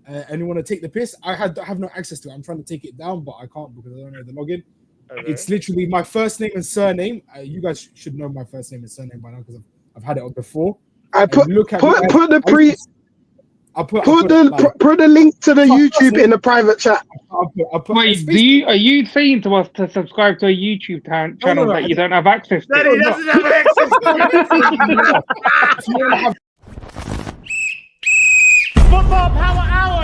and you want to take the piss. I have no access to it. I'm trying to take it down, but I can't because I don't know the login. Okay. It's literally my first name and surname. You guys should know my first name and surname by now because I've had it on before. I put look at put the pre. I'll put Put the link to the YouTube in the private chat. Wait, are you saying to us to subscribe to a YouTube channel that you don't have access to? That he doesn't have access to. Football Power Hour.